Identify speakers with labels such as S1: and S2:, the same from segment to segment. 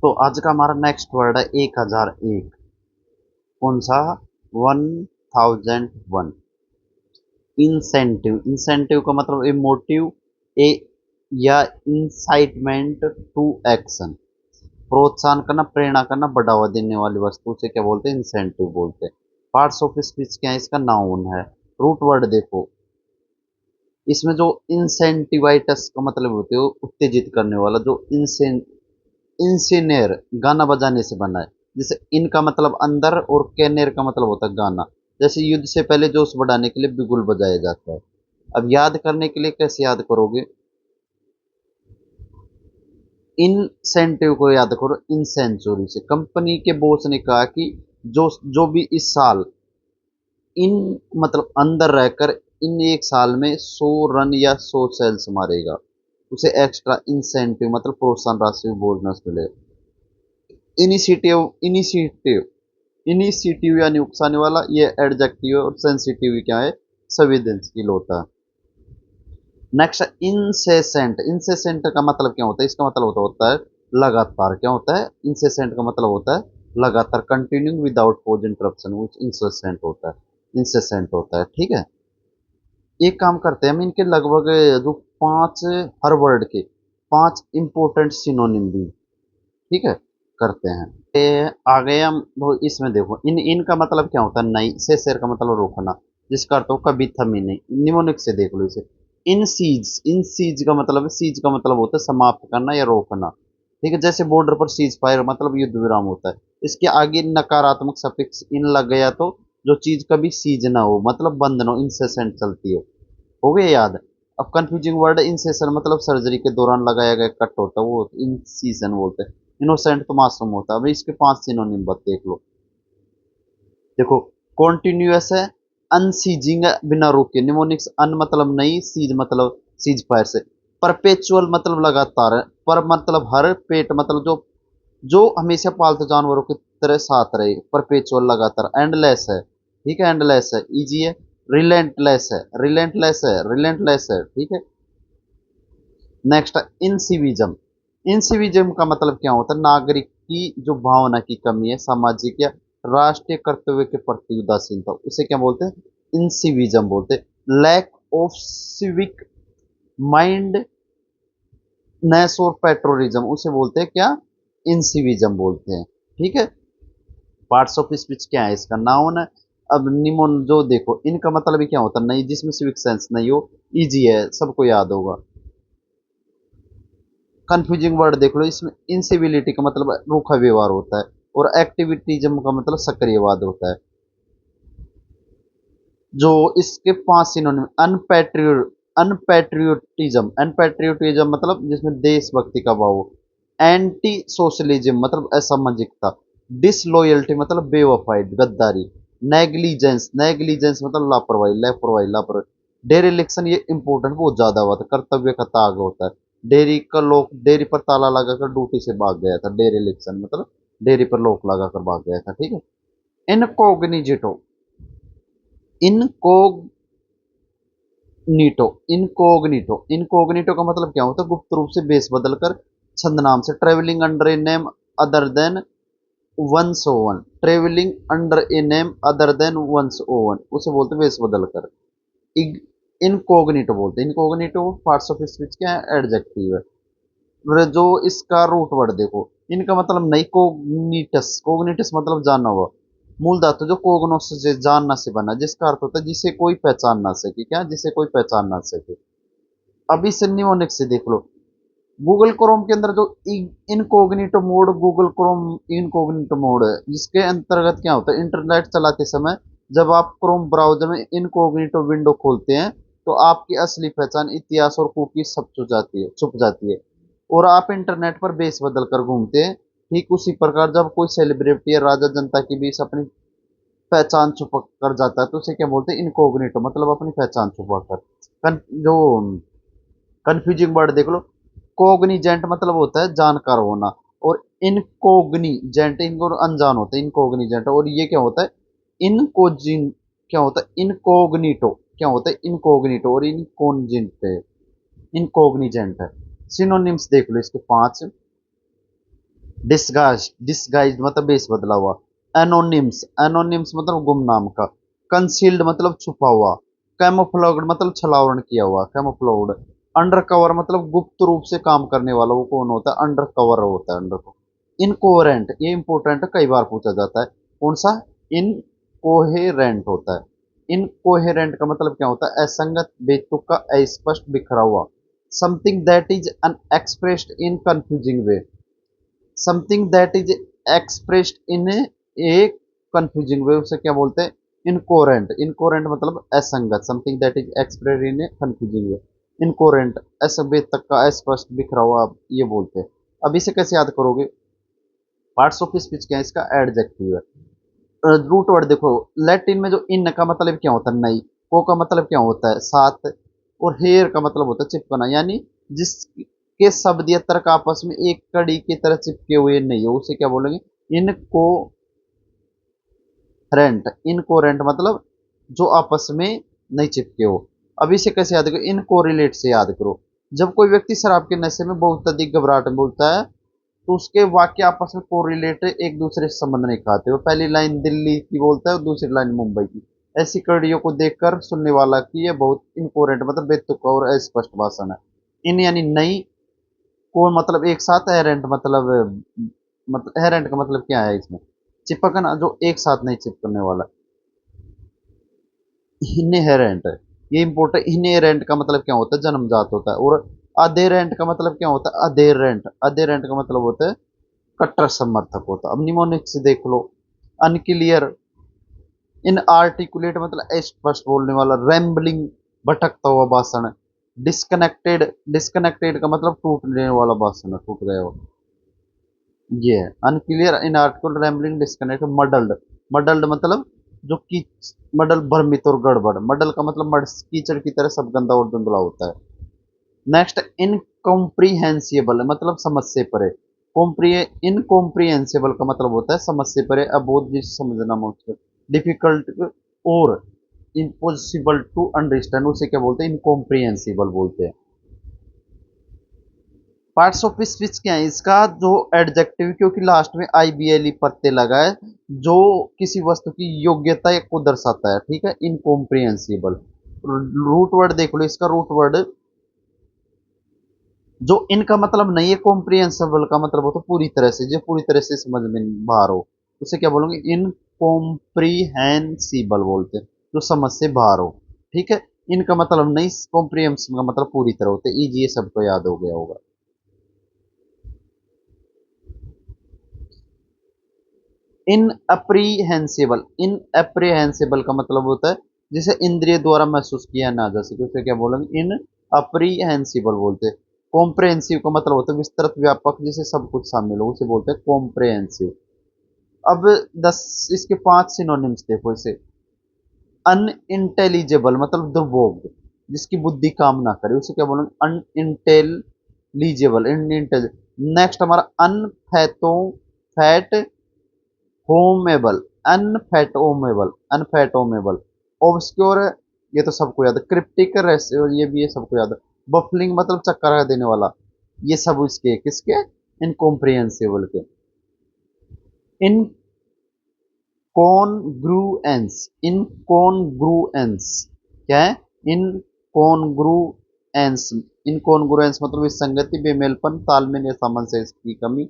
S1: तो आज का हमारा नेक्स्ट वर्ड है 1001। कौन सा? 1001। इंसेंटिव। इंसेंटिव का मतलब ए मोटिव, ए या इंसाइटमेंट टू एक्शन। प्रोत्साहन करना, प्रेरणा करना, बढ़ावा देने वाली वस्तु से क्या बोलते हैं? इंसेंटिव बोलते हैं। पार्ट्स ऑफ स्पीच क्या है? इसका नाउन है। रूट वर्ड देखो, इसमें जो इंसेंटिवाइटस का मतलब होते हो उत्तेजित करने वाला, जो इंसिनेर गाना बजाने से बना है। जैसे इन का मतलब अंदर और कैनेर का मतलब होता है गाना। जैसे युद्ध से पहले जोश बढ़ाने के लिए बिगुल बजाया जाता है। अब याद करने के लिए कैसे याद करोगे? इंसेंटिव को याद करो इन सेंचुरी से। कंपनी के बॉस ने कहा कि जो जो भी इस साल इन मतलब अंदर रहकर इन एक साल में 100 रन या 100 सेल्स मारेगा, उसे एक्स्ट्रा इंसेंटिव मतलब प्रोत्साहन राशि बोनस मिलेगा। इनिशिएटिव। इनिशिएटिव। इनिशिएटिव यानी उकसाने वाला, ये एडजेक्टिव है। और सेंसिटिव क्या है? संवेदनशील होता है। Next, incessant. इंसेसेंट का मतलब क्या होता है? इसका मतलब होता है लगातार। क्या होता है? इंसेसेंट का मतलब होता है लगातार, कंटिन्यूइंग विदाउट पॉज इंटरप्शन, वो इंसेसेंट होता है। इंसेसेंट होता है, ठीक है। एक काम करते हैं हम, इनके लगभग जो पांच, हर वर्ड के पांच इंपोर्टेंट सिनोनिम भी, ठीक है, करते हैं। आ गए हम। वो इसमें देखो, इनका मतलब क्या होता है? नहीं से शेर का मतलब रोकना, जिसका अर्थ हो कभी थमी नहीं। निमोनिक से देख लो इसे। In seas. इन सीज का मतलब है, सीज का मतलब होता है समाप्त करना या रोकना, ठीक है। जैसे बॉर्डर पर सीज फायर मतलब युद्ध विराम होता है। इसके आगे नकारात्मक सफिक्स इन लग गया तो जो चीज कभी सीज ना हो मतलब बंद ना हो, इंसेसेंट चलती हो गया याद? अब कंफ्यूजिंग वर्ड इंसेशन मतलब सर्जरी के दौरान लगाया गया कट होता है, वो इंसीजन बोलते हैं। इनोसेंट तो मासूम होता है। अभी इसके पांच सिनोनिम बत देख लो। देखो, कॉन्टिन्यूअस है, अनसीजिंग है बिना रुके। निमोनिक्स, अन मतलब नहीं, सीज मतलब सीज फायर से। परपेचुअल मतलब लगातार है। पर मतलब हर, पेट मतलब जो जो हमेशा पालतू जानवरों की तरह साथ रहे, परपेचुअल लगातार। एंडलेस है, ठीक है, एंडलेस है। इजी है। रिलेंटलेस है, रिलेंटलेस है, रिलेंटलेस है, ठीक है। नेक्स्ट, इंसिविज्म। इंसिविज्म का मतलब क्या होता है? नागरिक की जो भावना की कमी है, सामाजिक या राष्ट्रीय कर्तव्य के प्रति उदासीनता, उसे क्या बोलते हैं? इंसिविज्म बोलते हैं। लैक ऑफ सिविक माइंड नेस और पेट्रोलिज्म, उसे बोलते हैं क्या? इंसिविज्म बोलते हैं, ठीक है। पार्ट्स ऑफ स्पीच क्या है? इसका नाउन है। अब निमोन जो देखो, इनका मतलब ही क्या होता है? नहीं जिसमें सिविक सेंस नहीं हो। इजी है, सबको याद होगा। कंफ्यूजिंग वर्ड देख लो, इसमें इंसिविलिटी का मतलब रूखा व्यवहार होता है। और एक्टिविटीज्म का मतलब सक्रियवाद होता है। जो इसके पांच सिनोनिम, अनपैट्रियोटिज्म। अनपैट्रियोटिज्म मतलब जिसमें देशभक्ति का भाव हो। एंटी सोशलिज्म मतलब असामाजिकता। डिसलॉयल्टी मतलब बेवफाई, गद्दारी। नेग्लिजेंस। नेग्लिजेंस मतलब लापरवाही, लापरवाही, लापरवाही। डेरिलिक्शन, ये इंपॉर्टेंट बहुत ज्यादा हुआ था, कर्तव्य का त्याग होता है। डेयरी का लोग डेयरी पर ताला लगाकर ड्यूटी से भाग गया था। डेरिलिक्शन मतलब डेयरी पर लोक लगाकर भाग गया था, ठीक है। इनकॉग्निजिटो। इनकोग नीटो। इनकोग्निटो। इनकोग्निटो का मतलब क्या होता है? गुप्त रूप से बेस बदलकर, छंद नाम से। Travelling under a name other than one's own. Travelling under a name other than one's own, उसे बोलते हैं बेस बदलकर। इनकोग्निटो बोलते हैं। इनकोग्निटो पार्ट्स ऑफ स्पीच क्या है? एडजेक्टिव है। और जो इसका रूट वर्ड देखो, इनका मतलब नहीं, कोग्निटस। कोग्निटस मतलब जानना हुआ। मूल धातु जो कोगनोस से जानना से बना, जिसका अर्थ होता है जिसे कोई पहचान ना सके। क्या? जिसे कोई पहचान ना सके। अभी से नियोनिक से देख लो। गूगल क्रोम के अंदर जो incognito mode, Google Chrome incognito mode है, जिसके अंतर्गत क्या होता है? इंटरनेट चलाते समय जब आप क्रोम ब्राउजर में इनकोग्निटो विंडो खोलते हैं तो आपकी असली पहचान, इतिहास और कुकी सब छुप जाती है। और आप इंटरनेट पर बेस बदल कर घूमते हैं। ठीक उसी प्रकार जब कोई सेलिब्रिटी या राजा जनता के बीच अपनी पहचान छुपा कर जाता है तो उसे क्या बोलते हैं? इनकोग्निटो मतलब अपनी पहचान छुपा कर। जो कंफ्यूजिंग वर्ड देख लो। कोग्निजेंट मतलब होता है जानकार होना। और इनकोग्निजेंट, इनको अनजान होता है, इनकोग्निजेंट। और ये क्या होता है? इनकोजिन क्या होता है? इनकोग्निटो क्या होता है? इनकोग्निटो और इनकोजिंट है, इनकोग्निजेंट है। सिनोनिम्स देख लो इसके पांच। डिस्गाइज, डिस्गाइज मतलब बेस बदला हुआ। एनोनिम्स, एनोनिम्स मतलब गुमनाम का। कंसील्ड मतलब छुपा हुआ। कैमोफ्लेग्ड मतलब छलावरण किया हुआ, कैमोफ्लेग्ड। अंडर कवर मतलब गुप्त रूप से काम करने वाला, वो कौन होता है? अंडर कवर होता है, अंडर। इनकोहेरेंट, ये इंपॉर्टेंट है, कई बार पूछा जाता है। कौन सा? इनकोहेरेंट होता है। इनकोहेरेंट का मतलब क्या होता है? असंगत, बेतुका, अस्पष्ट, बिखरा हुआ। Something that is unexpressed in confusing way. Something that is expressed in a confusing way, उसे क्या बोलते हैं? इनकोरेंट। इनकोरेंट मतलब असंगत। Something that is expressed in a confusing way, incoherent. असभ्य तक का, अस्पष्ट, बिखरा हुआ, ये बोलते हैं। अब इसे कैसे याद करोगे? पार्ट्स ऑफ स्पीच क्या है? इसका एडजेक्टिव है। रूट वर्ड देखो, लैटिन में जो इन का मतलब क्या होता है? नई। को का मतलब क्या होता है? साथ। और हेयर का मतलब होता है चिपकना, यानी जिसके शब्द या तर्क आपस में एक कड़ी की तरह चिपके हुए नहीं हो, उसे क्या बोलेंगे? इनको रेंट। इनकोरेंट मतलब जो आपस में नहीं चिपके हो। अब इसे कैसे याद करो? इनको रिलेट से याद करो। जब कोई व्यक्ति शराब के नशे में बहुत अधिक घबराहट में बोलता है, तो उसके वाक्य आपस में कोरिलेट, एक दूसरे से संबंध नहीं खाते। वो पहली लाइन दिल्ली की बोलता है और दूसरी लाइन मुंबई की। ऐसी कड़ियों को देखकर सुनने वाला की ये बहुत इनकोरेंट मतलब बेतुका और अस्पष्ट भाषण है। इन यानी नई, को मतलब एक साथ, एरेंट मतलब एरेंट का मतलब क्या है इसमें? चिपकना, जो एक साथ नहीं चिपकने वाला। इनहेरेंट, ये इंपॉर्टेंट। इनहेरेंट का मतलब क्या होता है? जन्मजात होता है। और अधेरेंट का मतलब क्या होता है? अधेरेंट, अधेरेंट का मतलब होता है कट्टर समर्थक होता है। अब निमोनिक से देख लो। अनक्लियर, इनआर्टिकुलेट मतलब अस्पष्ट बोलने वाला। रैम्बलिंग, भटकता हुआ भाषण। डिस्कनेक्टेड, डिस्कनेक्टेड का मतलब टूटने वाला भाषण, टूट गया हो, ये है। Unclear, inarticulate, rambling, disconnect. Muddled, muddled मतलब जो की, मडल भ्रमित और गड़बड़। मडल का मतलब मड, कीचड़ की तरह सब गंदा और धुंधला होता है। नेक्स्ट, इनकॉम्प्रिहेंसिबल मतलब समझ से परे। कॉम्प्रिय इनकॉम्प्रिहेंसिबल का मतलब होता है समझ से परे, अबोध, जिसे समझना मुश्किल। डिफिकल्ट और इम्पॉसिबल टू अंडरस्टैंड, उसे क्या बोलते हैं? इनकॉम्प्रिहेंसिबल बोलते हैं। पार्ट्स ऑफ स्पीच क्या है? इसका जो एडजेक्टिव, क्योंकि लास्ट में आई बी एल ई प्रत्यय लगा है, जो किसी वस्तु की योग्यता को दर्शाता है, ठीक है। इनकॉम्प्रिहेंसिबल, रूट वर्ड देख लो इसका। रूट वर्ड जो इनका मतलब नहीं है, कॉम्प्रिहेंसिबल का मतलब हो तो पूरी तरह से, जो पूरी तरह से समझ में बाहर हो, उसे क्या बोलेंगे? इनकॉम्प्रिहेंसिबल बोलते हैं, जो समझ से बाहर हो, ठीक है। इनका मतलब नहीं, कॉम्प्रिहेंसिबल का मतलब पूरी तरह होते। इजी, ये सबको याद हो गया होगा। इन अप्रीहेंसिबल, इन अप्रीहेंसिबल का मतलब होता है जिसे इंद्रिय द्वारा महसूस किया ना जा सके, उसे क्या बोलेंगे? इन अप्रीहेंसिबल बोलते हैं। कॉम्प्रहेंसिव का मतलब होता है विस्तृत, व्यापक, जिसे सब कुछ शामिल हो, उसे बोलते हैं कॉम्प्रहेंसिव। अब 10, इसके 5 सिनोनिम्स देखो इसे। अनइंटेलिजिबल मतलब दुर्भोग, जिसकी बुद्धि काम ना करे, उसे क्या बोलेंगे? अनइंटेलिजिबल, नेक्स्ट हमारा अनफैटो, फैट होमेबल, अनफैटोमेबल, अनफैटोमेबल। ऑब्सक्योर, ये तो सबको याद है। क्रिप्टिक, ये भी, ये सबको याद है। बफलिंग मतलब चक्कर देने वाला, ये सब इसके किसके? इनकॉम्प्रिहेंसिबल के। इनकॉन्ग्रुएंस, इनकॉन्ग्रुएंस क्या है? इनकॉन्ग्रुएंस, इनकॉन्ग्रुएंस मतलब विसंगति, बेमेलपन, तालमेल या सामंजस्य की कमी।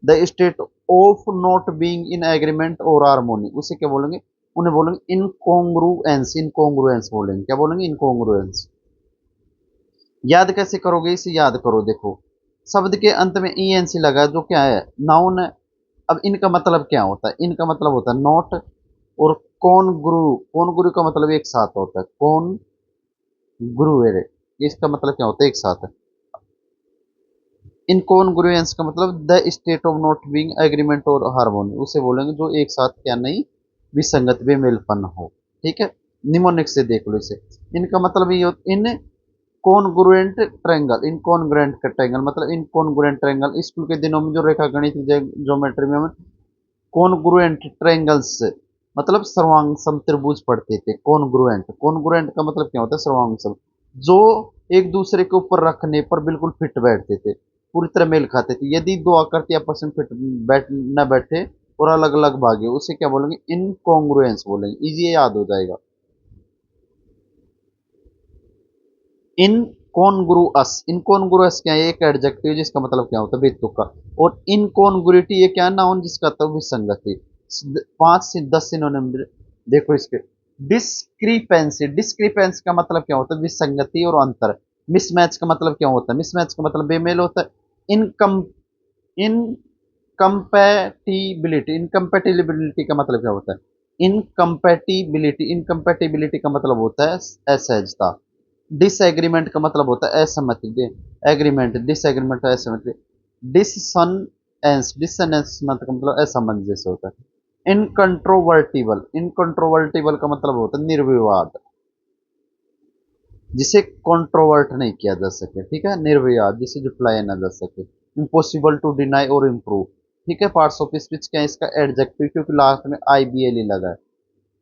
S1: The state of not being in agreement और हार्मोनी, उसे क्या बोलेंगे? उन्हें बोलेंगे इनकॉन्ग्रुएंस, इनकॉन्ग्रुएंस बोलेंगे। क्या बोलेंगे? इनकॉन्ग्रुएंस। याद कैसे करोगे? इसे याद करो, देखो। शब्द के अंत में ई एन सी लगा है, जो क्या है? नाउन है। अब इनका मतलब क्या होता है? इनका मतलब होता है नॉट। और कौन गुरु, कौन गुरु का मतलब एक साथ होता है, कौन गुरु है, इसका मतलब क्या होता है? एक साथ है। इनकॉन्ग्रुएंस का मतलब the state of not being agreement और हार्मोनी, उसे बोलेंगे जो एक साथ क्या नहीं, विसंगत, बेमेलपन हो, ठीक है। निमोनिक से देख लो इसे। इनका मतलब ये इन कॉन्ग्रुएंट ट्रायंगल, इनकॉन्ग्रुएंट का ट्रायंगल मतलब इनकॉन्ग्रुएंट ट्रायंगल। स्कूल के दिनों में जो रेखागणित ज्योमेट्री में हम कॉन्ग्रुएंट ट्रायंगल्स मतलब सर्वांग समत्रिभुज पढ़ते थे। कॉन्ग्रुएंट, कॉन्ग्रुएंट का मतलब क्या होता है? सर्वांग सम, जो एक दूसरे के ऊपर रखने पर बिल्कुल फिट बैठते थे, पूरी तरह मेल खाते थे। यदि दो आकृति आपस में फिट बैठ न बैठे और अलग अलग भागे, उसे क्या बोलेंगे? इनकॉन्ग्रुएंस बोलेंगे। इजी याद हो जाएगा। इनकॉन्ग्रुअस क्या है? एक एडजेक्टिव जिसका मतलब क्या होता है? बेतुका। और इनकॉन्ग्रुइटी ये क्या है? नाउन जिसका अर्थ है विसंगति। 5 से 10 सिनोनिम देखो इसके। डिस्क्रिपेंसी, डिस्क्रिपेंसी का मतलब क्या होता है? विसंगति और अंतर। मिसमैच का मतलब क्या होता है? मिसमैच का मतलब बेमेल होता है। इनकम इनकम्पैटिबिलिटी, इनकम्पैटिबिलिटी का मतलब क्या होता है? इनकम्पैटिबिलिटी, इनकम्पैटिबिलिटी का मतलब होता है असहजता। डिसएग्रीमेंट का मतलब होता है असहमति। एग्रीमेंट, डिसएग्रीमेंट, असहमति। डिसनेंस, डिसनेंस मतलब असमंजस होता है। इनकंट्रोवर्टिबल, इनकंट्रोवर्टिबल का मतलब होता है निर्विवाद, जिसे कंट्रोवर्ट नहीं किया जा सके। ठीक है, निर्विवाद, जिसे जुटलाया ना जा सके। इम्पॉसिबल टू डिनाई और इम्प्रूव। ठीक है, पार्ट्स ऑफ स्पीच क्या है? इसका एडजेक्टिव, क्योंकि लास्ट में आई बी एल ई लगा है।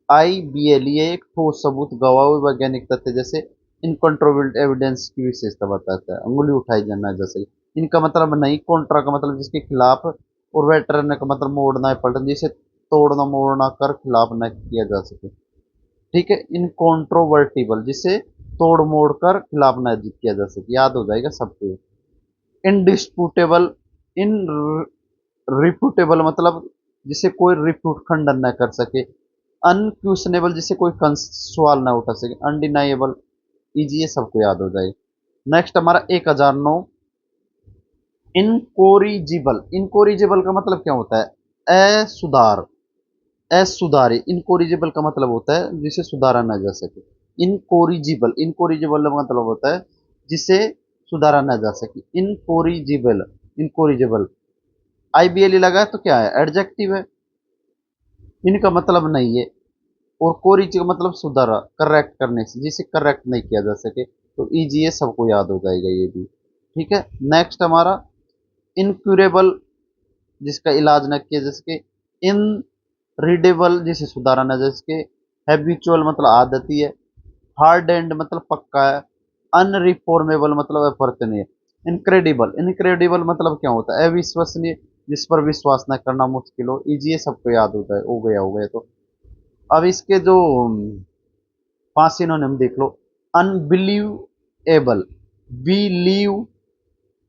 S1: आई बी एल ये एक ठोस सबूत, गवाह, वैज्ञानिक तथ्य जैसे इनकंट्रोवर्ट एविडेंस की विशेषता बताता है। अंगुली उठाई जाना जैसे। इनका मतलब नहीं। कॉन्ट्रा का मतलब जिसके खिलाफ, और वेटरन का मतलब मोड़ना है, पलटना, जिसे तोड़ना मोड़ना कर खिलाफ न किया जा सके। ठीक है, इनकॉन्ट्रोवर्टिबल जिसे तोड़ मोड़ कर खिलाफ न किया जा सके। याद हो जाएगा सबको। इनडिस्प्यूटेबल, इन रिप्यूटेबल मतलब जिसे कोई रिप्यूट, खंडन न कर सके। अनक्यूशनेबल जिसे कोई सवाल ना उठा सके। अनडिनाइएबल, इजी, ये सबको याद हो जाए। नेक्स्ट हमारा 1009। इनकोरिजिबल, इनकोरिजिबल का मतलब क्या होता है? असुधार, असुधारी। इनकोरिजिबल का मतलब होता है जिसे सुधारा ना जा सके। इनकोरिजिबल, इनकोरिजिबल का मतलब होता है जिसे सुधारा ना जा सके। इनकोरिजिबल, इनकोरिजिबल। आईबीएल लगा है तो क्या है? एडजेक्टिव है। इनका मतलब नहीं है। और कोरिज का मतलब सुधारा, करेक्ट करने से, जिसे करेक्ट नहीं किया जा सके। तो इजी है, सबको याद हो जाएगा ये भी। ठीक है, नेक्स्ट हमारा इनक्यूरेबल, जिसका इलाज न किया जा सके। इन रीडेबल, जिसे सुधारा न जा सके। हैबिचुअल मतलब आदती है। हार्ड एंड मतलब पक्का है। अनरिफॉर्मेबल मतलब अपरिवर्तनीय। इनक्रेडिबल, इनक्रेडिबल मतलब क्या होता है? अविश्वसनीय, जिस पर विश्वास न करना मुश्किल हो। इजी है, सबको याद होता है। हो गया तो अब इसके जो 5 सिनोनिम देख लो। अनबिलीवेबल, बिलीव,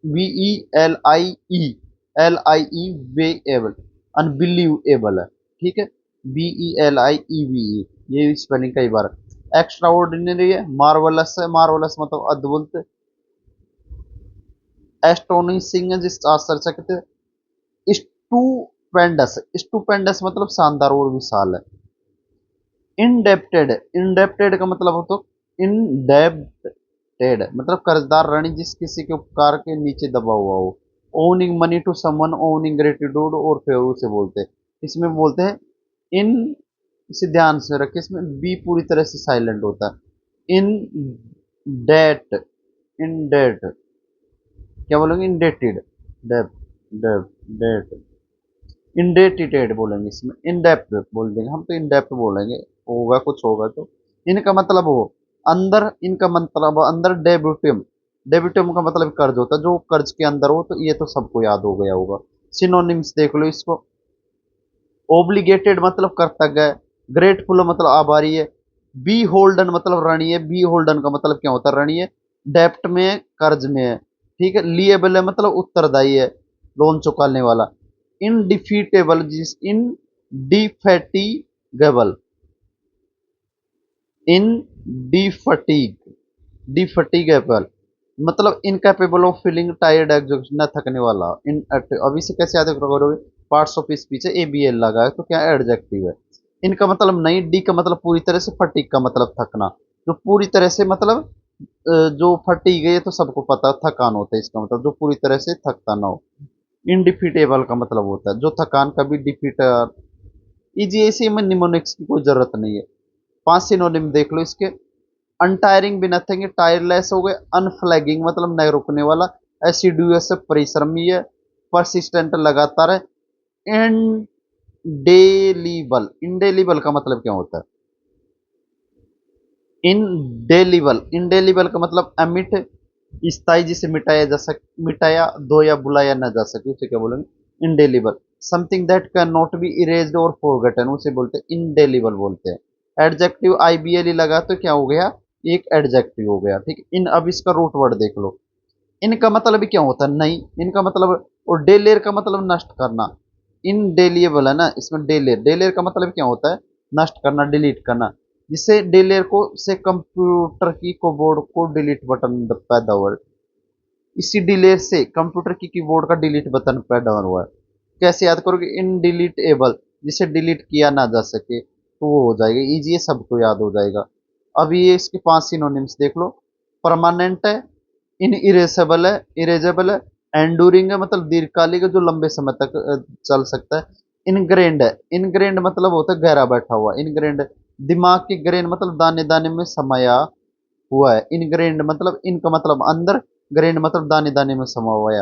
S1: BELIE, वेएबल, अनबिलीवेबल है। ठीक है, BELIEVE, ये स्पेलिंग कई बार। एक्स्ट्रा ऑर्डिनरी है। मार्वलस है, मार्वलस मतलब अद्भुत। एस्टोनिशिंग है, जिस आश्चर्यचकित है। स्टूपेंडस, स्टूपेंडस मतलब शानदार और विशाल है। इनडेप्टेड, इनडेप्टेड का मतलब होता है इनडेप्टेड मतलब कर्जदार ऋणी, जिस किसी के उपकार के नीचे दबा हुआ हो। Owning money to someone, owning gratitude और फेवर से बोलते हैं। इसमें बोलते हैं इन, इसे ध्यान से रखें, इसमें बी पूरी तरह से साइलेंट होता है। इन डेट, इन डेट, क्या बोलेंगे? Indebted, debt, debt, debt, indebted बोलेंगे। इसमें इनडेप्थ बोल देंगे हम, तो इनडेप्थ बोलेंगे। होगा कुछ होगा तो। इनका मतलब हो अंदर, इनका मतलब अंदर डेब्यूटिम, डेब्यूटिम का मतलब कर्ज होता है, जो कर्ज के अंदर हो। तो ये तो सबको याद हो गया होगा। सिनोनिम्स देख लो इसको। ओब्लिगेटेड मतलब कर्तव्य है। ग्रेटफुल मतलब आभारी है। बी होल्डन मतलब ऋणी है। बी होल्डन का मतलब क्या होता है? ऋणी है। डेप्ट में है, कर्ज में है। ठीक है, लिएबल है मतलब उत्तरदायी है, लोन चुकाने वाला। इनडिफीटेबल, जिस इनडिफेटिगेबल, इन डिफटीग, डिफटीगेबल मतलब incapable of feeling tired, exhaust, न थकने वाला। इन अब इसे कैसे याद करोगे? पार्ट्स ऑफ स्पीच है, ABL लगा है तो क्या एडजेक्टिव है। इनका मतलब नहीं। डी का मतलब पूरी तरह से। फटीग का मतलब थकना, जो पूरी तरह से मतलब जो फटीग है, ये तो सबको पता है, थकान होता है इसका मतलब, जो पूरी तरह से थकता ना हो। इनडिफीटेबल का मतलब होता है जो थकान कभी डिफीट। इजी, ऐसे में निमोनिक्स की कोई जरूरत नहीं है। 5 सिनोनिम देख लो इसके। अनटायरिंग भी नथिंग, टायरलेस हो गए। अनफ्लैगिंग मतलब न रुकने वाला। एसिडुअस परिश्रमी है। परसिस्टेंट लगातार है। इंडेलीबल, इंडेलीबल का मतलब क्या होता है? इनडेलीबल, इंडेलीबल का मतलब अमिट, स्थाई जिसे मिटाया दो या बुलाया ना जा सके उसे क्या बोलेंगे, indelible. Something that can not B erased और फॉरगॉटन उसे बोलते हैं इंडेलिबल बोलते हैं। एडजेक्टिव आईबीएल लगा तो क्या हो गया, एक एडजेक्टिव हो गया, ठीक। इन, अब इसका रूट वर्ड देख लो। इनका मतलब भी क्या होता है, नहीं, इनका मतलब, और डेलेर का मतलब नष्ट करना, इनडेलिएबल है ना इसमें, डेलेर, डेलेर का मतलब क्या होता है, नष्ट करना, डिलीट करना। जिससे डेलेर को से कंप्यूटर की कीबोर्ड को डिलीट बटन पैदा हुआ है। इसी डिलेर से कंप्यूटर की कीबोर्ड का डिलीट बटन पैदा हुआ है। कैसे याद करोगे, इन डिलीटेबल, जिसे डिलीट किया ना जा सके, तो वो हो जाएगा इजी, ये सबको याद हो जाएगा। अब ये इसके 5 सिनोनिम्स देख लो। परमानेंट है, इन इरेसेबल है, इरेजेबल है, एंडूरिंग है मतलब दीर्घकालिक है जो लंबे समय तक चल सकता है। इनग्रेंड है, इनग्रेंड मतलब होता है गहरा बैठा हुआ, इनग्रेंड। दिमाग की ग्रेन मतलब दाने दाने में समाया हुआ है, इनग्रेंड मतलब इनका मतलब अंदर, ग्रेंड मतलब दाने दाने में समा हुआ है।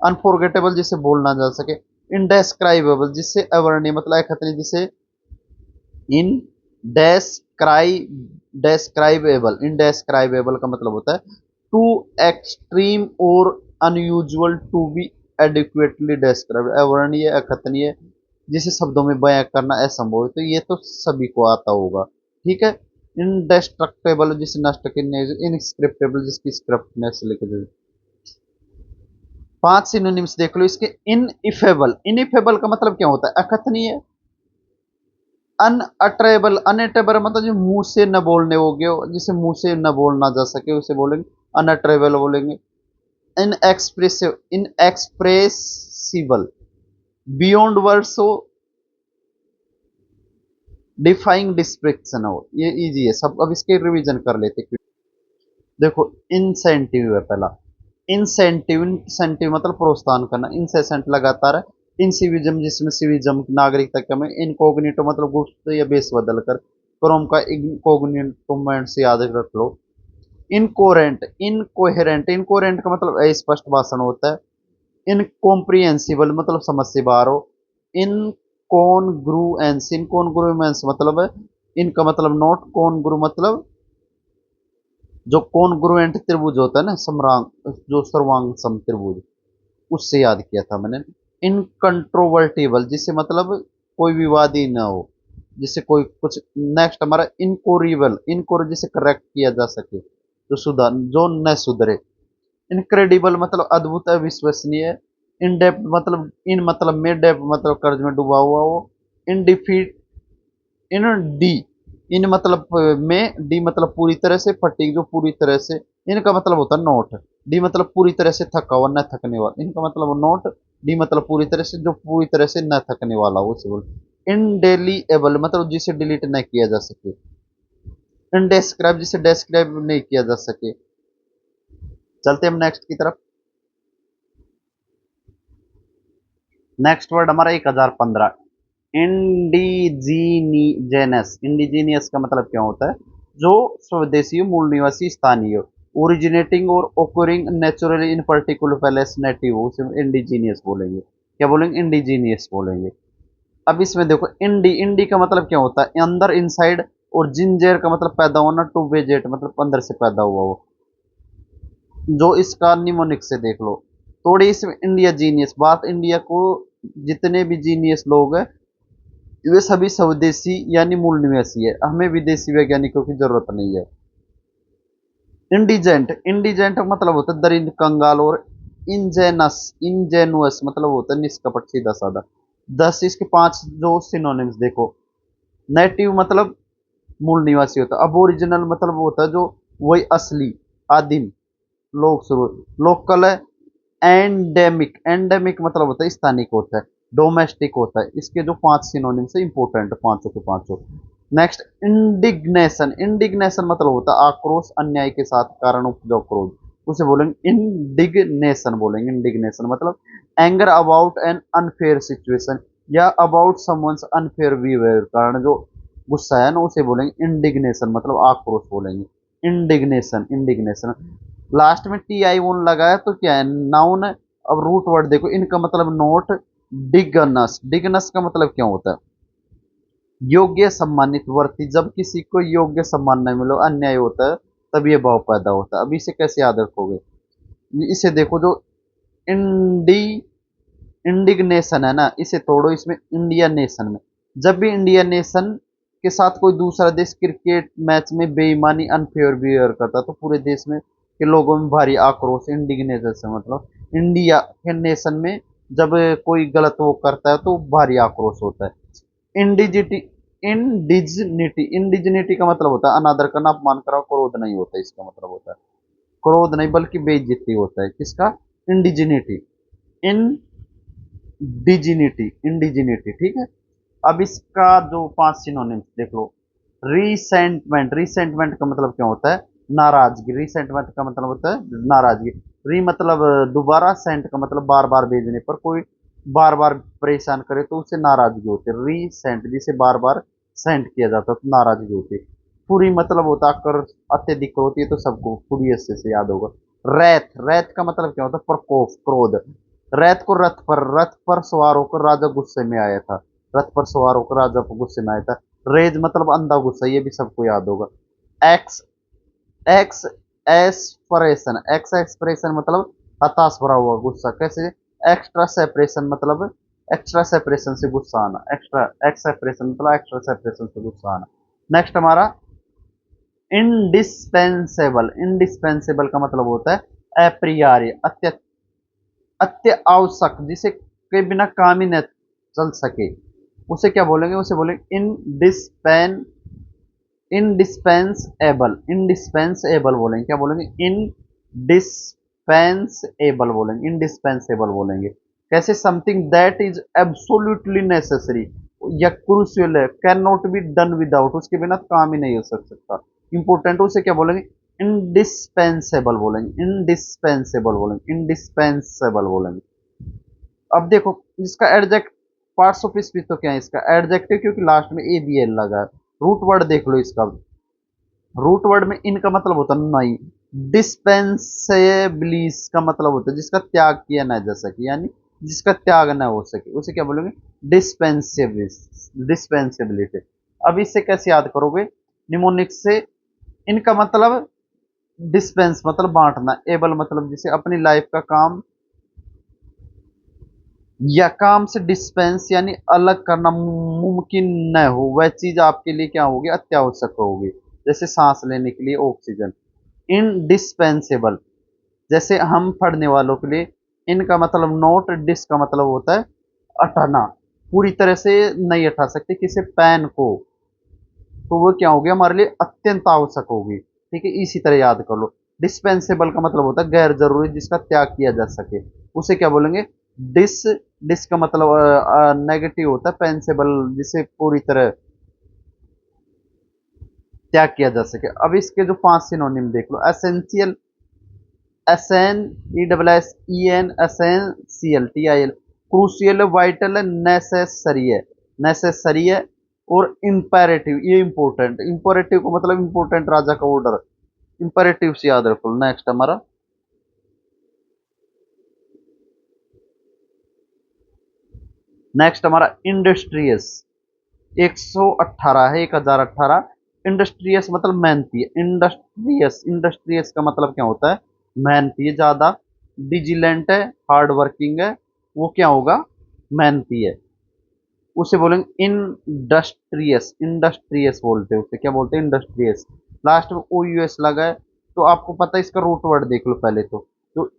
S1: अनफॉरगेटेबल जिसे भूलना जा सके। इनडेस्क्राइबेबल जिससे अवर्णीय मतलब अखतनी, जिसे इन डेस्क्राइबेबल, इनडेस्क्राइबेबल का मतलब होता है too extreme or unusual to be adequately describe, अवर्णीय अकथनीय जिसे शब्दों में बयां करना असंभव है, तो ये तो सभी को आता होगा, ठीक है। इनडेस्ट्रक्टेबल जिसे नष्ट करने, इनस्क्रिप्टेबल जिसकी स्क्रिप्टनेस लिख दे। 5 सिनोनिम्स देख लो इसके। इनइफेबल, इनइफेबल का मतलब क्या होता है, अकथनीय। अनअट्रेबल, अनअट्रेबल मतलब जो मुंह से न बोलने हो गए, जिसे मुंह से न बोलना जा सके उसे बोलेंगे अनअट्रेबल बोलेंगे। इनएक्सप्रेसिव, इनएक्सप्रेसिबल, बियॉन्ड वर्ड्स हो, डिफाइंग डिस्क्रिप्शन हो, ये इजी है सब। अब इसके रिवीजन कर लेते हैं। देखो, इंसेंटिव है पहला। इंसेंटिव, इंसेंटिव मतलब प्रोत्साहन करना, इंसेसेंट लगातार है। इंसिविज्म जिसमें सिविज्म नागरिकता कम है। इनकोग्निटो मतलब गुप्त या बेस बदल कर, क्रोम का इनकोग्निटो से याद रख लो। इनकोरेंट, इनकोहेरेंट, इनकोहेरेंट का मतलब अस्पष्ट भाषण होता है। इनकॉम्प्रिहेंसिबल मतलब समझ से बाहर हो। इनकॉन्ग्रुएंस, इनकॉन्ग्रुएंस मतलब है, इनका मतलब नॉट, कॉन्ग्रु मतलब जो कॉन्ग्रुएंट त्रिभुज होता है ना, समरांग, जो सर्वांग सम त्रिभुज, उससे याद किया था मैंने। इनकंट्रोवर्टिबल जिससे मतलब कोई विवादी ना हो, जिससे कोई कुछ। नेक्स्ट हमारा इनकोरिबल, इनकोर जिसे करेक्ट किया जा सके, जो सुधार, जो न सुधरे। इनक्रेडिबल मतलब अद्भुत, अविश्वसनीय। इन डेप्थ मतलब, इन मतलब में, डेप्थ मतलब कर्ज में डूबा हुआ हो। इन डिफीट, इन डी, इन मतलब में, डी मतलब पूरी तरह से, फटीक जो पूरी तरह से। इनका मतलब होता है नोट। डी मतलब पूरी तरह से थका हुआ, न थकने वाला, इनका मतलब नोट। डी मतलब पूरी तरह से, जो पूरी तरह से न थकने वाला हो उसे बोल। इनडेलीएबल मतलब जिसे डिलीट न किया जा सके। इनडेस्क्राइब जिसे डेस्क्राइब नहीं किया जा सके। चलते हम नेक्स्ट की तरफ। नेक्स्ट वर्ड हमारा 1015, इंडिजीनियस। इंडिजीनियस का मतलब क्या होता है, जो स्वदेशी, मूल निवासी, स्थानीय। ओरिजिनेटिंग और occurring naturally in particular palace native, उसे इंडिजीनियस बोलेंगे। क्या बोलेंगे, इंडिजीनियस बोलेंगे। अब इसमें देखो, इंडी, इंडी का मतलब क्या होता है, अंदर, इनसाइड। और जिंजर का मतलब पैदा होना, टू वेजेट मतलब अंदर से पैदा हुआ हो। जो इसका निमोनिक से देख लो। थोड़ी इसमें इंडिया जीनियस, बात इंडिया को, जितने भी जीनियस लोग हैं वे सभी स्वदेशी यानी मूल निवासी है, हमें विदेशी वैज्ञानिकों की जरूरत नहीं है। इंडिजेंट, इंडिजेंट मतलब होता है दरिंद, कंगाल। और इंजेनस, इंजेनुअस मतलब होता है निष्कपट, सीधा साधा। 10 इसके 5 जो सिनोनिम्स देखो। नेटिव मतलब मूल निवासी होता है। अबोरिजिनल मतलब होता है जो वही असली, आदिम लोग, शुरू। लोकल है। एंडेमिक, एंडेमिक मतलब होता है स्थानिक होता है। डोमेस्टिक होता है। इसके जो 5 सिनोनिम्स है इंपोर्टेंट, पांचों के पांचों। नेक्स्ट, इंडिग्नेशन, इंडिग्नेशन मतलब होता है आक्रोश, अन्याय के साथ कारण उपजो क्रोध, उसे बोलेंगे इंडिग्नेशन बोलेंगे। इंडिग्नेशन मतलब anger about an unfair situation या अबाउट समवंस अनफेयर बिहेवियर, कारण जो गुस्सा है ना उसे बोलेंगे इंडिग्नेशन, मतलब आक्रोश बोलेंगे। Indignation, indignation. लास्ट में टी आई ओन लगाया तो क्या है, नाउन है। अब रूट वर्ड देखो, इनका मतलब नोट। डिगनस, डिगनस का मतलब क्या होता है, योग्य सम्मानित वर्ती, जब किसी को योग्य सम्मान नहीं मिलो, अन्याय होता है, तब ये भाव पैदा होता है। अब इसे कैसे याद रखोगे, इसे देखो, जो इंडी इंडिग्नेशन है ना, इसे तोड़ो, इसमें इंडियन नेशन में, जब भी इंडियन नेशन के साथ कोई दूसरा देश क्रिकेट मैच में बेईमानी अनफेयर बिहेवियर करता तो पूरे देश में के लोगों में भारी आक्रोश, इंडिग्नेशन से मतलब इंडिया के नेशन में जब कोई गलत वो करता है तो भारी आक्रोश होता है। इंडिजिटी इंडिजनिटी इंडिजनिटी का मतलब होता है अनादर करना, अपमान करा, क्रोध नहीं होता, इसका मतलब होता है क्रोध नहीं बल्कि बेइज्जती होता है, किसका? इंडिजिनिटी, इंडिजिनिटी, ठीक है। अब इसका जो 5 सिनोनिम्स देख लो। रिसेंटमेंट, रिसेंटमेंट का मतलब क्या होता है? नाराजगी, रिसेंटमेंट का मतलब होता है नाराजगी। री मतलब दोबारा, सेंट का मतलब बार बार भेजने पर, कोई बार बार परेशान करे तो उसे नाराजगी होती है। रीसेंट जिसे बार बार सेंट किया जाता है तो नाराजगी होती है। पूरी मतलब होता है अगर अत्यधिक होती है तो सबको पूरी से याद होगा। रैथ, रैथ का मतलब क्या होता है? प्रकोप, क्रोध। रैथ को रथ पर सवार होकर राजा गुस्से में आया था, रथ पर सवार होकर राजा को गुस्से में आया था। रेज मतलब अंधा गुस्सा, ये भी सबको याद होगा। X x aspiration, ex expression मतलब हताश भरा हुआ गुस्सा, कैसे? एक्स्ट्रा सेपरेशन मतलब एक्स्ट्रा सेपरेशन से गुस्सा आना, एक्स्ट्रा एक्स सेपरेशन मतलब एक्स्ट्रा सेपरेशन से गुस्सा आना। नेक्स्ट हमारा इंडिस्पेंसेबल, इंडिस्पेंसेबल का मतलब होता है अप्रियार्य, अत्य आवश्यक, जिसे के बिना काम ही न चल सके, उसे क्या बोलेंगे? उसे बोलेंगे इंडिस्पेंसेबल, इंडिस्पेंसेबल बोलेंगे, क्या बोलेंगे? इंडिस्पेंसेबल बोलेंगे, इंडिस्पेंसेबल बोलेंगे। कैसे? Something that is absolutely necessary या क्रूशियल है, can not be done without, उसके बिना काम ही नहीं हो सकता। इंपोर्टेंट, उसे क्या बोलेंगे? इंडिस्पेंसेबल बोलेंगे, इंडिस्पेंसेबल बोलेंगे, इंडिस्पेंसेबल बोलेंगे। अब देखो इसका एडजेक्ट, पार्ट्स ऑफ स्पीच तो क्या है इसका? एडजेक्टिव, क्योंकि लास्ट में ए बी एल लगा है। रूट वर्ड देख लो इसका, रूट वर्ड में इन का मतलब होता है नहीं। डिस्पेंसेबलिस का मतलब होता है जिसका त्याग किया ना जा सके, यानी जिसका त्याग ना हो सके, उसे क्या बोलोगे? डिस्पेंसेबिलिस, डिस्पेंसेबिलिटी। अब इसे कैसे याद करोगे? निमोनिक से। इनका मतलब डिस्पेंस मतलब बांटना, एबल मतलब जिसे अपनी लाइफ का काम या काम से डिस्पेंस यानी अलग करना मुमकिन न हो, वह चीज आपके लिए क्या होगी? अत्यावश्यक होगी। जैसे सांस लेने के लिए ऑक्सीजन, इनडिस्पेंसेबल। जैसे हम पढ़ने वालों के लिए, इनका मतलब नोट, डिस का मतलब होता है हटाना, पूरी तरह से नहीं हटा सकते किसी पेन को, तो वो क्या होगी? हमारे लिए अत्यंत आवश्यक होगी। ठीक है, इसी तरह याद कर लो। डिस्पेंसेबल का मतलब होता है गैर जरूरी, जिसका त्याग किया जा सके, उसे क्या बोलेंगे? डिस डिस का मतलब नेगेटिव होता है, पेंसेबल जिसे पूरी तरह त्याग किया जा सके। अब इसके जो 5 सिनोनिम देख लो। Essential, S N E double S E N, essential T I L. Crucial, vital है, नेसेसरी है, नेसेसरी है। और इंपेरेटिव, ये इंपॉर्टेंट, इंपोरेटिव को मतलब इंपॉर्टेंट, राजा का ऑर्डर, इंपेरेटिव से याद रखो। नेक्स्ट हमारा इंडस्ट्रियस, 118 है, 1018। इंडस्ट्रियस मतलब मेहनती है, इंडस्ट्रियस, इंडस्ट्रियस का मतलब क्या होता है? मेहनती है ज्यादा। डिजिलेंट है, हार्ड वर्किंग है, वो क्या होगा? मेहनती है, उसे बोलेंगे इंडस्ट्रियस, इंडस्ट्रियस बोलते हैं उसे, क्या बोलते हैं? इंडस्ट्रियस। लास्ट में ओ यू एस लगा है तो आपको पता है, इसका रूट वर्ड देख लो पहले तो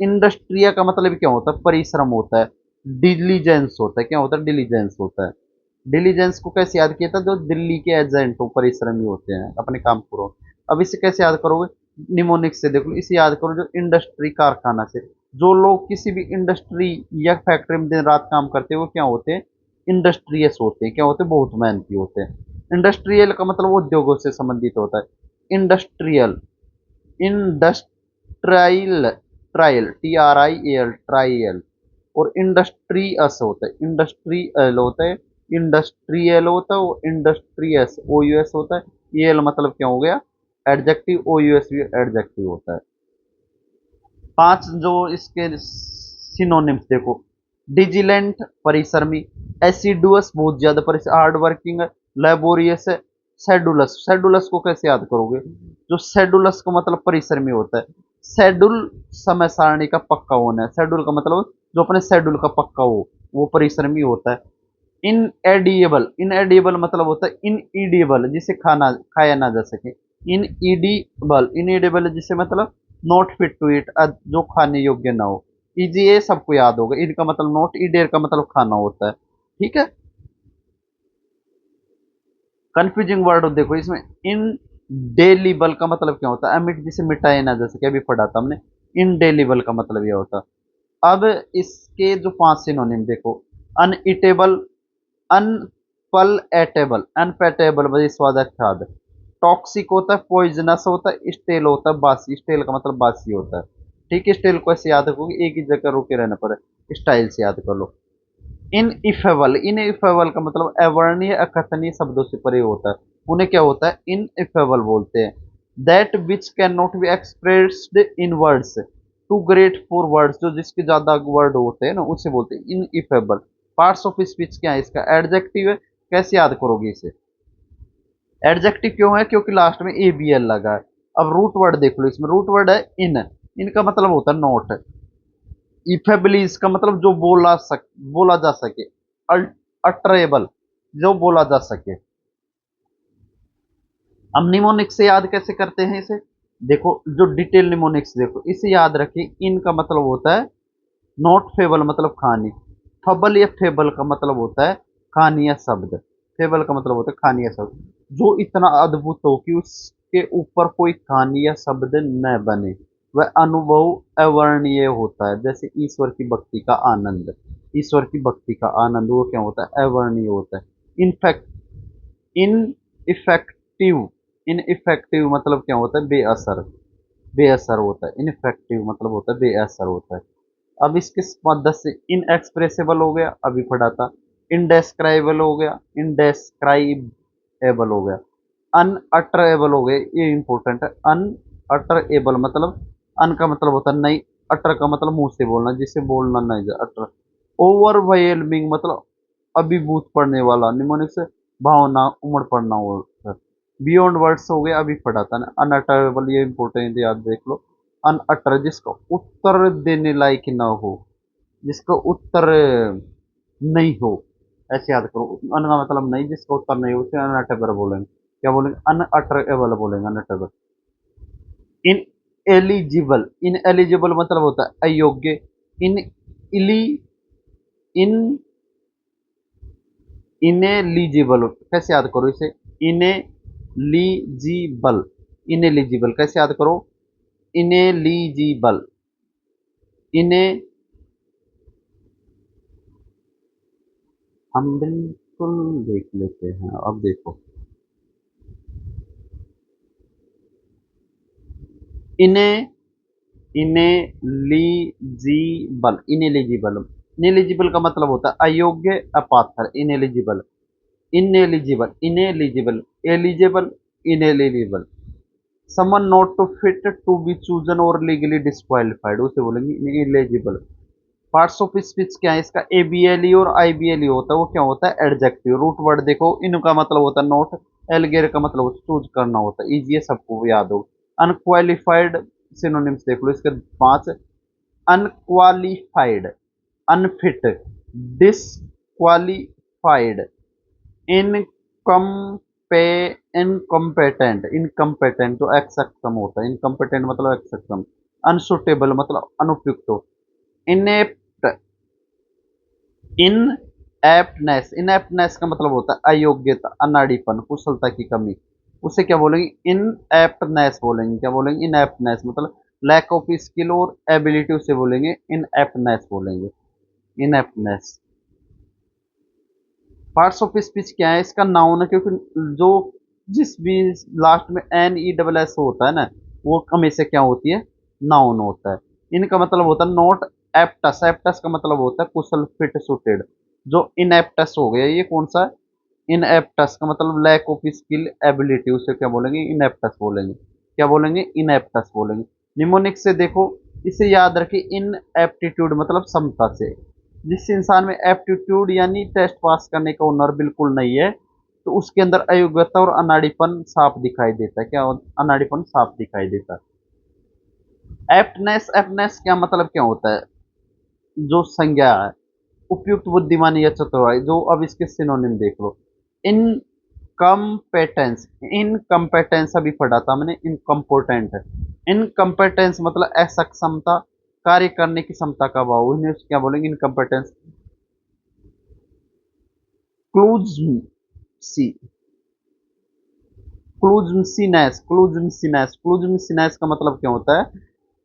S1: इंडस्ट्रिया का मतलब क्या होता है? परिश्रम होता है, डिलीजेंस होता है, क्या होता है? डिलीजेंस होता है। डिलीजेंस को कैसे याद किया था? जो दिल्ली के एजेंट हो, परिश्रमी होते हैं, अपने काम पूरा। अब इसे कैसे याद करोगे? निमोनिक से देख लो, इसे याद करो, जो इंडस्ट्री कारखाना से, जो लोग किसी भी इंडस्ट्री या फैक्ट्री में दिन रात काम करते हैं वो क्या होते हैं? इंडस्ट्रियस होते हैं, क्या होते हैं? बहुत मेहनती होते हैं। इंडस्ट्रियल का मतलब उद्योगों से संबंधित होता है। Industrial, industrial, trial T R I L, trial. और इंडस्ट्रीअस होता है, इंडस्ट्रियल होता है, इंडस्ट्रियल होता है, वो इंडस्ट्रियस ओ यू एस होता है। एल मतलब क्या हो गया? एडजेक्टिव, ओ यू एस भी एडजेक्टिव होता है। 5 जो इसके सिनोनिम्स देखो। डिजिलेंट परिश्रमी, एसिडुअस बहुत ज्यादा परिश्रम, हार्ड वर्किंग, लेबोरियस है, सेडुलस, सेडुलस को कैसे याद करोगे? जो सेडुलस का मतलब परिश्रमी होता है। शेड्यूल समय सारणी का पक्का होना है। शेड्यूल का मतलब जो अपने शेड्यूल का पक्का हो, वो परिश्रमी होता है। इनएडिएबल, इनएडिएबल मतलब होता है इनईडिएबल, जिसे खाना खाया ना जा सके। इनईडिबल, इनईडिएबल जिसे मतलब नॉट फिट टू ईट, जो खाने योग्य ना हो। इजी, ये सबको याद होगा। इनका मतलब नॉट, ईडेर का मतलब खाना होता है। ठीक है। कंफ्यूजिंग वर्ड देखो इसमें, इनडेलिबल का मतलब क्या होता है? अमिट, जिसे मिटाया ना जा सके, अभी पढ़ा था हमने। इनडेलिबल का मतलब यह होता है। अब इसके जो 5 सिनोनिम देखो, अनईटेबल, अनपलएटेबल, अनपेटेबल वही स्वादक खाद, टॉक्सिक होता है, पॉइजनस होता है, स्टेल होता है, बासी, स्टेल का मतलब बासी होता है। ठीक है। स्टेल को ऐसे याद रखोगे, एक ही जगह रुके रहने पर, स्टाइल से याद कर लो। इनइफेबल, इनइफेबल का मतलब अवर्णीय, अकथनीय शब्दों से परे होता है, उन्हें क्या होता है? इनइफेबल बोलते हैं। That which can not be expressed in words, too great for words, जो जिसके ज्यादा वर्ड होते हैं ना, उसे बोलते हैं इनइफेबल। पार्ट्स ऑफ स्पीच क्या है? इसका एडजेक्टिव है। कैसे याद करोगे इसे? एडजेक्टिव क्यों है? क्योंकि लास्ट में ए बी एल लगा है। अब रूट वर्ड देख लो, इसमें रूट वर्ड है इन, इनका मतलब होता है नॉट। इफेबली, इसका मतलब जो बोला जा सके। अटरेबल, जो बोला जा सके। हम निमोनिक्स से याद कैसे करते हैं इसे? देखो, जो डिटेल निमोनिक्स देखो, इसे याद रखिए। इन का मतलब होता है नॉट फेबल, मतलब खानी। फबल या फेबल का मतलब होता है खानिया शब्द। फेबल का मतलब होता है खानिया शब्द, जो इतना अद्भुत हो कि उसके ऊपर कोई खानिया शब्द न बने। वह अनुभव अवर्णीय होता है, जैसे ईश्वर की भक्ति का आनंद। ईश्वर की भक्ति का आनंद वो क्या होता है? अवर्णीय होता है। In fact, in effective, in effective मतलब क्या होता है? बेअसर, बेअसर होता है। इनफेक्टिव मतलब होता है बेअसर होता है। अब इसके मदद से इनएक्सप्रेसिबल हो गया, अभी पढ़ा था। इनडेस्क्राइबल हो गया, इनडेस्क्राइबेबल हो गया। अनअटरेबल हो गया, ये इंपॉर्टेंट है। अनअटरेबल मतलब, अन का मतलब होता है नहीं, अटर का मतलब मुंह से बोलना, जिसे बोलना नहीं जाए, अटर। ओवरवेलमिंग मतलब अभिभूत पड़ने वाला, निमोनिक से भावना उमड़ पड़ना हो। बियॉन्ड वर्ड्स हो गया, अभी पढ़ा था ना। अनअटरेबल, ये इंपॉर्टेंट, याद देख लो। अनअटर, जिसका उत्तर देने लायक ना हो, जिसका उत्तर नहीं हो, ऐसे याद करो। अन का मतलब नहीं, जिसका उत्तर नहीं हो, उसे अनअटेबल बोलेंगे। क्या बोलेंगे? अनअटरेबल बोलेंगे, अनअटेबल। इन एलिजिबल, इन एलिजिबल मतलब होता है अयोग्य। इन इली इन इनएलिजिबल, कैसे याद करो इसे? इनएलिजिबल, इनएलिजिबल कैसे याद करो? इनएलिजिबल, इने हम बिल्कुल देख लेते हैं। अब देखो, इने इनेलिजिबल, इनेलिजिबल, इनेलिजिबल का मतलब होता है अयोग्य, अपात्र। Ineligible, ineligible, ineligible, eligible, ineligible. Someone not to fit to be chosen or legally disqualified, उसे बोलेंगे इनएलिजिबल। पार्ट्स ऑफ स्पीच क्या है? इसका एबीएलई और आईबीएलई होता है, वो क्या होता है? एडजेक्टिव। रूट वर्ड देखो, इनका मतलब होता है नॉट, एलगेर का मतलब चूज करना होता है। इजी है, सबको याद हो। अनक्वालिफाइड, सिनोनिम्स देख लो इसके 5। अनक्वालिफाइड, अनफिट, डिसक्वालिफाइड, इनकम्पे इनकम्पेटेंट, इनकम्पेटेंट जो एक्सक्षम होता है। इनकम्पेटेंट मतलब एक्सक्षम। अनसुटेबल मतलब अनुपयुक्त हो। इनेप्ट, इन एप्टनेस, इनएप्टनेस का मतलब होता है अयोग्यता, अनाड़ीपन, कुशलता की कमी। उसे क्या बोलेंगे? इन एप्टनेस बोलेंगे। क्या बोलेंगे? इन एप्टनेस मतलब लैक ऑफ स्किल और एबिलिटी, उसे बोलेंगे इन एप्टनेस बोलेंगे, इन एप्टनेस। पार्ट्स ऑफ स्पीच क्या है? इसका नाउन है, क्योंकि जो जिस भी लास्ट में एन ई डबल एस होता है ना, वो हमेशा क्या होती है? नाउन होता है। इनका मतलब होता है नॉट एप्टस, एप्टस का मतलब होता है कुशल, फिट, सुटेड। जो इनएप्टस हो गया, ये कौन सा है? इनएप्टस का मतलब लैक ऑफ स्किल, एबिलिटी, उसे क्या बोलेंगे? इनएप्टस बोलेंगे। क्या बोलेंगे? इनएप्टस बोलेंगे। निमोनिक से देखो, इसे याद रखिए। इन एप्टीट्यूड मतलब क्षमता से। जिस इंसान में एप्टीट्यूड यानी टेस्ट पास करने का हुनर बिल्कुल नहीं है, तो उसके अंदर अयोग्यता और अनाड़ीपन साफ दिखाई देता है। क्या? अनाड़ीपन साफ दिखाई देता है। एप्टनेस, एप्टनेस क्या मतलब क्या होता है? जो संज्ञा है, उपयुक्त, बुद्धिमानी या चतुराई। जो अब इसके सिनोनिम देख लो। इन कम्पेटेंस, इनकम्पेटेंस अभी पढ़ा था मैंने, इनकम्पोर्टेंट है। इनकम्पेटेंस मतलब असक्षमता, कार्य करने की क्षमता का अभाव, इन्हें क्या बोलेंगे? इनकम्पेटेंस। क्लूज सी, क्लूजमसीनेस, क्लूजमसीनेस, क्लूजमसीनेस का मतलब क्या होता है?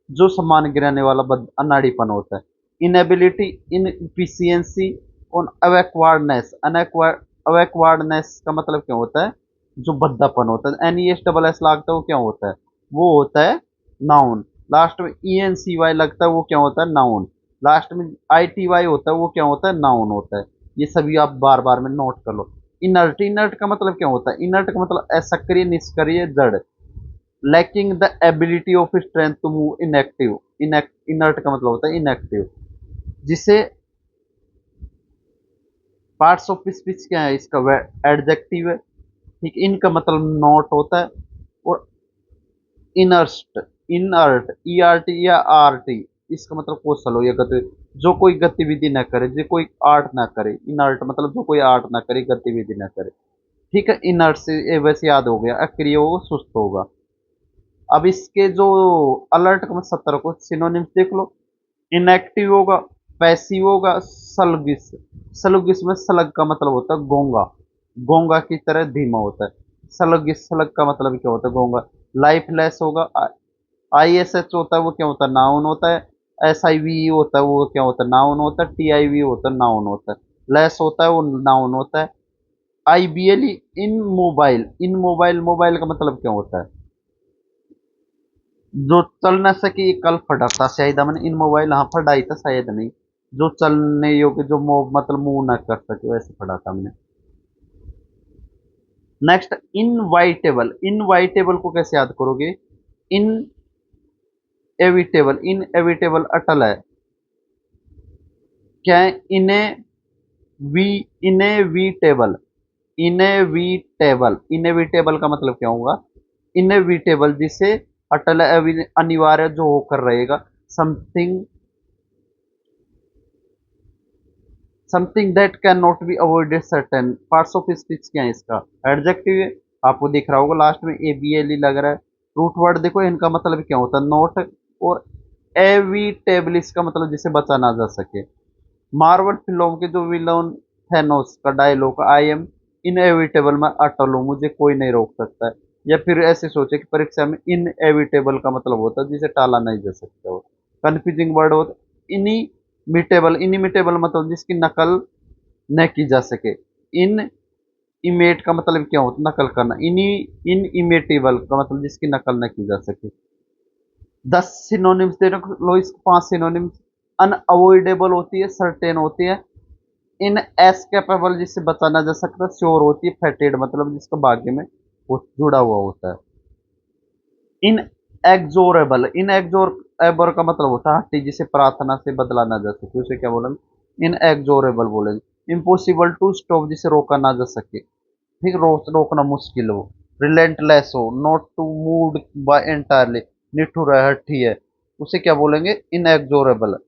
S1: जो समान गिराने वाला अनाड़ीपन होता है। इनएबिलिटी, इनफिशियंसी और अवेकवर्डनेस, अवेकवर्डनेस का मतलब क्या होता है? जो बद्दापन होता है। N E S double S लगता है वो क्या होता है? वो होता है नाउन। लास्ट में ई एन सी वाई लगता है वो क्या होता है? नाउन। लास्ट में आई टी वाई होता है वो क्या होता है? नाउन होता है। ये सभी आप बार बार में नोट कर लो। इनर्ट, इनर्ट का मतलब क्या होता है? इनर्ट का मतलब असक्रिय, निष्क्रिय, जड़। Lacking the ability of strength to move, inactive. Inert का मतलब होता है इनएक्टिव। जिसे पार्ट्स ऑफ स्पीच क्या है? इसका एडजेक्टिव है। ठीक, इनका मतलब नॉट होता है। और इनर्स्ट, इनर्ट, ई आर टी या आर टी, इसका मतलब कौशल हो या गति, जो कोई गतिविधि न करे, जो कोई आर्ट ना करे। इनर्ट मतलब जो कोई आर्ट ना करे, गतिविधि ना करे। ठीक है, इनर्ट से वैसे याद हो गया, अक्रिय होगा, सुस्त होगा। अब इसके जो अलर्ट का 70 को सिनोनिम्स देख लो। इनएक्टिव होगा, पैसिव होगा, सलगिस। सलगिस में सलग का मतलब होता है गोंगा, गोंगा की तरह धीमा होता है। सलगिस, सलग का मतलब क्या होता है? गोंगा। लाइफलेस होगा। आई एस एच होता है वो क्या होता है? नाउन होता है। एस आई वी होता है वो क्या होता है? नाउन होता है। टी आई वी होता है, नाउन होता है। लेस होता है वो नाउन होता है। आई बी एल ई, इन मोबाइल, इन मोबाइल, मोबाइल का मतलब क्या होता है? जो चल ना सके, ये कल पढ़ा था शायद हमने, इन मोबाइल, हाँ पढ़ा ही था शायद, नहीं। जो चलने योग्य, जो मतलब मूव ना कर सके, वैसे पढ़ा था हमने। नेक्स्ट, इनवाइटेबल, इनवाइटेबल को कैसे याद करोगे? इन एविटेबल, इन एविटेबल अटल है। क्या है? इन्हें वी, इनेविटेबल, इनेविटेबल, इनेविटेबल का मतलब क्या होगा? इनेविटेबल जिसे अटल है, अनिवार्य, जो होकर रहेगा। Something, something that can not be avoided, certain. Parts of speech क्या है? इसका एडजेक्टिव है। आपको दिख रहा होगा लास्ट में ए बी एल ई लग रहा है। रूट वर्ड देखो, इनका मतलब क्या होता है? नॉट। और एविटेबल इसका मतलब जिसे बचा ना जा सके। मार्वल फिल्म के जो विलन थेनोस का डायलॉग, आई एम इनएविटेबल, मैं अटल हूँ, मुझे कोई नहीं रोक सकता है। या फिर ऐसे सोचे कि परीक्षा में इनएविटेबल का मतलब होता है जिसे टाला नहीं जा सकता हो। कंफ्यूजिंग वर्ड होता है इनिमिटेबल, इनिमिटेबल मतलब जिसकी नकल न की जा सके। इन इमेट का मतलब क्या होता है? नकल करना। इन इमेटेबल का मतलब जिसकी नकल न की जा सके। 10 सिनोनिम्स दे रखो लो, इसको 5 सिनोनिम्स। अनअवॉइडेबल होती है, सर्टेन होती है। इन एस कैपेबल जिससे बचा ना जा सकता, श्योर होती है। फेटेड मतलब जिसका भाग्य में वो जुड़ा हुआ होता है। इन एग्जोरेबल, इन एग्जोरेबल का मतलब होता है हट्टी, जिसे प्रार्थना से बदला ना जा सके, उसे क्या बोलेंगे? इन एग्जोरेबल बोलेंगे। इम्पॉसिबल टू स्टॉप, जिसे रोका ना जा सके, ठीक, रोकना मुश्किल हो। रिलेंटलेस हो, not to moved by entirely, निठुर है, हठी है, उसे क्या बोलेंगे? इनएग्जोरेबल।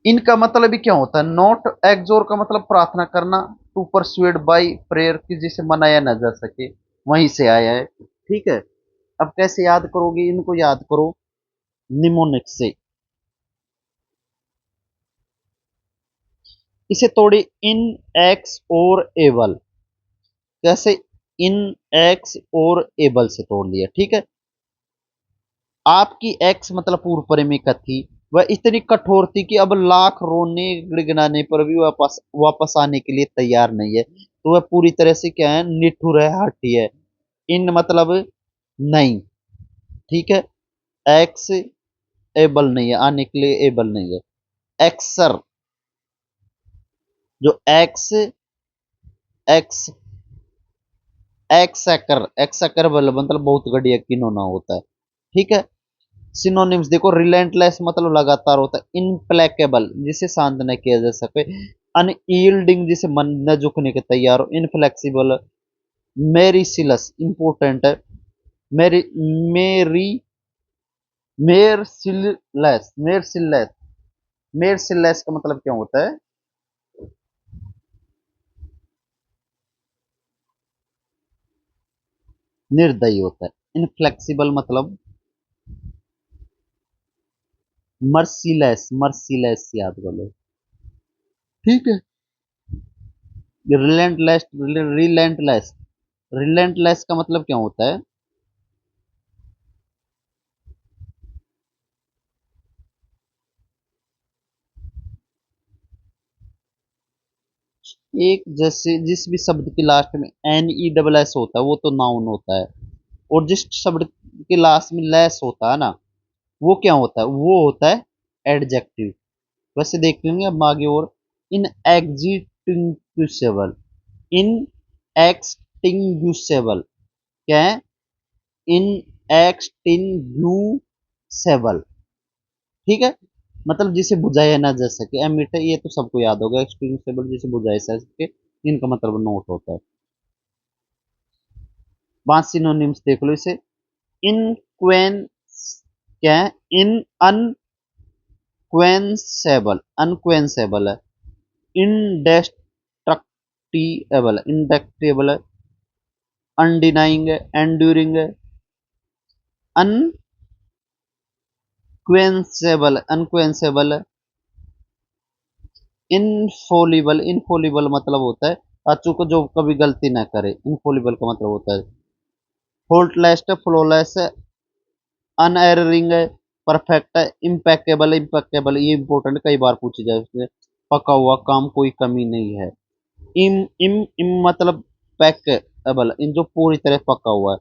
S1: इनका मतलब भी क्या होता है? नॉट एग्जोर का मतलब प्रार्थना करना, टू परसुएड बाई प्रेयर की, जिसे मनाया ना जा सके, वहीं से आया है। ठीक है, अब कैसे याद करोगे? इनको याद करो निमोनिक से। इसे तोड़े, इन एक्स और एबल। कैसे? इन एक्स और एबल से तोड़ लिया। ठीक है, आपकी एक्स मतलब पूर्व प्रेमिका थी। वह इतनी कठोर थी कि अब लाख रोने गिड़गिड़ाने पर भी वापस वापस आने के लिए तैयार नहीं है। तो वह पूरी तरह से क्या है? निठुर है, हठी है। इन मतलब नहीं। ठीक है, एक्स एबल नहीं है, आने के लिए एबल नहीं है। एक्सर, जो एक्स, एक्स, एक्सकर, एक्सकर मतलब बहुत घटिया किन्होंने होता है। ठीक है, सिनोनिम्स देखो। रिलेंटलेस मतलब लगातार होता है। इनप्लेकेबल जिसे शांत न किया जा सके। अनयील्डिंग जिसे मन न झुकने के तैयार हो। इनफ्लेक्सिबल, मेरिसिलस इंपोर्टेंट है। मेरी, मेर्सिलेस, मेर्सिलेस, मेर्सिलेस का मतलब क्या होता है? निर्दयी होता है। इनफ्लेक्सिबल मतलब मर्सीलेस, मर्सीलेस याद कर लो। ठीक है। रिलेंटलेस, रिलेंटलेस, रिलेंटलेस का मतलब क्या होता है? एक जैसे जिस भी शब्द के लास्ट में एन ई डबल एस होता है वो तो नाउन होता है, और जिस शब्द के लास्ट में लेस होता है ना, वो क्या होता है? वो होता है एडजेक्टिव। वैसे देख लेंगे अब आगे और। इन एग्जिटिंग्विशेबल, इन एक्सटिंग्विशेबल क्या है? इन एक्सटिंग्विशेबल। ठीक है, मतलब जिसे बुझाया ना जा सके, एमिट ये तो सबको याद होगा, एक्सटिंग्विशेबल जिसे बुझाया जा सके, इनका मतलब नोट होता है। 5 सिनोनिम्स देख लो इसे। इनक्वें क्या है? इन अनक्वेंसेबल, अनक्वेंसेबल है। इंडेस्ट्रक्टिबल है, इंडेक्टेबल है। अनडिनाइंग है, एंड्यूरिंग है। अनक्वेंसेबल, अनक्वेंसेबल है। इनफोलिबल, इनफोलिबल मतलब होता है अचूक को जो कभी गलती ना करे, इनफोलिबल का मतलब होता है। फॉल्टलेस है, फ्लॉलेस है। अनएररिंग है, परफेक्ट है। इम्पेकेबल, इम्पेकेबल ये इंपॉर्टेंट कई बार पूछी जाए उसमें। पका हुआ, काम कोई कमी नहीं है। इम इम इम मतलब पैकेबल, इन जो पूरी तरह पका हुआ है।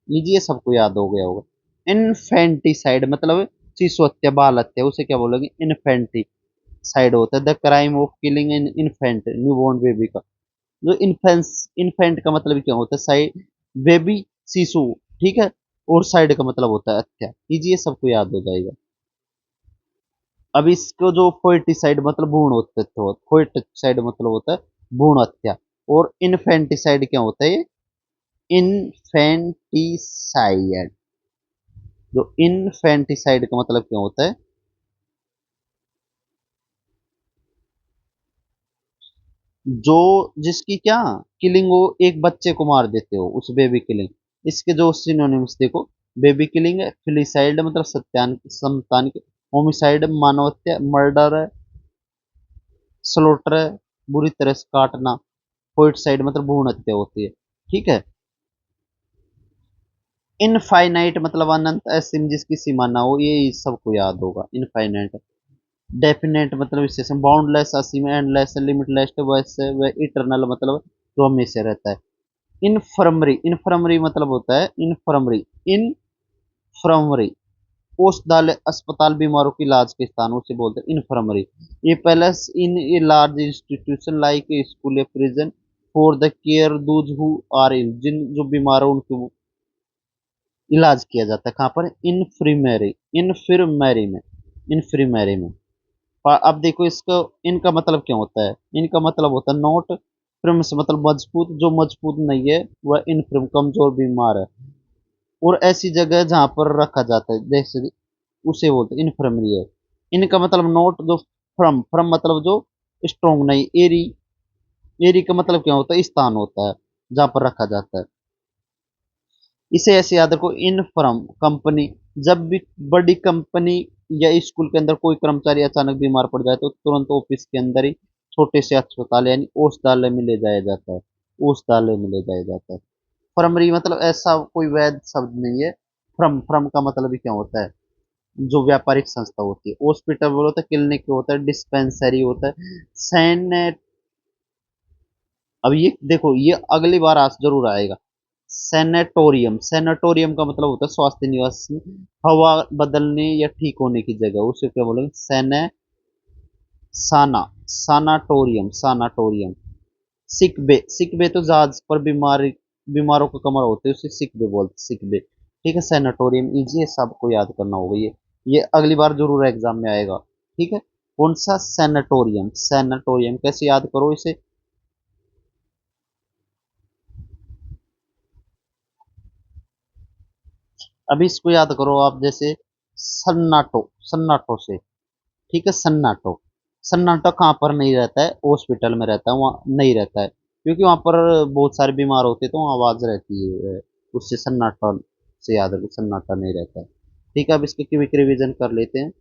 S1: ये सबको याद हो गया होगा। इनफेंटिसाइड मतलब शिशु हत्या, बाल हत्या, उसे क्या बोलोगे? इनफेंटिसाइड होता है the crime of killing an infant, newborn baby का। जो इन्फेंस, इन्फेंट का मतलब क्या होता है? साइड, बेबी, शिशु। ठीक है, और साइड का मतलब होता है हत्या। ये सबको याद हो जाएगा। अब इसको जो फोर्टिसाइड मतलब भ्रूण हत्या, तो फोर्टिसाइड मतलब होता है भ्रूण हत्या। और इन्फेंटिसाइड क्या होता है? इन्फेंटिसाइड, जो इन्फेंटिसाइड का मतलब क्या होता है? जो जिसकी क्या किलिंग हो, एक बच्चे को मार देते हो, उस बेबी किलिंग। इसके जो सिनोनिम्स देखो। बेबी किलिंग है, फिलिसाइड मतलब सत्यान संतान के। होमिसाइड मानव हत्या, मर्डर है। स्लोटर है, बुरी तरह से काटना। पोइटसाइड मतलब भ्रूण हत्या होती है। ठीक है। इनफाइनाइट मतलब अनंत, असीम जिसकी सीमा ना हो, ये सबको याद होगा इनफाइनाइट। डेफिनेट मतलब स्टेशन, बाउंडलेस असीम, एंडलेस लिमिटलेस, वैसे व इटरनल मतलब जो हमेशा रहता है। इनफर्मरी, इनफर्मरी मतलब होता है इनफर्मरी, इनफर्मरी औषधालय, अस्पताल, बीमारों की इलाज के स्थान उसे बोलते हैं इन्फर्मरी। ये place in a large institution like a school या prison for the care those who are ill, जिन जो बीमार हो उनकी इलाज किया जाता है। कहाँ पर? इन्फ्रीमेरी, इन्फिरमेरी में, इन्फ्रीमेरी में। अब देखो इसका, इनका मतलब क्या होता है? इनका मतलब होता है नोट फ्रम से मतलब मजबूत, जो मजबूत नहीं है वह इनफ्रम कमजोर, बीमार है। और ऐसी जगह जहां पर रखा जाता है जैसे, उसे बोलते हैं इन्फर्मरी है। इनका मतलब नोट जो फ्रम, फ्रम मतलब जो स्ट्रोंग नहीं, एरी, एरी का मतलब क्या होता है? स्थान होता है जहां पर रखा जाता है। इसे ऐसे याद रखो, इनफर्म कंपनी, जब भी बड़ी कंपनी या स्कूल के अंदर कोई कर्मचारी अचानक बीमार पड़ जाए तो तुरंत ऑफिस के अंदर ही छोटे से अस्पताल यानी औषधालय में ले जाया जाता है, औषधालय में ले जाया जाता है। फर्मरी मतलब ऐसा कोई वैध शब्द नहीं है। फ्रम, फ्रम का मतलब भी क्या होता है? जो व्यापारिक संस्था होती है। हॉस्पिटल होता है, क्लिनिक होता है, डिस्पेंसरी होता है, सैनेट। अब ये देखो, ये अगली बार आज जरूर आएगा। सेनेटोरियम, सेनेटोरियम का मतलब होता है स्वास्थ्य निवास, हवा बदलने या ठीक होने की जगह, उसे क्या बोलेंगे? सेने, साना, सानाटोरियम, सानाटोरियम। सिक बे, सिक बे तो जहाज पर बीमारी, बीमारों का कमरा होते हैं, उसे सिक बे बोलते, सिक बे। ठीक है, सेनेटोरियम इजी है, सबको याद करना होगा ये अगली बार जरूर एग्जाम में आएगा। ठीक है। कौन सा? सेनेटोरियम, सेनेटोरियम कैसे याद करो इसे? अभी इसको याद करो आप, जैसे सन्नाटो, सन्नाटो से। ठीक है, सन्नाटो। सन्नाटो कहाँ पर नहीं रहता है? हॉस्पिटल में रहता है, वहाँ नहीं रहता है, क्योंकि वहाँ पर बहुत सारे बीमार होते हैं तो वहाँ आवाज रहती है, उससे सन्नाटा से याद रखो, सन्नाटा नहीं रहता है। ठीक है, अब इसके क्विक रिवीजन कर लेते हैं।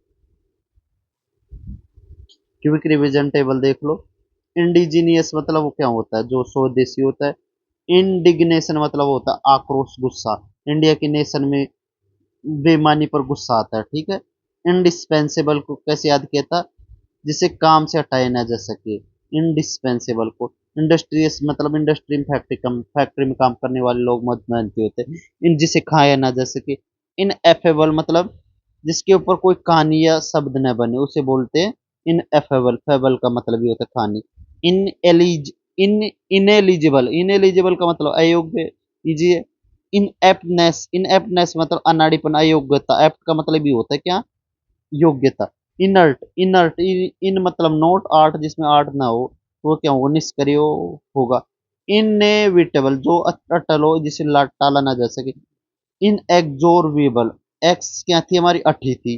S1: क्विक रिवीजन टेबल देख लो। इंडिजीनियस मतलब वो क्या होता है? जो स्वदेशी होता है। इंडिग्नेशन मतलब होता है आक्रोश, गुस्सा। इंडिया की नेशन में बेईमानी पर गुस्सा आता है। ठीक है। इंडिस्पेंसेबल को कैसे याद किया था? जिसे काम से हटाया ना जा सके, इंडिस्पेंसेबल को। इंडस्ट्रियस मतलब इंडस्ट्री में फैक्ट्री में काम करने वाले लोग बहुत मेहनती होते हैं, इन जिसे खाया ना जा सके। इन एफेबल मतलब जिसके ऊपर कोई कहानी या शब्द न बने उसे बोलते हैं इन एफेबल। फेबल का मतलब ही होता है कहानी। इन एलिज इन इनएलिजिबल, इनएलिजिबल का मतलब अयोग्य। कीजिए। इन एप्टनेस मतलब अनाड़ीपन, अयोग्यता। एप्ट का मतलब भी होता है क्या? योग्यता। इनर्ट, इन मतलब नोट आर्ट, जिसमें आर्ट ना हो तो वो क्या होगा? निष्क्रिय होगा। इनएविटेबल जो अटल हो, जिसे टाला ना जा सके। इनएग्जोर्बिबल, एक्स क्या थी हमारी? अठी थी।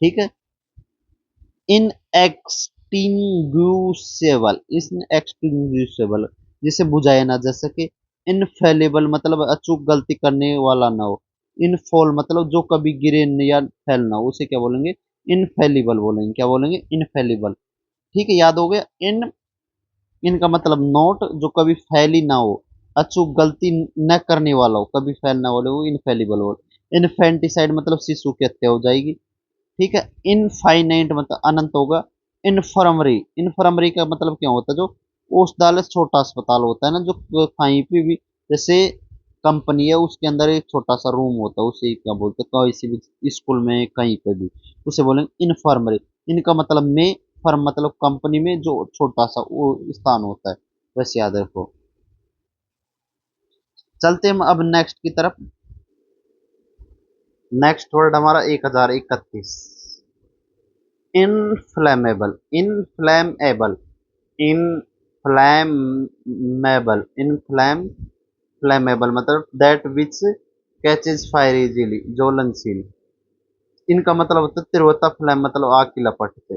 S1: ठीक है। इन एक्सटिंग्विशेबल, इन एक्सटिंग्विशेबल जिसे बुझाया ना जा सके। इनफेलिबल मतलब अचूक, गलती करने वाला ना हो। इनफॉल मतलब जो कभी गिरे या फैल ना हो, उसे क्या बोलेंगे? इनफेलिबल बोलेंगे। क्या बोलेंगे? इनफेलिबल। ठीक है, याद हो गया। इनका मतलब नोट, जो कभी फैली ना हो, अचूक, गलती न करने वाला हो, कभी फैल ना वाले हो, इनफेलिबल हो। इनफेंटिसाइड मतलब शिशु की हत्या हो जाएगी। ठीक है। इनफाइनाइट मतलब अनंत होगा। इन्फर्मरी, इन्फर्मरी का मतलब क्या होता है? जो औषधालय, छोटा अस्पताल होता है ना, जो कहीं पे भी, जैसे कंपनी है उसके अंदर एक छोटा सा रूम होता है, उसे क्या बोलते हैं? किसी भी स्कूल में कहीं पे भी उसे बोलेंगे इन्फर्मरी। इनका मतलब में, फर्म मतलब कंपनी में जो छोटा सा वो स्थान होता है, बस याद रखो। चलते हम अब नेक्स्ट की तरफ। नेक्स्ट वर्ड हमारा 1031। इनफ्लेमेबल, इनफ्लेमेबल, इनफ्लैमेबल, इनफ्लैमेबल मतलब that which catches fire easily, ज्वलनशील। इनका मतलब होता है तीव्रता, फ्लैम मतलब आग की लपट से।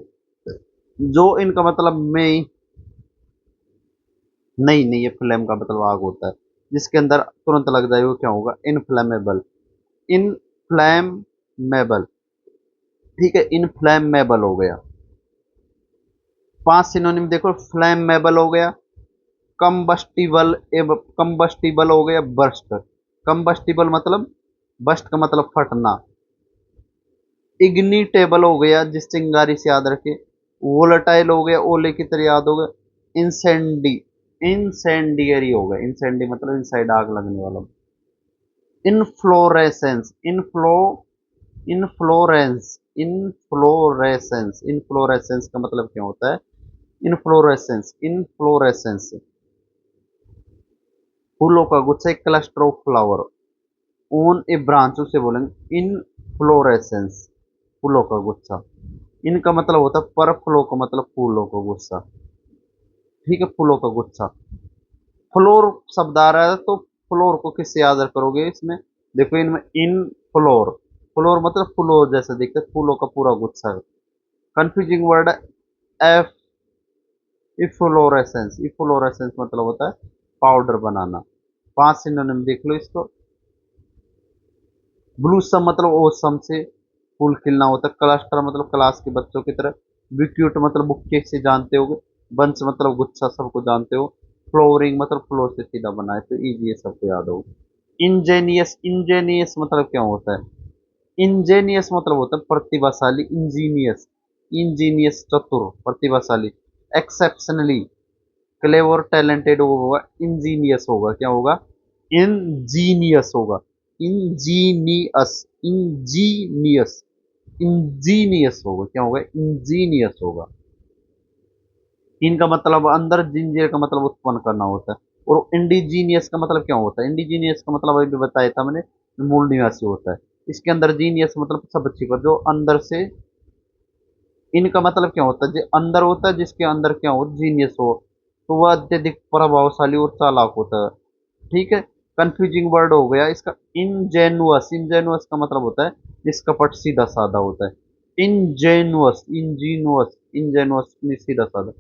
S1: जो इनका मतलब में, नहीं नहीं, ये फ्लेम का मतलब आग होता है, जिसके अंदर तुरंत लग जाए वो क्या होगा? इनफ्लेमेबल। इनफ्लैमेबल। ठीक है, इनफ्लैमेबल हो गया। 5 सिनोनिम देखो। फ्लैमेबल हो गया, कंबस्टिबल, कंबस्टिबल हो गया, बर्स्ट। कंबस्टिबल मतलब, बस्ट का मतलब फटना। इग्निटेबल हो गया, जिस चिंगारी से याद रखे। वोलेटाइल हो गया, ओले की तरह याद होगा। इंसेंडी, इंसेंडियरी हो गया। इंसेंडी मतलब इनसाइड आग लगने वाला। इनफ्लोरेसेंस, इनफ्लोरेंस, इनफ्लोरेसेंस का मतलब क्या होता है? इनफ्लोरेसेंस, इनफ्लोरेसेंस फूलों का गुच्छा, एक cluster of flower on A branch, उसे बोलेंगे इनफ्लोरेसेंस, फूलों का गुच्छा। इनका मतलब होता है पर फ्लो का मतलब फूलों का गुच्छा। ठीक है, फूलों का गुच्छा। फ्लोर शब्द आ रहा है तो फ्लोर को किससे याद करोगे इसमें? देखो इनमें इन फ्लोर, फ्लोर मतलब फ्लोर जैसा दिखता है, फूलों का पूरा गुच्छा है। कंफ्यूजिंग वर्ड है एफ, इफ्लोरेसेंस। इफ्लोरेसेंस मतलब होता है पाउडर बनाना। 5 सिनोनिम देख लो इसको। ब्लूसम मतलब ओसम से फूल खिलना होता है। क्लस्टर मतलब क्लास के बच्चों की तरह। बिक्यूट मतलब बुक्के से जानते होगे। बंच मतलब गुच्छा, सबको जानते हो। फ्लोरिंग मतलब फ्लोर से सीधा बनाए, तो इजी है, सबको याद होगा। इंजेनियस, इंजेनियस मतलब क्या होता है? इंजेनियस मतलब होता है प्रतिभाशाली। इंजीनियस, इंजीनियस चतुर, प्रतिभाशाली। एक्सेप्शनली, क्लेवर, टैलेंटेड होगा। इंजीनियस होगा, क्या होगा? इंजीनियस होगा। इंजीनियस, इंजीनियस, इंजीनियस होगा, क्या होगा? इंजीनियस होगा। इनका मतलब अंदर, जिंजर का मतलब उत्पन्न करना होता है। और इंडिजीनियस का मतलब क्या होता है? इंडिजीनियस का मतलब अभी बताया था मैंने, मूल निवासी होता है। इसके अंदर जीनियस मतलब सब अच्छी पर, जो अंदर से। इनका मतलब क्या होता है? जो अंदर होता है, जिसके अंदर क्या हो? जीनियस हो, तो वह अत्यधिक प्रभावशाली और चालाक होता है। ठीक है। कंफ्यूजिंग वर्ड हो गया इसका इनजेनुअस। इनजेनुअस का मतलब होता है निष्कपट सीधा साधा होता है। इनजेनुअस, इंजीनुअस, इनजेनुअस सीधा साधा।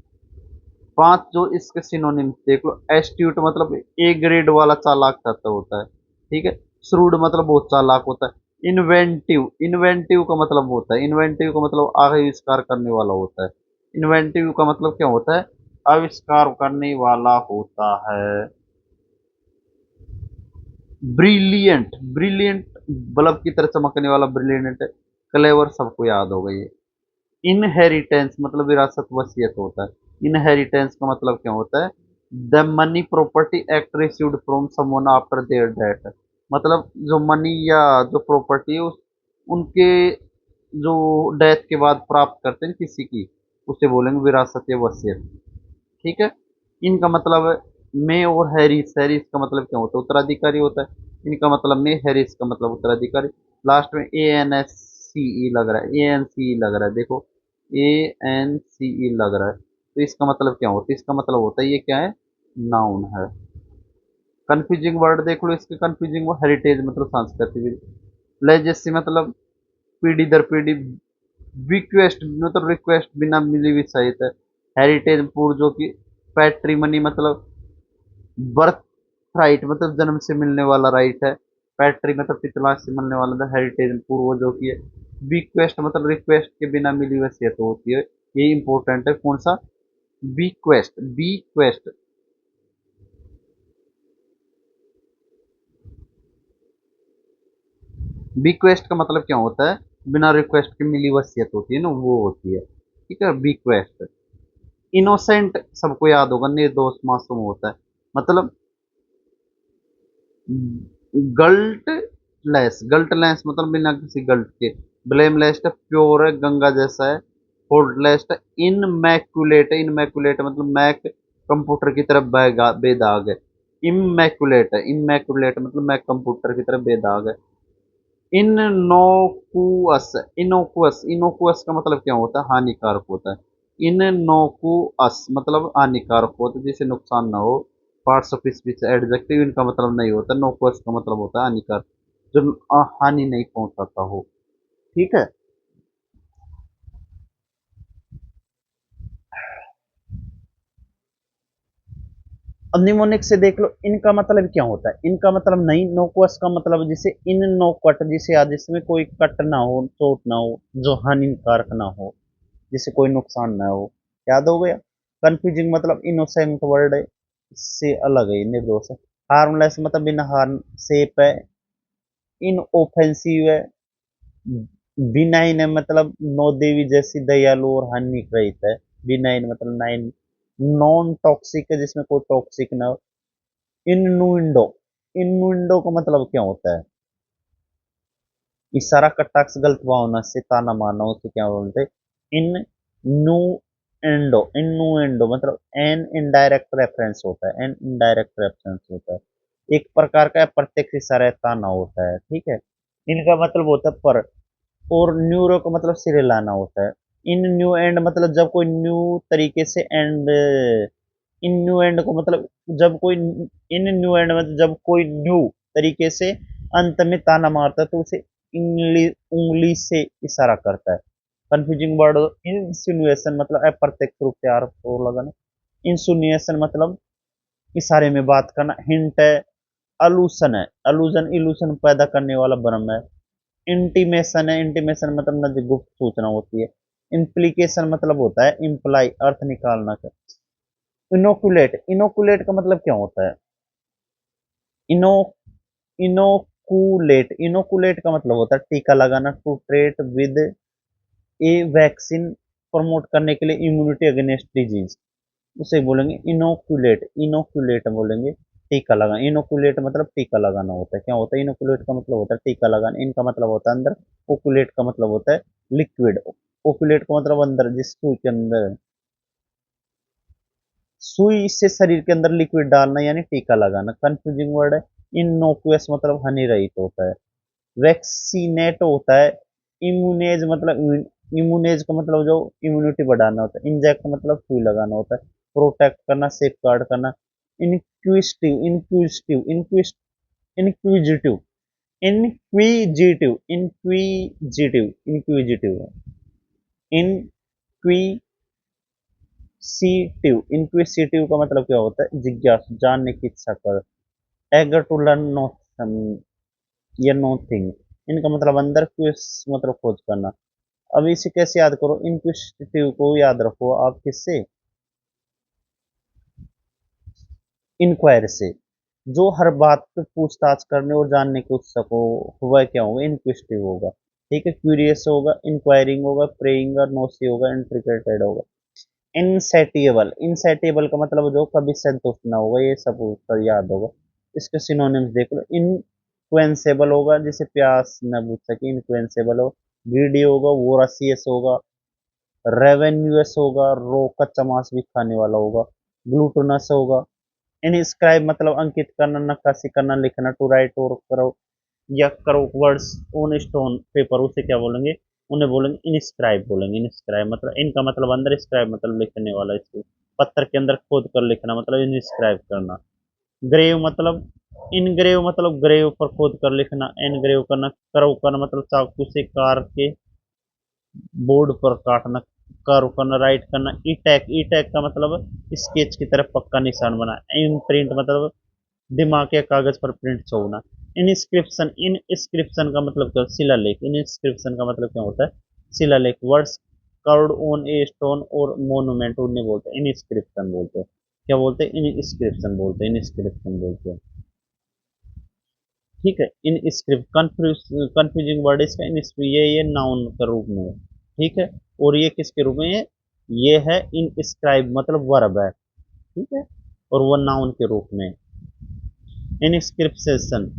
S1: पांच जो इसके सिनोनिम देख लो। एस्ट्यूट मतलब ए ग्रेड वाला चालाक तत्व होता है, ठीक है। श्रूड मतलब बहुत चालाक होता है। इन्वेंटिव, इन्वेंटिव का मतलब होता है, इन्वेंटिव का मतलब आविष्कार करने वाला होता है। इन्वेंटिव का मतलब क्या होता है? आविष्कार करने वाला होता है। ब्रिलियंट, ब्रिलियंट बल्ब की तरह चमकने वाला ब्रिलियंट। क्लेवर सबको याद हो गई है। इनहेरिटेंस मतलब विरासत वसीयत होता है। इनहेरिटेंस का मतलब क्या होता है? The money property act received from someone after their death. मतलब जो मनी या जो प्रॉपर्टी है उनके जो डेथ के बाद प्राप्त करते हैं किसी की, उसे बोलेंगे विरासत या वसीयत, ठीक है। इनका मतलब है मे और हैरिस। हैरिस का मतलब क्या होता है? उत्तराधिकारी होता है। इनका मतलब मे, हैरिस का मतलब उत्तराधिकारी। लास्ट में ए एन एस सी ई लग रहा है, ए एन सी ई लग रहा है, देखो ए एन सी ई लग रहा है। तो इसका मतलब क्या होता है? इसका मतलब होता है ये क्या है? नाउन है। कंफ्यूजिंग वर्ड देख लो इसके। कंफ्यूजिंग वर्ड हेरिटेज मतलब सांस्कृतिक। लेजेसी मतलब पीढ़ी दर पीढ़ी। रिक्वेस्ट मतलब रिक्वेस्ट बिना मिली हुई सहायता है। हेरिटेज पूर्वजों की। पैट्रीमनी मतलब बर्थ राइट मतलब जन्म से मिलने वाला राइट है। पैट्री मतलब पितला से मिलने वाला हेरिटेज पूर्वजों की है। बीक्वेस्ट मतलब रिक्वेस्ट के बिना मिली वसीयत होती है। ये इंपॉर्टेंट है। कौन सा? बीक्वेस्ट, बीक्वेस्ट। बीक्वेस्ट का मतलब क्या होता है? बिना रिक्वेस्ट के मिली वसीयत होती है ना, वो होती है, ठीक है, बीक्वेस्ट। इनोसेंट सबको याद होगा, निर्दोष मासूम होता है। मतलब गल्ट लेस, गल्ट लेस मतलब बिना किसी गल्ट के। ब्लेमलेस है, प्योर है, गंगा जैसा है। फॉल्टलेस है, इनमैकुलेट है। इनमैकुलेट मतलब मैक कंप्यूटर की तरफ बेदाग है। इमैकुलेट है, इमैकुलेट मतलब मैक कंप्यूटर की तरफ बेदाग है। इननोकुअस, इनोकुअस, इनोकुअस का मतलब क्या होता है? हानिकारक होता है। इननोकुअस मतलब हानिकारक होता है, जिसे नुकसान ना हो। पार्ट्स ऑफ स्पीच एडजेक्टिव इनका मतलब नहीं होता। नोकुअस का मतलब होता है हानिकारक, जो हानि नहीं पहुंचाता हो, ठीक है। अब निमोनिक से देख लो इनका मतलब क्या होता है। इनका मतलब नहीं, नोकुअस का मतलब जिसे इन नो कट, जिसे याद जिसमें कोई कट ना हो, चोट ना हो, जो हानिकारक ना हो, जिसे कोई नुकसान ना हो। याद हो गया। कंफ्यूजिंग मतलब इनोसेंट वर्ड है, इससे अलग है, निर्दोष है। हार्मलेस मतलब बिना हार्म, सेफ है। इनऑफेंसिव है। बिनाइन है मतलब नौ देवी जैसी दयालु और हानि रहित है। बिनाइन मतलब नाइन। नॉन टॉक्सिक है, जिसमें कोई टॉक्सिक ना हो। इननुइंडो, इननुइंडो का मतलब क्या होता है? इशारा का टैक्स गलत भावना से ताना मारना, उसे क्या बोलते हैं? इन नू एंडो, इननुएंडो मतलब एन इनडायरेक्ट रेफरेंस होता है, एन इनडायरेक्ट रेफरेंस होता है। एक प्रकार का प्रत्यक्ष इशारा या ताना होता है, ठीक है। इनका मतलब होता है पर। और न्यूरो का मतलब सिरे लाना होता है। इन न्यू एंड मतलब जब कोई न्यू तरीके से एंड। इन न्यू एंड को मतलब जब कोई, इन न्यू एंड मतलब जब कोई न्यू तरीके से अंत में ताना मारता है तो उसे इंगली उंगली से इशारा करता है। Confusing word. इंसिनुएशन मतलब अप्रत्यक्ष रूप से आरोप को लगाना। इंसुनिएशन मतलब इशारे में बात करना। हिंट है। अलूसन है, अलूजन इल्यूशन पैदा करने वाला भ्रम है। इंटीमेशन है, इंटीमेशन मतलब नजदीक गुप्त सूचना होती है। इम्प्लीकेशन मतलब होता है इम्प्लाई, अर्थ निकालना का। इनोकुलेट, इनोकुलेट का मतलब क्या होता है? इनो इनोकुलेट, इनोकुलेट का मतलब होता है टीका लगाना। To treat with a vaccine, promote करने के लिए इम्यूनिटी अगेंस्ट डिजीज, उसे बोलेंगे इनोकुलेट। इनोकुलेट बोलेंगे टीका लगाना। इनोकुलेट मतलब टीका लगाना होता है। क्या होता है? इनोकुलेट का मतलब होता है टीका लगाना। इनका मतलब होता है अंदर। ओकुलेट का मतलब होता है लिक्विड। ओकुलेट का मतलब अंदर, जिस सुई के अंदर, सुई से शरीर के अंदर लिक्विड डालना यानी टीका लगाना। कंफ्यूजिंग वर्ड है। इनोकुअस मतलब हानि रहित होता है। वैक्सीनेट होता है। इम्यूनेज मतलब इम्यूनेज का मतलब जो इम्यूनिटी बढ़ाना होता है। इंजेक्ट मतलब सुई लगाना होता है। प्रोटेक्ट करना, सेफ गार्ड करना। इनक्विस्टिव, इनक्विस्टिव, इनक्विस्ट
S2: इंक्विजिटिव, इंक्विजिटिव, इंक्विजिटिव, इंक्विजिटिव, इंक्विसिटिव का मतलब क्या होता है? जिज्ञासु, जानने की इच्छा कर। एगर टू लर्न नो या नो थिंग, इनका मतलब अंदर क्विज मतलब खोज करना। अब इसे कैसे याद करो? इंक्विसिटिव को याद रखो आप किससे? इंक्वायर से। जो हर बात पे पूछताछ करने और जानने के उत्सुक हो, वह क्या होगा? इंक्विसिटिव होगा। ठीक है, क्यूरियस होगा, इंक्वायरिंग होगा, प्रेइंग और नोसी होगा, इंट्रिकेटेड होगा। इनसेटिएबल, इनसेटिएबल का मतलब जो कभी संतुष्ट ना होगा, ये सब ऊपर याद होगा। इसके सिनोनिम्स देख लो। इनक्वेंसेबल होगा, जिसे प्यास न बुझ सके, इनक्वेंसेबल हो। ग्रीडी होगा, वोरासियस होगा। रेवेन्यूअस होगा, रो कच्चा मांस भी खाने वाला होगा। ग्लूटोनस होगा। इनस्क्राइब मतलब अंकित करना, नक्काशी करना, लिखना। टू राइट और करो या करो वर्ड्स ऑन स्टोन पेपर, उसे क्या बोलेंगे? उन्हें बोलेंगे इनस्क्राइब, बोलेंगे इनस्क्राइब। मतलब इनका मतलब अंदर, स्क्राइब मतलब लिखने वाला, इसको पत्थर के अंदर खोद कर लिखना, मतलब इनस्क्राइब करना। ग्रेव मतलब, इनग्रेव मतलब ग्रेव पर खोद कर लिखना। एनग्रेव करना। करव करना मतलब चाकू से कार के बोर्ड पर काटना। कर्व करना, राइट करना। ई टैग, ई टैग का मतलब स्केच की तरफ पक्का निशान बना। इम्प्रिंट मतलब दिमाग या कागज पर प्रिंट छोड़ना। इनस्क्रिप्शन, इनस्क्रिप्शन का मतलब क्या? शिलालेख। इनस्क्रिप्शन का मतलब क्या होता है? शिलालेख। Words card on a stone और मोन्यूमेंट, उन्हें बोलते हैं इनस्क्रिप्शन बोलते हैं। क्या बोलते हैं? इनस्क्रिप्शन बोलते हैं, इनस्क्रिप्शन बोलते हैं। ठीक है। इन स्क्रिप्ट कंफ्यूजिंग वर्ड इसका ये नाउन के रूप में है। ठीक है। और ये किसके रूप में है? ये है इनस्क्राइब मतलब वर्ब है। ठीक है। और वो नाउन के रूप में। इनस्क्रिप्शन,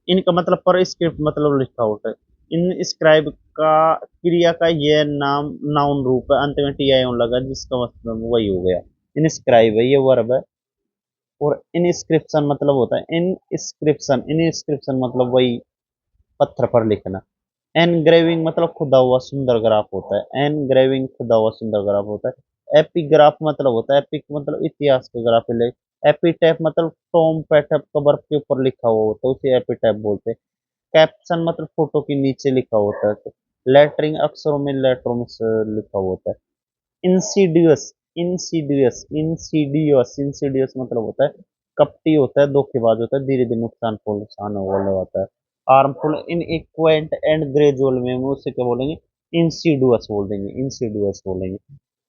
S2: इनका मतलब पर स्क्रिप्ट मतलब लिखा होता है। इन स्क्राइब का क्रिया का यह नाम नाउन रूप है, अंत में टी आई ऑन लगा, जिसका मतलब वही हो गया। इनस्क्राइब है, ये वर्ब है। और इनस्क्रिप्शन मतलब होता है इनस्क्रिप्शन, इनस्क्रिप्शन मतलब वही पत्थर पर लिखना। एनग्रेविंग मतलब खुदा हुआ सुंदर ग्राफ होता है। एनग्रेविंग खुदा हुआ सुंदर ग्राफ होता है। एपिग्राफ मतलब होता है, एपिक मतलब इतिहास का ग्राफ है। एपिटैप मतलब टॉम पैटअप कबर के ऊपर लिखा हुआ होता है, उसे एपिटैप बोलते हैं। कैप्शन मतलब फोटो के नीचे लिखा होता है। लेटरिंग अक्षरों में, लेटरों में से लिखा हुआ होता है। इंसीडियस, इंसीडियस मतलब होता है कपटी, होता है धोखेबाज, होता है धीरे धीरे नुकसान पहुंचाने वाला होता है। हार्मफुल, इन इक्वेंट एंड ग्रेजुअल में उसे क्या बोलेंगे? इंसीडुअस बोल देंगे, इंसीडुअस बोलेंगे।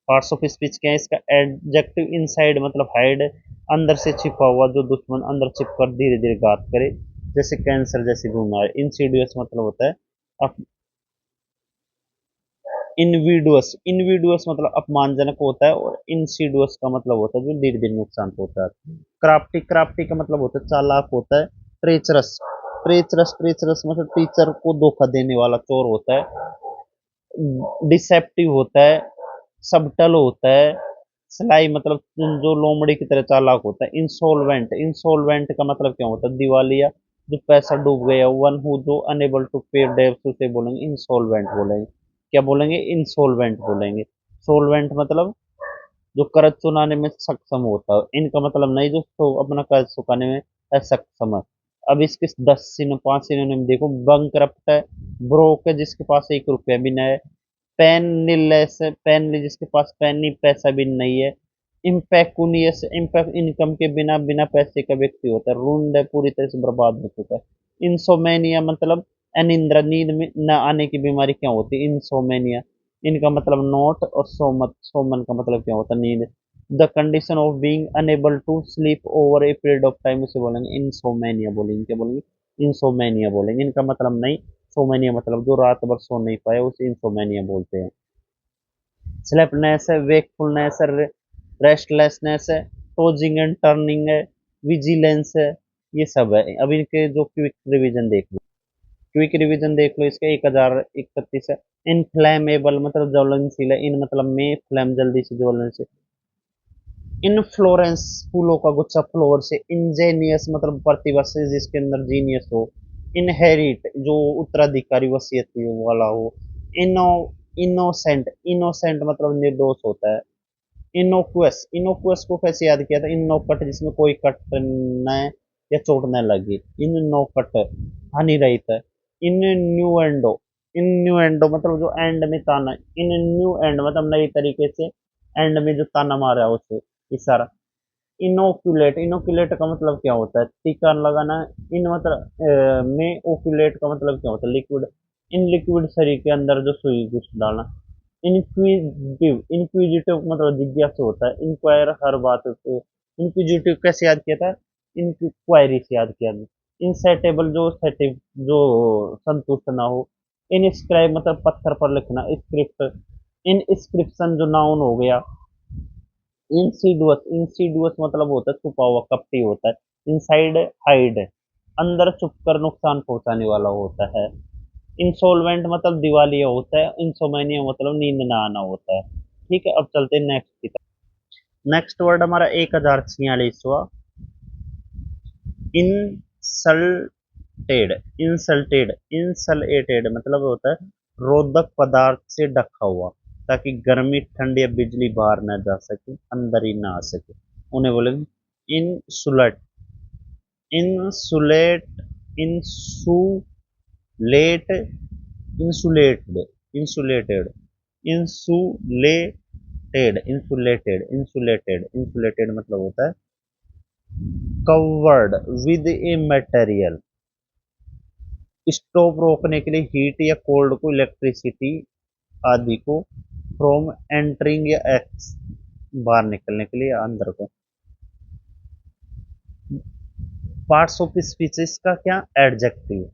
S2: पार्ट्स ऑफ स्पीच क्या है इसका? एडजेक्टिव, इनसाइड मतलब हाइड, अंदर से छिपा हुआ, जो दुश्मन अंदर छिप कर धीरे धीरे घात करे, जैसे कैंसर जैसी बीमारी। इंसीडियस मतलब होता है इनविडुअस, इनविडुअस मतलब अपमानजनक होता है। और इंसीडुअस का मतलब होता है जो धीरे धीरे नुकसान होता है। क्राफ्टी, क्राफ्टी का मतलब होता है चालाक होता है। ट्रेचरस, ट्रेचरस मतलब टीचर को धोखा देने वाला चोर होता है। डिसेप्टिव होता है। सबटल होता है। सलाई मतलब जो लोमड़ी की तरह चालाक होता है। इंसॉल्वेंट, इंसॉल्वेंट का मतलब क्या होता है? दिवालिया, जो पैसा डूब गया। वन हु जो अनेबल टू पे डेब्ट, उसे बोलेंगे इंसॉल्वेंट बोलेंगे। क्या बोलेंगे? इंसॉल्वेंट बोलेंगे। सोलवेंट मतलब जो कर्ज चुकाने में सक्षम होता है। इनका मतलब नहीं जो तो अपना कर्ज चुकाने में असक्षम है। अब इसके 5 सिनोनिम देखो। बंकरप्ट है, ब्रोक है जिसके पास 1 रुपया भी नहीं है। पेनलेस है, पेनली जिसके पास पेनी पैसा भी नहीं है। इम्पेकुनियस, इम्पैक्ट इनकम के बिना बिना पैसे का व्यक्ति होता है। रूंड है, पूरी तरह से बर्बाद हो चुका है। इंसोमेनिया मतलब अनिंद्रा, नींद में न आने की बीमारी क्या होती है? इंसोमेनिया। इनका मतलब नोट, और सोमत, सोमन का मतलब क्या होता है? नींद। The condition of being unable to sleep over a period of time, उसे बोलेंगे इंसोमेनिया बोलेंगे। क्या बोलेंगे? इंसोमेनिया बोलेंगे। इनका मतलब नहीं सोमेनिया मतलब जो रात भर सो नहीं पाए, उसे इंसोमेनिया बोलते हैं। स्लेपनेस है, वेकफुलनेस है, रेस्टलेसनेस है, टोजिंग एंड टर्निंग है, विजिलेंस है। ये सब है। अब इनके जो क्विक रिवीजन देख लो, क्विक रिवीजन देख लो इसका। 1031 है। इनफ्लैमेबल मतलब ज्वलनशील है। इन मतलब में, फ्लैम जल्दी से ज्वलन से। इनफ्लोरेंस फूलों का गुच्छा, फ्लोर से। इंजेनियस मतलब प्रतिभा से, जिसके अंदर जीनियस हो। इनहेरिट जो उत्तराधिकारी वसीयत वाला हो। इनो इनोसेंट, इनोसेंट मतलब निर्दोष होता है। इनोकुअस, इनोकुअस को कैसे याद किया था? इनोकट जिसमें कोई कट न या चोटने लगी। इन नौकट हानि रहित है। इन न्यूएंडो, इन न्यूएंडो मतलब जो एंड में ताना, इन न्यू एंड मतलब नई तरीके से एंड में जो ताना मारा है उसे इशारा। इनोकुलेट, इनोकुलेट का मतलब क्या होता है? टीका लगाना। इन मतलब में ओकुलेट का मतलब क्या होता है? लिक्विड। इन लिक्विड शरीर के अंदर जो सुई कुछ डालना। इनक्विजिटिव, इनक्विजिटिव मतलब जिज्ञासु होता है। इंक्वायर हर बात को, इनक्विजिटिव कैसे याद किया था? इंक्वायरी से याद किया था। इनसेटेबल जो सेटिव, जो संतुष्ट ना हो। इनस्क्राइब मतलब पत्थर पर लिखना। स्क्रिप्ट, इनस्क्रिप्शन जो नाउन हो गया। इंसीडुअस, इंसीडुअस मतलब होता है छुपा हुआ, कपटी होता है। इनसाइड हाइड, अंदर छुप कर नुकसान पहुंचाने वाला होता है। इंसॉल्वेंट मतलब दिवालिया होता है। इंसोमेनिया मतलब नींद ना आना होता है। ठीक है, अब चलते हैं नेक्स्ट की तरफ। नेक्स्ट वर्ड हमारा 1046वां, इंसल्टेड, इंसल्टेड, इंसलेटेड मतलब होता है रोधक पदार्थ से ढका हुआ, ताकि गर्मी ठंड या बिजली बाहर ना जा सके, अंदर ही ना आ सके, उन्हें बोलेंगे insulate. Insulate, insulate, insulated, insulated, insulated, insulated, insulated, insulated मतलब होता है covered with a material. Stove रोकने के लिए हीट या कोल्ड को, इलेक्ट्रिसिटी आदि को, फ्रॉम एंटरिंग या एक्स बाहर निकलने के लिए, अंदर को। पार्ट्स ऑफ स्पीचेस का क्या एडजेक्टिव।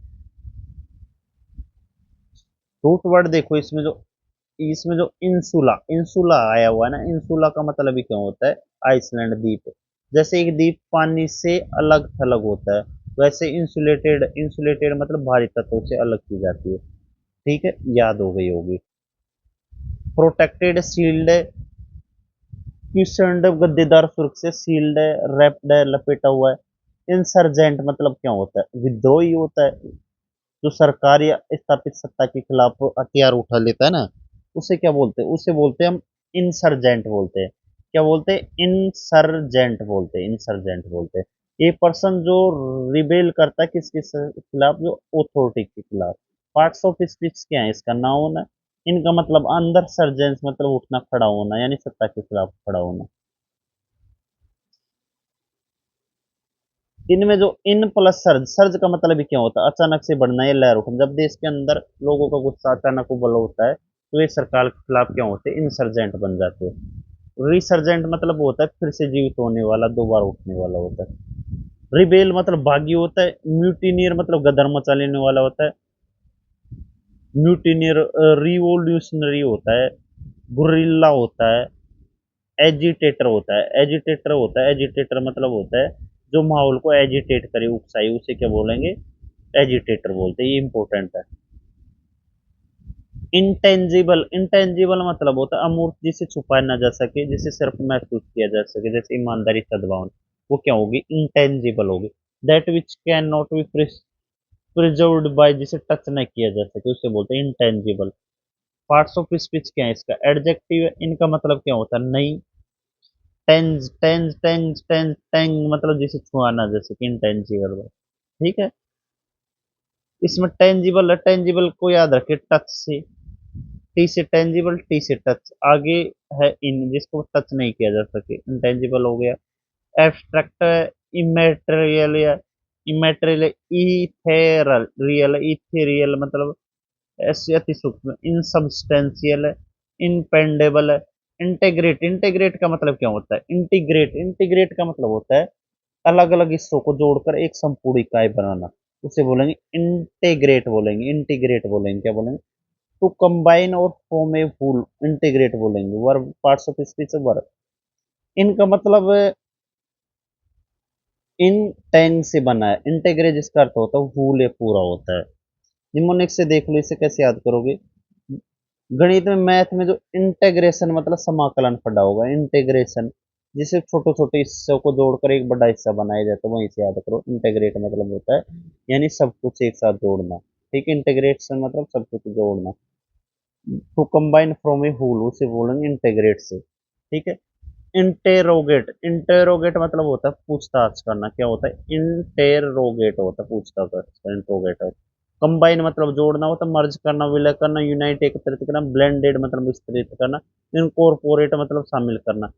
S2: रूट वर्ड देखो इसमें जो, इंसुला, इंसुला आया हुआ है ना, इंसुला का मतलब ही क्या होता है? आइसलैंड द्वीप। जैसे एक द्वीप पानी से अलग थलग होता है, वैसे इंसुलेटेड, इंसुलेटेड मतलब भारी तत्वों से अलग की जाती है। ठीक है, याद हो गई होगी। प्रोटेक्टेड, शील्ड, क्यूशन्ड गद्देदार सुरक्षा, शील्ड रैप्ड लपेटा हुआ है। इंसर्जेंट मतलब क्या होता है? विद्रोही होता है, जो सरकार या स्थापित सत्ता के खिलाफ हथियार उठा लेता है ना, उसे क्या बोलते हैं? उसे बोलते हैं हम इंसर्जेंट बोलते हैं। क्या बोलते हैं? इंसर्जेंट बोलते हैं, इंसर्जेंट बोलते हैं। ये पर्सन जो रिबेल करता है किसके खिलाफ? जो अथॉरिटी के खिलाफ। पार्ट्स ऑफ स्पीच क्या है? इसका नाउन है। इनका मतलब अंदर सर्जेंस मतलब उठना खड़ा होना, यानी सत्ता के खिलाफ खड़ा होना। इनमें जो इन प्लस सर्ज, सर्ज का मतलब ही क्या होता है? अचानक से बढ़ना या लहर उठना। जब देश के अंदर लोगों का गुस्सा अचानक उबल होता है, तो ये सरकार के खिलाफ क्या होते हैं? इंसर्जेंट बन जाते हैं। रिसर्जेंट मतलब होता है फिर से जीवित होने वाला, दोबारा उठने वाला होता है। रिबेल मतलब बागी होता है। म्यूटिनियर मतलब गदर मचा लेने वाला होता है। म्यूटिनियर रिवोल्यूशनरी होता है। गुरिल्ला होता है। एजिटेटर होता है, एजिटेटर होता है, एजिटेटर मतलब होता है जो माहौल को एजिटेट करे, उकसाए, उसे क्या बोलेंगे? एजिटेटर बोलते हैं। ये इंपॉर्टेंट है। इंटेंजिबल, इंटेंजिबल मतलब होता है अमूर्त, जिसे छुपाया ना जा सके, जिसे सिर्फ महसूस किया जा सके, जैसे ईमानदारी, सद्भावना, वो क्या होगी? इंटेंजिबल होगी। That which can not be preserved by, जिसे टच नहीं किया जा सके, उसे बोलते हैं इंटेंजिबल। पार्ट्स ऑफ स्पीच क्या है? इसका एडजेक्टिव है। इनका मतलब क्या होता है? नहीं। टेंज, टेंज, टेंज, टेंज, टेंग मतलब जिसे छुआना, जैसे कि इंटेंजिबल। ठीक है, इसमें टेंजिबल है, टेंजिबल को याद रखे टच से। टी से टेंजिबल, टी से टच, आगे है इन, जिसको टच नहीं किया जा सके, इंटेंजिबल हो गया। एब्स्ट्रैक्ट है, इमेटेरियल या इमेटेरियल, इथेरल, रियल, इथेरियल मतलब ऐसे अति सूक्ष्म। इनसब्सटेंशियल है, इनपेंडेबल है। इंटेग्रेट, इंटेग्रेट का मतलब क्या होता है? इंटीग्रेट, इंटीग्रेट का मतलब होता है अलग अलग हिस्सों को जोड़कर एक संपूर्ण इकाई बनाना, उसे बोलेंगे इंटीग्रेट, बोलेंगे इंटीग्रेट, बोलेंगे क्या बोलेंगे? टू कंबाइन और फॉर्म ए फूल, इंटीग्रेट बोलेंगे। Verb, parts of speech verb. इनका मतलब इन टेन से बना है। इंटीग्रेट जिसका अर्थ होता है फूल या पूरा होता है। निम्नलिखित से देख लो, इसे कैसे याद करोगे? गणित में, मैथ में जो इंटेग्रेशन मतलब समाकलन पढ़ा होगा, इंटेग्रेशन जिसे छोटे छोटे हिस्सों को जोड़कर एक बड़ा हिस्सा बनाया जाता है, वहीं से याद करो। इंटेग्रेट मतलब होता है यानी सब कुछ एक साथ जोड़ना। ठीक है, इंटेग्रेशन मतलब सब कुछ जोड़ना। To combine from a whole, उसे बोलेंगे इंटेग्रेट से। ठीक है, इंटेरोगेट, इंटेरोगेट मतलब होता है पूछताछ करना। क्या होता है? इंटेरोगेट होता है पूछताछ करना, इंट्रोगेट। कंबाइन मतलब जोड़ना होता है, मर्ज करना, विलय करना, यूनाइट एकत्रित करना, ब्लेंडेड मतलब विस्तृत करना, इनकॉर्पोरेट मतलब शामिल करना।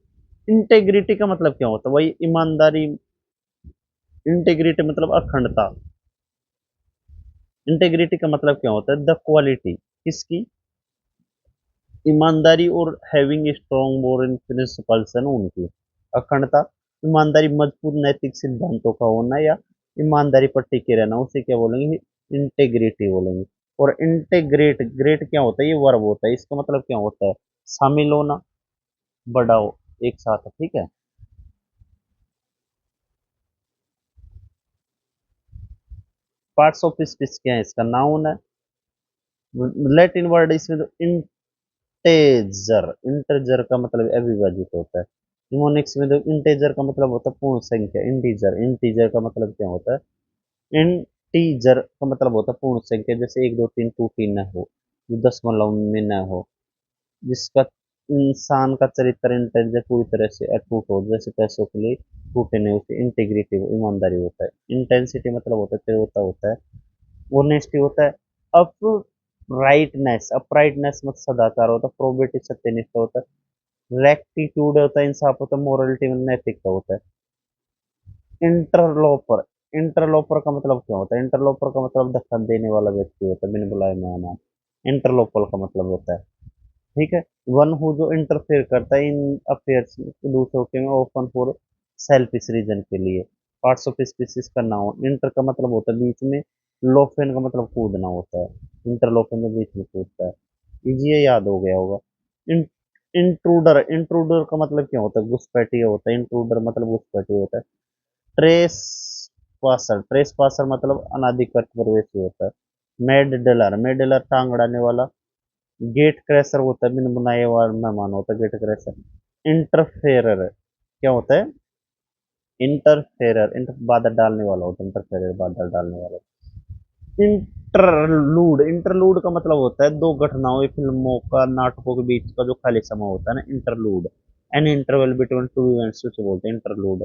S2: इंटेग्रिटी का मतलब क्या होता है? वही ईमानदारी। इंटेग्रिटी मतलब अखंडता। इंटेग्रिटी का मतलब क्या होता है? द क्वालिटी किसकी? ईमानदारी और हैविंग स्ट्रॉन्ग मोरल प्रिंसिपल्स है ना उनकी। अखंडता, ईमानदारी, मजबूत नैतिक सिद्धांतों का होना या ईमानदारी पर टिके रहना, उसे क्या बोलेंगे? इंटेग्रिटी बोलेंगे। और इंटेग्रेट, ग्रेट क्या होता है? ये वर्ब होता है। इसका मतलब क्या होता है? शामिल होना, बड़ा हो, एक साथ, ठीक है। पार्ट्स ऑफ स्पीच क्या है? इसका नाउन है। लैटिन वर्ड इसमें तो इंटेजर, इंटेजर का मतलब अविभाजित होता है। निमोनिक्स में तो इंटेजर का मतलब होता है पूर्ण संख्या, इंटीजर। इंटीजर का मतलब क्या होता है? इंटीजर का मतलब होता है पूर्ण संख्या, जैसे 1 2 3 टूटी न हो, जो दशमलव में न हो, जिसका इंसान का चरित्र इंटेलिजेंस पूरी तरह से अटूट हो, जैसे पैसों के लिए टूटे नहीं, उसे इंटीग्रिटी ईमानदारी होता है। इंटेंसिटी मतलब होता है तीव्रता होता है। ऑनेस्टी होता है। अप राइटनेस, अपराइटनेस मतलब सदाचार होता है। प्रोबिटी सत्यनिष्ठ होता है। रेक्टिट्यूड होता है इंसाफ होता है। मोरलिटी मतलब नैतिकता होता है। इंटरलोपर, इंटरलोपर का मतलब क्या होता है? इंटरलोपर का मतलब धक्का देने वाला व्यक्ति होता है, बिन बुलाए मेहमान। इंटरलोपर का मतलब होता है, ठीक है, वन हु जो इंटरफेयर करता है इन अफेयर्स दूसरों के में, ओपन फॉर सेल्फिश रीजन के लिए। पार्ट्स ऑफ स्पीसीज का नाउन, इंटर का मतलब होता है बीच में, लोफेन का मतलब कूदना होता है। इंटरलोफेन में बीच में कूदता है। इजी है, याद हो गया होगा। इंट्रूडर, इंट्रूडर का मतलब क्या होता है? घुसपैठिया होता है। इंट्रूडर मतलब घुसपैठिया होता है। ट्रेस पासर, ट्रेस पासर मतलब अनाधिकृत प्रवेशी होता है। मेडलर, मेडलर टांग अड़ाने वाला। गेट क्रैशर होता है, बिन बुनाए हुआ मेहमान होता है, गेट क्रैशर। इंटरफेरर क्या होता है? इंटरफेरर, इंटर बादल डालने वाला होता है, इंटरफेरर बादल डालने वाला। इंटरलूड, इंटरलूड का मतलब होता है दो घटनाओं या फिल्मों का, नाटकों के बीच का जो खाली समय होता है ना, interlude. An interval between two events उसे बोलते हैं interlude.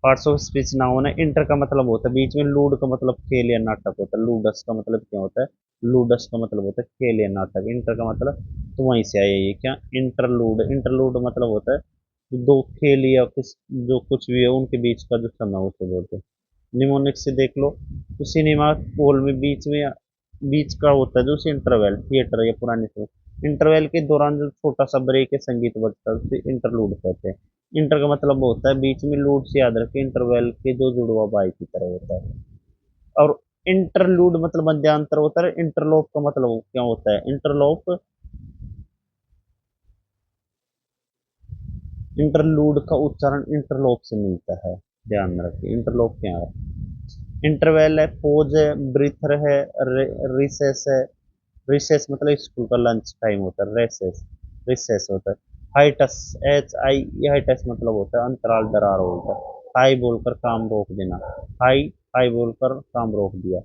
S2: Parts of speech noun है। इंटर का मतलब होता है बीच में, लूड का मतलब खेल या नाटक होता है। लूडस का मतलब क्या होता है? लूडस का मतलब होता है खेल या नाटक। इंटर का मतलब तो वहीं से आया ये क्या, इंटरलूड। इंटरलूड मतलब होता है दो खेल या किस, जो कुछ भी है उनके बीच का जो समय उसे बोलते हैं। निमोनिक से देख लो, तो सिनेमा हॉल में बीच का होता है जो इंटरवल, थिएटर या पुराने समय, इंटरवल के दौरान जो छोटा सा ब्रेक है, संगीत बजता है, उसे इंटरलूड कहते हैं। इंटर का मतलब होता है बीच में, लूड से याद रखें इंटरवल के जो जुड़वा बाई की तरह होता है। और इंटरलूड मतलब मध्यांतर होता है। इंटरलॉप का मतलब क्या होता है? इंटरलॉप, इंटरलूड का उच्चारण इंटरलॉप से मिलता है, ध्यान रखें। इंटरलॉप क्या है? इंटरवेल है, पोज है, ब्रीथर है, रिसेस है। रिसेस मतलब स्कूल का लंच टाइम होता है, रेसेस, रिसेस होता है। हाइटस, एच आई, हाइटस मतलब होता है अंतराल, दरार होता है। हाई बोलकर काम रोक देना, हाई, हाई बोलकर काम रोक दिया।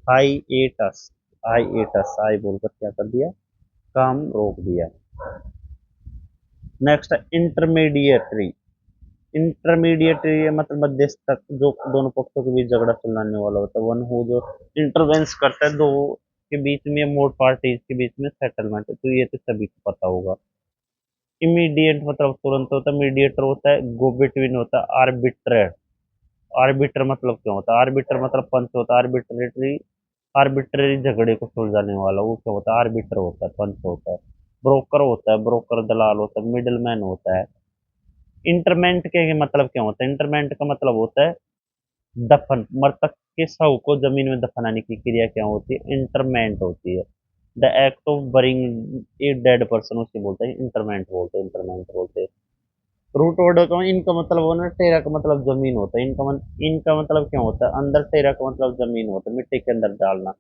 S2: हाई एटस, हाई एटस, हाई बोलकर क्या कर दिया? काम रोक दिया। नेक्स्ट है इंटरमीडिएटरी। इंटरमीडिएटरी मतलब मध्यस्थ तक, जो दोनों पक्षों के बीच झगड़ा सुलझाने वाला होता है। वन हु जो इंटरवेंस करता है दो के बीच में, मोर पार्टीज के बीच में सेटलमेंट, तो ये तो सभी को पता होगा। इमीडिएट मतलब तुरंत होता है। मीडिएटर होता है, गो बिटवीन होता है। आर्बिट्रेट, आर्बिटर मतलब क्या होता है? आर्बिटर मतलब पंच होता है। आर्बिट्रेटरी, आर्बिट्ररी झगड़े को सुलझाने वाला वो क्या होता है? आर्बिटर होता है, पंच होता है। ब्रोकर होता है, ब्रोकर दलाल होता है। मिडल मैन होता है। इंटरमेंट के मतलब क्या होता है? इंटरमेंट का मतलब होता है दफन, मृतक के शव को जमीन में दफनाने की क्रिया क्या होती है? इंटरमेंट होती है। The act of burying a dead person उसे बोलते हैं इंटरमेंट बोलते हैं, इंटरमेंट बोलते हैं। रूट वर्ड का इनका मतलब होना, टेरा का मतलब जमीन होता है। इनका मतलब क्या होता है? अंदर, टेरा का मतलब जमीन होता है, मिट्टी के अंदर डालना।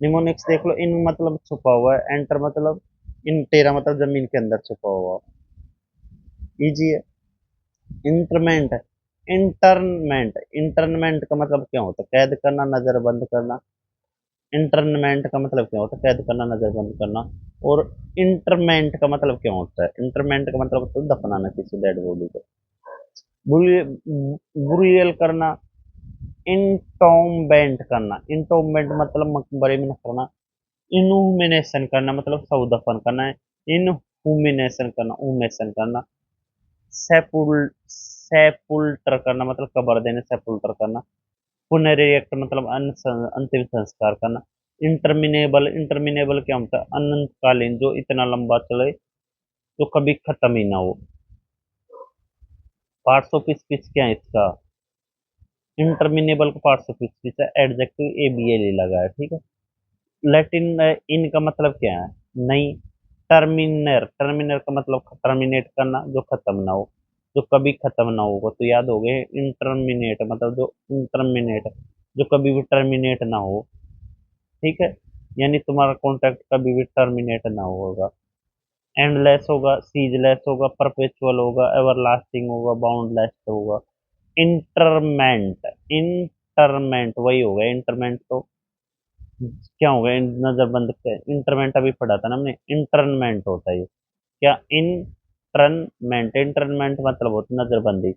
S2: निमोनिक्स देख लो, इन मतलब छुपा हुआ है, एंटर मतलब, इन टेरा मतलब जमीन के अंदर छुपा हुआ। इजी है। इंटरमेंट, इंटरमेंट, इंटरमेंट का मतलब क्या होता है? कैद करना, नजर बंद करना। इंटरमेंट का मतलब क्या होता है? कैद करना, नजरबंद करना। और इंटरमेंट का मतलब क्या होता है? इंटरमेंट का मतलब होता है दफनाना किसी डेड बॉडी को। बुरियल करना, इंटॉम्बेंट करना। इंटॉम्बेंट मतलब मकबरे में रखना। इनहुमिनेशन करना मतलब शव दफन करना है। इनहुमिनेशन करना, उमेशन करना। सेपुल्टर करना मतलब कब्र देने, सेपुल्टर करना। पुनरीएक्ट मतलब अंतिम संस्कार करना। इंटरमिनेबल, इंटरमिनेबल क्या होता है? अनंतकालीन, जो इतना लंबा चले जो कभी खत्म ही ना हो। पार्ट्स ऑफ स्पीच क्या है इसका? इंटरमिनेबल का पार्ट्स ऑफ स्पीच है adjective A B L E लगा है, ठीक है। लैटिन इन का मतलब क्या है? नहीं। टर्मिनर, टर्मिनर का मतलब टर्मिनेट करना, जो खत्म ना हो, जो कभी खत्म ना होगा, तो याद हो गए। इंटरमिनेट मतलब जो इंटरमिनेट, जो कभी भी टर्मिनेट ना हो, ठीक है। यानी तुम्हारा कॉन्ट्रैक्ट कभी भी टर्मिनेट ना होगा। एंडलेस होगा, सीजलेस होगा, परपेचुअल होगा, एवरलास्टिंग होगा, बाउंडलेस होगा। इंटरमेंट, इंटरमेंट वही होगा। इंटरमेंट तो क्या होगा? नजरबंद पे इंटरमेंट अभी पढ़ा था ना हमने, इंटरमेंट होता है ये। क्या? इंटरमेंट, इंटरमेंट मतलब होता है नजरबंदी।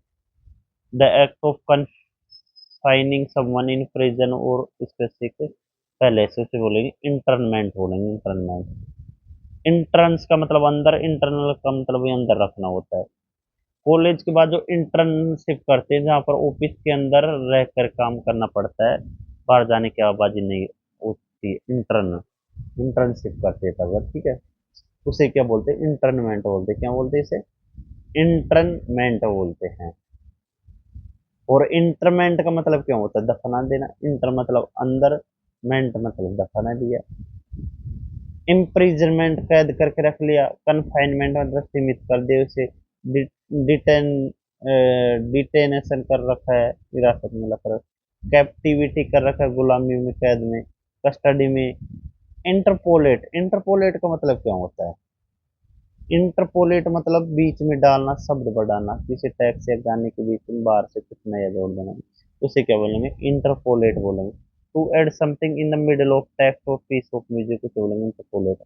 S2: The act of confining someone in prison or specific place, उसे बोलेंगे इंटरमेंट, बोलेंगे इंटरमेंट। इंट्रेंस का मतलब अंदर, इंटरनल का मतलब भी अंदर रखना होता है। कॉलेज के बाद जो इंटर्नशिप करते हैं, जहाँ पर ऑफिस के अंदर रहकर काम करना पड़ता है, बाहर जाने की आवाज नहीं होती, इंटर्न, इंटर्नशिप करते हैं तब, ठीक है। उसे क्या बोलते हैं? इंटरनमेंट बोलते हैं। क्या बोलते हैं इसे? इंटरमेंट बोलते हैं। और इंटरमेंट का मतलब क्या होता है? दफना देना। इंटर मतलब अंदर, मेंट मतलब दफना दिया। इम्प्रिजनमेंट कैद करके रख लिया। कन्फाइनमेंट मतलब सीमित कर दिया उसे। डिटेन, डिटेनेशन कर रखा है, हिरासत में रख रखा है। कैप्टिविटी कर रखा है, गुलामी में, कैद में, कस्टडी में। इंटरपोलेट, इंटरपोलेट का मतलब क्या होता है? इंटरपोलेट मतलब बीच में डालना, शब्द बढ़ाना, किसी टैक्स या गाने के बीच में बाहर से कुछ नया जोड़ देना, उसे क्या बोलेंगे? इंटरपोलेट बोलेंगे। To add something in the middle of text और पीस ऑफ म्यूजिक, उसे बोलेंगे इंटरपोलेट।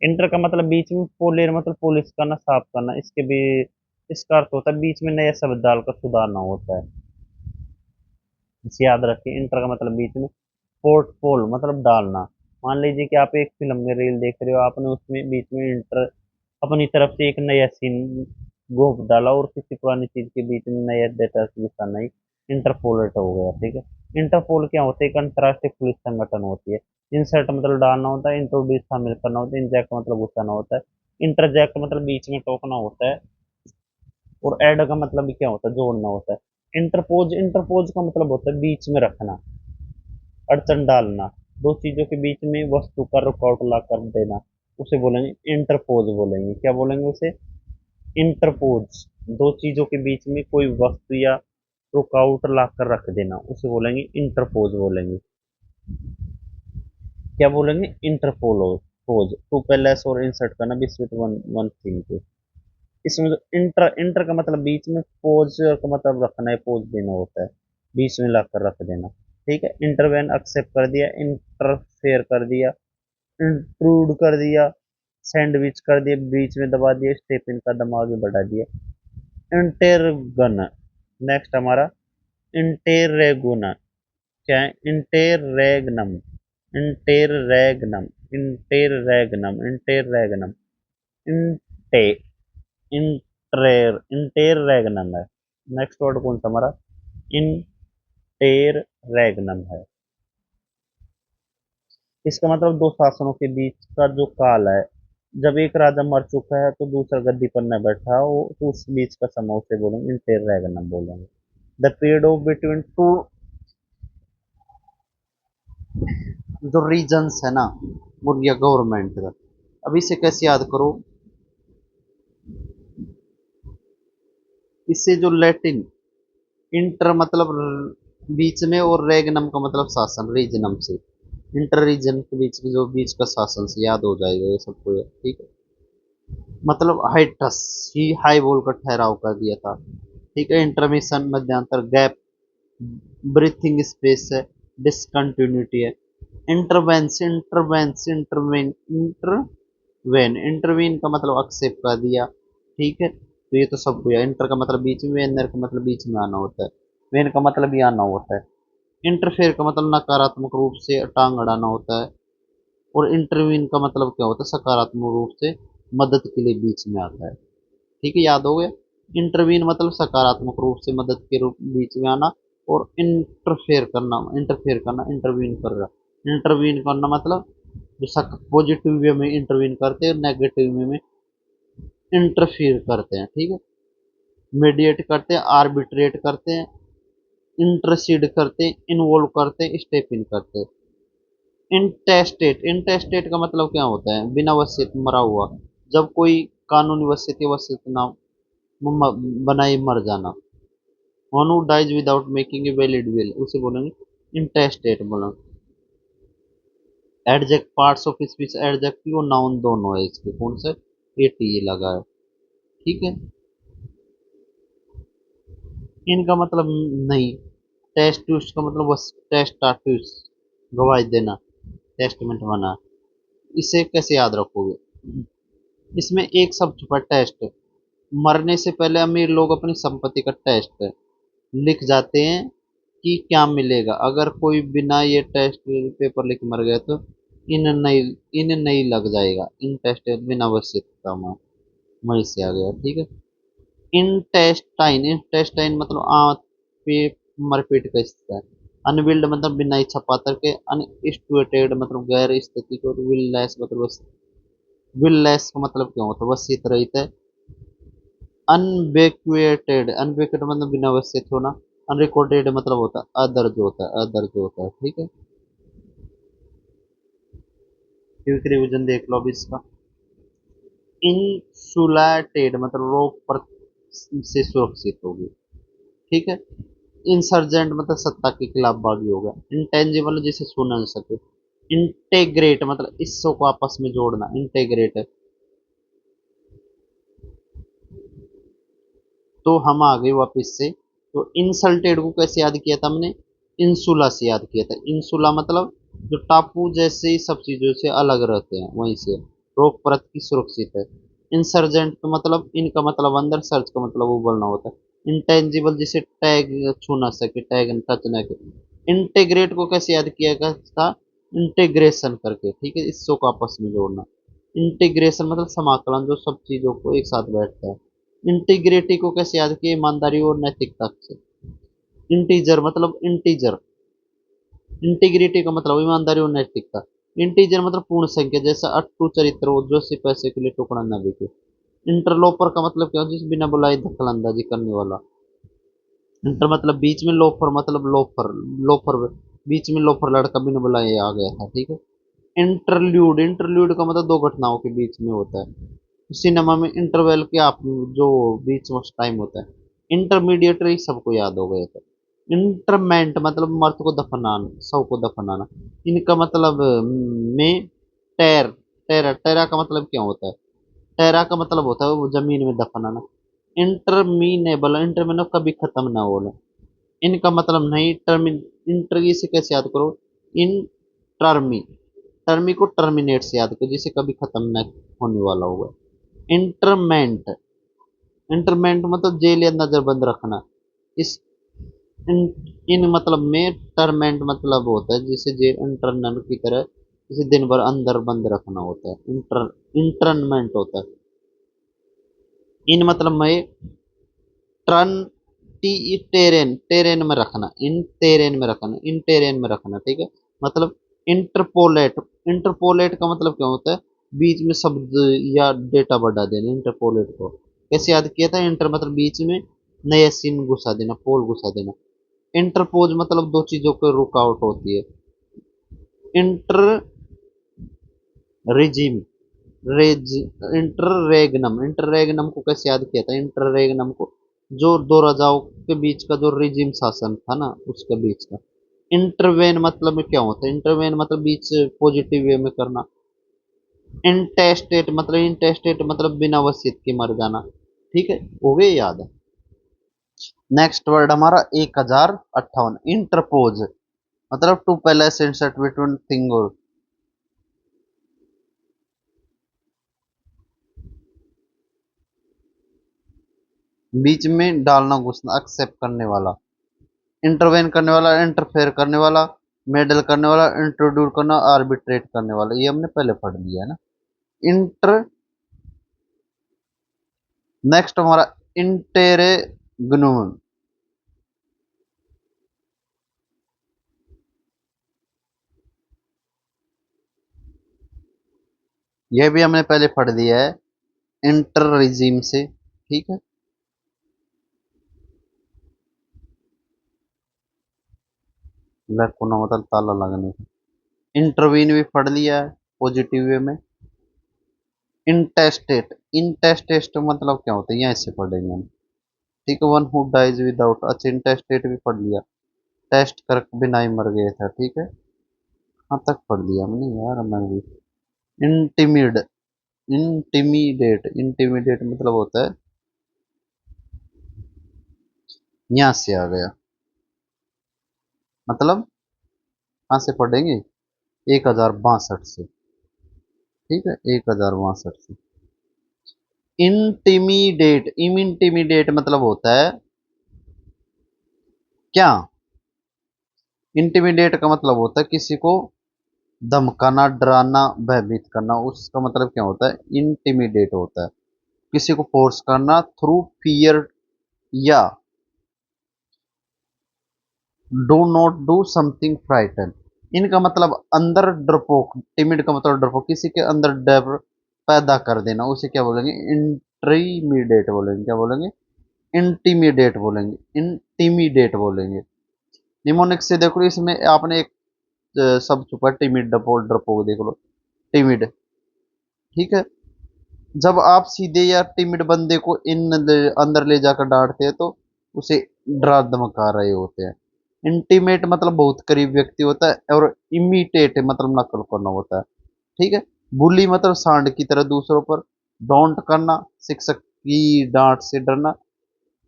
S2: इंटर का मतलब बीच में, पोलेर मतलब पॉलिश करना, साफ करना। इसके भी इसका अर्थ होता है बीच में नया शब्द डालकर सुधारना होता है। इसे याद रखिए, इंटर का मतलब बीच में। पोर्टफोल मतलब डालना। मान लीजिए कि आप एक फिल्म में रील देख रहे हो, आपने उसमें बीच में इंटर अपनी तरफ से एक नया सीन गोप डाला और किसी पुरानी चीज के बीच में नया डेटा दिखाना ही इंटरपोलेट हो गया, ठीक है। इंटरपोल क्या होता है? एक अंतर्राष्ट्रीय पुलिस संगठन होती है। इंसर्ट मतलब डालना होता है, इंट्रोड्यूस शामिल करना होता है, इंजेक्ट मतलब घुसाना होता है, इंटरजेक्ट मतलब बीच में टोकना होता है, और ऐड का मतलब भी क्या होता है? जोड़ना होता है। इंटरपोज, इंटरपोज का मतलब होता है बीच में रखना, अड़चन डालना, दो चीजों के बीच में वस्तु का रुकावट ला कर देना, उसे बोलेंगे इंटरपोज बोलेंगे। क्या बोलेंगे उसे? इंटरपोज। दो चीजों के बीच में कोई वस्तु या रुकावट ला कर रख देना, उसे बोलेंगे इंटरपोज बोलेंगे। क्या बोलेंगे? इंटरपोज। पोज, टू पैलेस और इंसर्ट करना बिस्विट वन वन थिंग को। इसमें जो इंटर, इंटर का मतलब बीच में, पोज का मतलब रखना है, पोज देना होता है, बीच में ला कर रख देना, ठीक है। इंटरवेन एक्सेप्ट कर दिया, इंटरफेयर कर दिया, इंट्रूड कर दिया, सैंडविच कर दिया, बीच में दबा दिया, स्टेप इन कदम आगे बढ़ा दिया। इंटेरगन, नेक्स्ट हमारा इंटेरेगुना। क्या है? इंटेरेगनम, इंटेरेगनम, इंटेरेगनम, इंटेरेगनम, इंटे, इंटेरेगनम है। नेक्स्ट वर्ड कौन सा हमारा? इंटेरेगनम है। इसका मतलब दो शासनों के बीच का जो काल है, जब एक राजा मर चुका है तो दूसरा गद्दी पर न बैठा हो, तो उस बीच का समय उसे बोलेंगे इंटेरेगनम बोलेंगे। The period of between two, जो रीजन्स है ना, मुर्गिया गवर्नमेंट का, अब इसे कैसे याद करो? इससे जो लैटिन, इंटर मतलब बीच में, और रेगनम का मतलब शासन, रीजनम से, इंटर रीजन के बीच में, जो बीच का शासन से, याद हो जाएगा ये सबको, ठीक है। मतलब हाइटस ही हाई बोलकर ठहराव कर दिया था, ठीक है। इंटरमिशन मध्यांतर, गैप, ब्रीथिंग स्पेस है, डिसकंटिन्यूटी है।
S1: इंटरवेंस इंटरवेंस इंटरवेन इंटरवेन इंटरवीन का मतलब एक्सेप्ट कर दिया, ठीक है। तो ये तो सब हुआ। इंटर का मतलब बीच में, वेनर का मतलब बीच में आना होता है, वेन का मतलब ये आना होता है। इंटरफेयर का मतलब नकारात्मक रूप से टांग अड़ाना होता है। और इंटरवीन का मतलब क्या होता है, सकारात्मक रूप से मदद के लिए बीच में आता है, ठीक है, याद हो गया। इंटरवीन मतलब सकारात्मक रूप से मदद के रूप बीच में आना। और इंटरफेयर करना इंटरवीन कर रहा। इंटरवीन करना मतलब जो पॉजिटिव वे में इंटरवीन करते हैं, नेगेटिव वे में इंटरफियर करते हैं, ठीक है। मीडिएट करते हैं, आर्बिट्रेट करते हैं, इंटरसीड करते हैं, इन्वॉल्व करते हैं, स्टेप इन करते हैं। इंटेस्टेट इंटेस्टेट का मतलब क्या होता है, बिना वसीयत मरा हुआ। जब कोई कानूनी वसीयत या वसीयत ना बनाए मर जाना। One who dies without making a valid will, उसे बोलेंगे इंटेस्टेट बोला। Adject parts of speech adjective और नाउन दोनों है इसके, कौन से एटी लगा है, ठीक है। इनका मतलब नहीं। टेस्टूस का मतलब बस टेस्टाटूस, गवाही देना, टेस्टमेंट बना। इसे कैसे याद रखोगे, इसमें एक शब्द छुपा टेस्ट। मरने से पहले अमीर लोग अपनी संपत्ति का टेस्ट लिख जाते हैं कि क्या मिलेगा। अगर कोई बिना ये टेस्ट पेपर लिख मर गया तो इन नहीं लग जाएगा। इन टेस्ट बिना वसीयता में वहीं से आ गया, ठीक है। इंटेस्टाइन इंटेस्टाइन मतलब आंत पे मरपेट का हिस्सा है। अनविल्ड मतलब बिना इच्छा पात्र के। अनस्टुएटेड मतलब गैर स्थिति को। विललेस मतलब विललेस का मतलब क्या होता है, वसीयत रहित है। अनबेक्वेटेड अनबेक्वेटेड मतलब बिना वसीयत होना। अनरिकॉर्डेड मतलब होता है अदर्ज होता है, अदर्ज होता है, ठीक है। क्विक रिवीजन देख लो अब इसका। इंसुलेटेड मतलब रोग पर से सुरक्षित होगी, ठीक है। इंसर्जेंट मतलब सत्ता के खिलाफ बागी होगा। इंटेंजिबल जिसे छू ना सके। इंटेग्रेट मतलब हिस्सों को आपस में जोड़ना, इंटेग्रेट है। तो हम आ गए वापिस से। तो इंसल्टेड को कैसे याद किया था हमने, इंसुला से याद किया था। इंसुला मतलब जो टापू जैसे ही सब चीजों से अलग रहते हैं, वहीं से रोग परत की सुरक्षित है। इंसर्जेंट तो मतलब इनका मतलब अंदर, सर्च का मतलब उबलना होता है। इंटेंजिबल जिसे टैग छू ना सके, टैग टच ना करे। इंटेग्रेट को कैसे याद किया गया था, इंटीग्रेशन करके, ठीक है, इसको को आपस में जोड़ना। इंटीग्रेशन मतलब समाकलन, जो सब चीजों को एक साथ बैठता है। इंटीग्रिटी को कैसे याद किया, ईमानदारी और नैतिकता से। इंटीजर मतलब इंटीजर, इंटीग्रिटी का मतलब ईमानदारी और नैतिकता। इंटीजर मतलब पूर्ण संख्या, जैसा अट्टू चरित्र हो जो सिर्फ पैसे के लिए टुकड़ा न बिके। इंटरलोपर का मतलब क्या हो, जिस बिना बुलाए दखल अंदाजी करने वाला। इंटर मतलब बीच में, लोफर मतलब लोफर, लोफर बीच में लोफर लड़का बिना बुलाए आ गया था, ठीक है। इंटरल्यूड इंटरल्यूड का मतलब दो घटनाओं के बीच में होता है। सिनेमा में इंटरवल के आप जो बीच में टाइम होता है। इंटरमीडिएटरी सबको याद हो गया था। इंटरमेंट मतलब मर्द को दफनाना, शव को दफनाना। इनका मतलब में टैर टेरा टेरा का मतलब क्या होता है, टेरा का मतलब होता है वो जमीन में दफनाना। इंटरमीनेबल इंटरमीन कभी खत्म ना होना। इनका मतलब नहीं टर्मिन, इंटर से कैसे याद करो, इन टर्मी, टर्मी को टर्मिनेट से याद करो, जिसे कभी खत्म न होने वाला होगा। इंटरमेंट इंटरमेंट मतलब जेल या नजरबंद रखना। इस इन, इन मतलब में टर्मेंट मतलब होता है जिसे जेल इंटरनल की तरह, जिसे दिन भर अंदर बंद रखना होता है, इंटरनमेंट होता है। इन मतलब में टर्न टी टेरेन टेरेन में रखना, इन टेरेन में रखना, इन टेरेन में रखना, ठीक है। मतलब इंटरपोलेट इंटरपोलेट का मतलब क्या होता है, बीच में शब्द या डेटा बढ़ा देना। इंटरपोलेट को कैसे याद किया था, इंटर मतलब बीच में, नया सीन घुसा देना, पोल घुसा देना। इंटरपोज मतलब दो चीजों को रुकावट होती है। इंटर रिजिम रेज इंटररेगनम को कैसे याद किया था, इंटररेगनम को जो दो राजाओं के बीच का जो रिजिम शासन था ना, उसके बीच का। इंटरवेन मतलब में क्या होता है, इंटरवेन मतलब बीच पॉजिटिव वे में करना। इंटेस्टेट मतलब बिना वसीयत के मर जाना, ठीक है, हो गए याद। नेक्स्ट वर्ड हमारा 1058, इंटरपोज। मतलब to place insert between thing और बीच में डालना घुसना, एक्सेप्ट करने वाला, इंटरवेन करने वाला, इंटरफेयर करने वाला, मेडल करने वाला, इंट्रोड्यूस करना, आर्बिट्रेट करने वाला, ये हमने पहले पढ़ लिया है ना। इंटर नेक्स्ट हमारा इंटेरेग्नुम, यह भी हमने पहले पढ़ लिया है इंटर रिजीम से, ठीक है। लैकुना मतलब ताला लगने का। इंटरवीन भी पढ़ लिया है पॉजिटिव वे में। इंटेस्टेट, इंटेस्टेट मतलब क्या होता है, यहाँ इससे पढ़ेंगे हम, ठीक है। वन हु डाइज विदाउट, अच्छा इंटेस्टेट भी पढ़ लिया, टेस्ट कर बिना ही मर गया था, ठीक है। हाँ तक पढ़ लिया हमने यार, मैं भी। इंटिमिड, इंटिमिडेट, इंटिमिडेट मतलब होता है, यहाँ से आ गया, मतलब कहाँ से पढ़ेंगे, 1062 से, ठीक है, 1062 से। इंटिमिडेट, इंटिमिडेट मतलब होता है क्या, इंटिमिडेट का मतलब होता है किसी को धमकाना, डराना, भयभीत करना, उसका मतलब क्या होता है, इंटिमिडेट होता है। किसी को फोर्स करना थ्रू फियर, या do not do something frighten. इनका मतलब अंदर डरपोक, टिमिड का मतलब डरपोक, किसी के अंदर डर पैदा कर देना, उसे क्या बोलेंगे, इंट्रीमिडेट बोलेंगे, क्या बोलेंगे, इंटीमिडेट बोलेंगे, इंटीमिडेट बोलेंगे। निमोनिक से देखो, इसमें आपने एक शब्द छुपा, टिमिड, डरपोक, डरपोक देख लो, टिमिड, ठीक है। जब आप सीधे या टिमिड बंदे को अंदर ले जाकर डांटते हैं तो उसे डरा धमका रहे होते हैं। इंटीमेट मतलब बहुत करीब व्यक्ति होता है, और इमिटेट मतलब नकल करना होता है, ठीक है। बुली मतलब सांड की तरह दूसरों पर, डोंट करना, शिक्षक की डांट से डरना,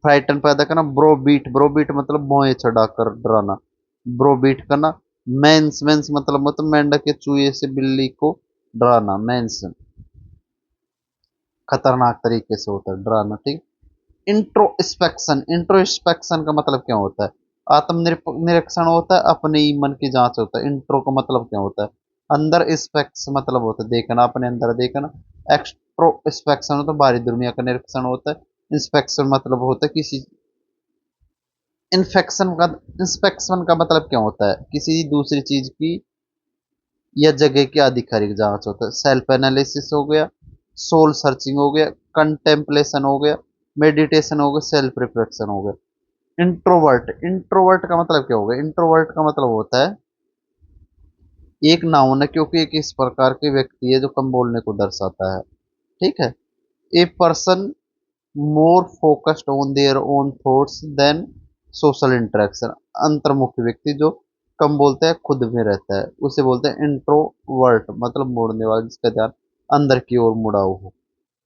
S1: फ्राइटन पैदा करना, ब्रोबीट, ब्रोबीट मतलब भौहें चढ़ाकर डराना, ब्रोबीट करना। मेंस, मेंस मतलब मेंढक के चूहे से बिल्ली को डराना, मेंस खतरनाक तरीके से होता है डराना, ठीक। इंट्रोस्पेक्शन, इंट्रोस्पेक्शन का मतलब क्या होता है, निरीक्षण होता है, अपने ही मन की जांच होता है। इंट्रो का मतलब क्या होता है, अंदर, स्पेक्स मतलब होता है देखना, अपने अंदर देखना। एक्सट्रोस्पेक्शन होता है बाहरी दुनिया का निरीक्षण होता है। इंस्पेक्शन मतलब होता है किसी, इन्फेक्शन का, इंस्पेक्शन का मतलब क्या होता है, किसी दूसरी चीज की या जगह की आधिकारिक जांच होता है। सेल्फ एनालिसिस हो गया, सोल सर्चिंग हो गया, कंटेम्पलेशन हो गया, मेडिटेशन हो गया, सेल्फ रिफ्लेक्शन हो गया। इंट्रोवर्ट, इंट्रोवर्ट का मतलब क्या होगा, इंट्रोवर्ट का मतलब होता है एक नाउन है, क्योंकि एक इस प्रकार के व्यक्ति है जो कम बोलने को दर्शाता है, ठीक है। A person more focused on their own thoughts than social interaction, अंतर्मुखी व्यक्ति जो कम बोलता है, खुद में रहता है, उसे बोलते हैं इंट्रोवर्ट, मतलब मोड़ने वाला, जिसका ध्यान अंदर की ओर मुड़ा हो,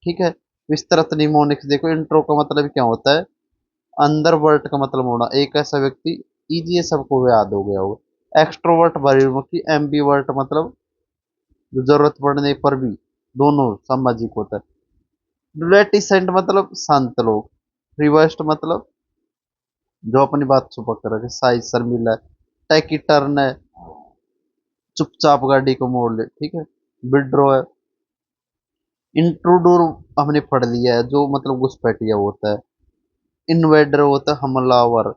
S1: ठीक है। विस्तृत निमोनिक्स देखो, इंट्रो का मतलब क्या होता है, अंदर, वर्ट का मतलब होना, एक ऐसा व्यक्ति, इजी है सबको याद हो गया होगा। एक्सट्रोवर्ट बहिर्मुखी, एम्बीवर्ट मतलब जो जरूरत पड़ने पर भी दोनों सामाजिक होता है। रेटिसेंट मतलब शांत लोग, रिवर्स्ड मतलब जो अपनी बात छुपा कर रखे, साइज शर्मिला है, टैकीटर्न है, चुपचाप गाड़ी को मोड़ ले, ठीक है। विड्रॉ है। इंट्रोडूर हमने पढ़ लिया है, जो मतलब घुसपैठिया होता है। इन्वेडर होता है हमलावर,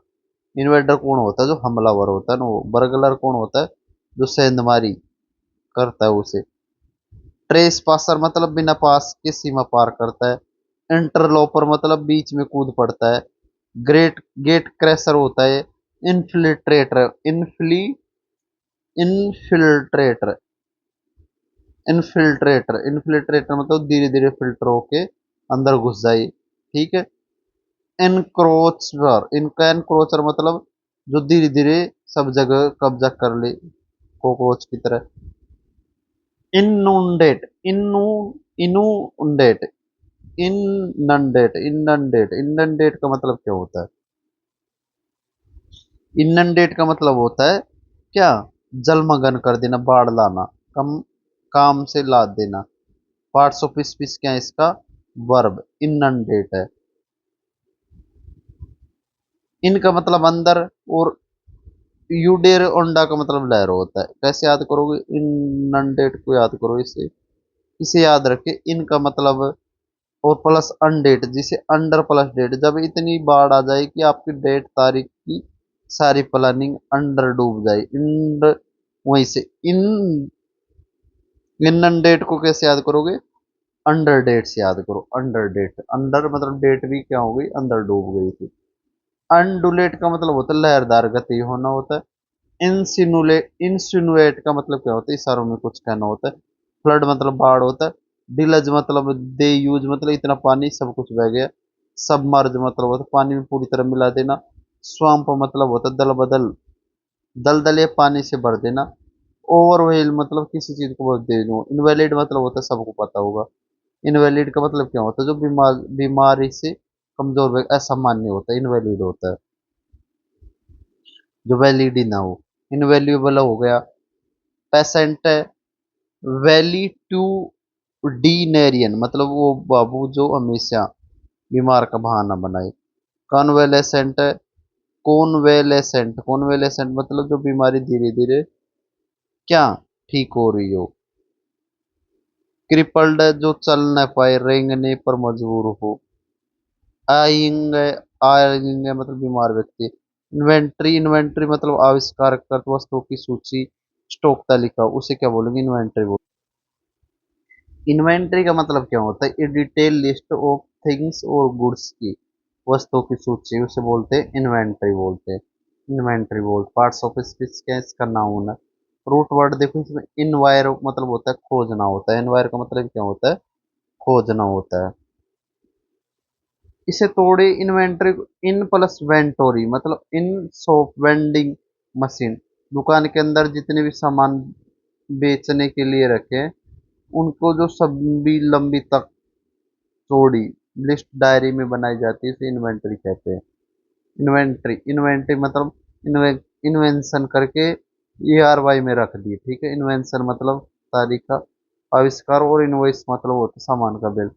S1: इन्वेडर कौन होता है, जो हमलावर होता है ना वो। बर्गलर कौन होता है, जो सेंधमारी करता है उसे। ट्रेस पासर मतलब बिना पास के सीमा पार करता है। इंटरलोपर मतलब बीच में कूद पड़ता है। ग्रेट गेट क्रैशर होता है। इन्फिल्ट्रेटर, इनफिल्ट्रेटर, इन्फिल्ट्रेटर मतलब धीरे धीरे फिल्टर होके अंदर घुस जाए, ठीक है। एनक्रोचर, इनका एनक्रोचर मतलब जो धीरे धीरे सब जगह कब्जा कर ले, कॉकरोच की तरह। इनुंडेट, इनुंडेट, इनंडेट का मतलब क्या होता है, इनंडेट का मतलब होता है क्या, जलमग्न कर देना, बाढ़ लाना, कम, काम से लाद देना। पार्ट्स ऑफ स्पीच क्या है इसका, वर्ब, इनंडेट है। इनका मतलब अंदर, और यूडेर ओंडा का मतलब लहर होता है। कैसे याद करोगे, इनंडेट को याद करो, इसे इसे याद रखे। इनका मतलब, और प्लस अनडेट, जिसे अंडर प्लस डेट, जब इतनी बाढ़ आ जाए कि आपकी डेट तारीख की सारी प्लानिंग अंडर डूब जाए, इंड, वहीं से इन, इनंडेट को कैसे याद करोगे, अंडर डेट से याद करो। अंडर डेट, अंडर मतलब डेट भी क्या हो गई, अंदर डूब गई थी। अनडुलेट का मतलब होता है लहरदार गति होना होता है। इंसिनुएट का मतलब क्या होता है, इशारों में कुछ कहना होता है। फ्लड मतलब बाढ़ होता है। डिलज मतलब दे यूज मतलब इतना पानी सब कुछ बह गया। सबमर्ज मतलब होता है पानी में पूरी तरह मिला देना। स्वाम्प मतलब होता है दल बदल, दलदले पानी से भर देना। ओवरवेल मतलब किसी चीज को बहुत दे दो। इनवैलिड मतलब होता है, सबको पता होगा। इनवैलिड का मतलब क्या होता है, जो बीमारी से कमजोर असामान्य होता है, इनवैलिड होता है। जो वैलिड ही ना हो, इनवैल्यूएबल हो गया। पेशेंट है, वैलिट्यूडिनेरियन मतलब वो बाबू जो हमेशा बीमार का बहाना बनाए। कॉन्वेलेसेंट है, कॉन्वेलेसेंट मतलब जो बीमारी धीरे धीरे क्या, ठीक हो रही हो। क्रिपल्ड है, जो चल न पाए, रेंगने पर मजबूर हो। आइंग, आइंग मतलब बीमार व्यक्ति। इन्वेंट्री मतलब आविष्कार कर वस्तुओं की सूची, स्टॉक तालिका, उसे क्या बोलेंगे, इन्वेंट्री बोल। इन्वेंट्री का मतलब क्या होता है, ए डिटेल लिस्ट ऑफ थिंग्स और गुड्स की, वस्तुओं की सूची, उसे बोलते हैं इन्वेंट्री बोलते हैं। इन्वेंट्री बोल। पार्ट्स ऑफ स्पीच क्या है, इसका नाउन है। रूट वर्ड देखो इसमें, इनवायर मतलब होता है खोजना होता है। इनवायर का मतलब क्या होता है, खोजना होता है। इसे तोड़े इन्वेंटरी, इन प्लस वेंटोरी मतलब इन शॉप वेंडिंग मशीन, दुकान के अंदर जितने भी सामान बेचने के लिए रखे, उनको जो लंबी लंबी तक चौड़ी लिस्ट डायरी में बनाई जाती है, इसे इन्वेंटरी कहते हैं। इन्वेंटरी, इन्वेंटरी मतलब इन्वेंशन करके ERY में रख दी, ठीक है। इन्वेंशन मतलब तारीख का आविष्कार, और इनवॉइस मतलब होता है सामान का बिल।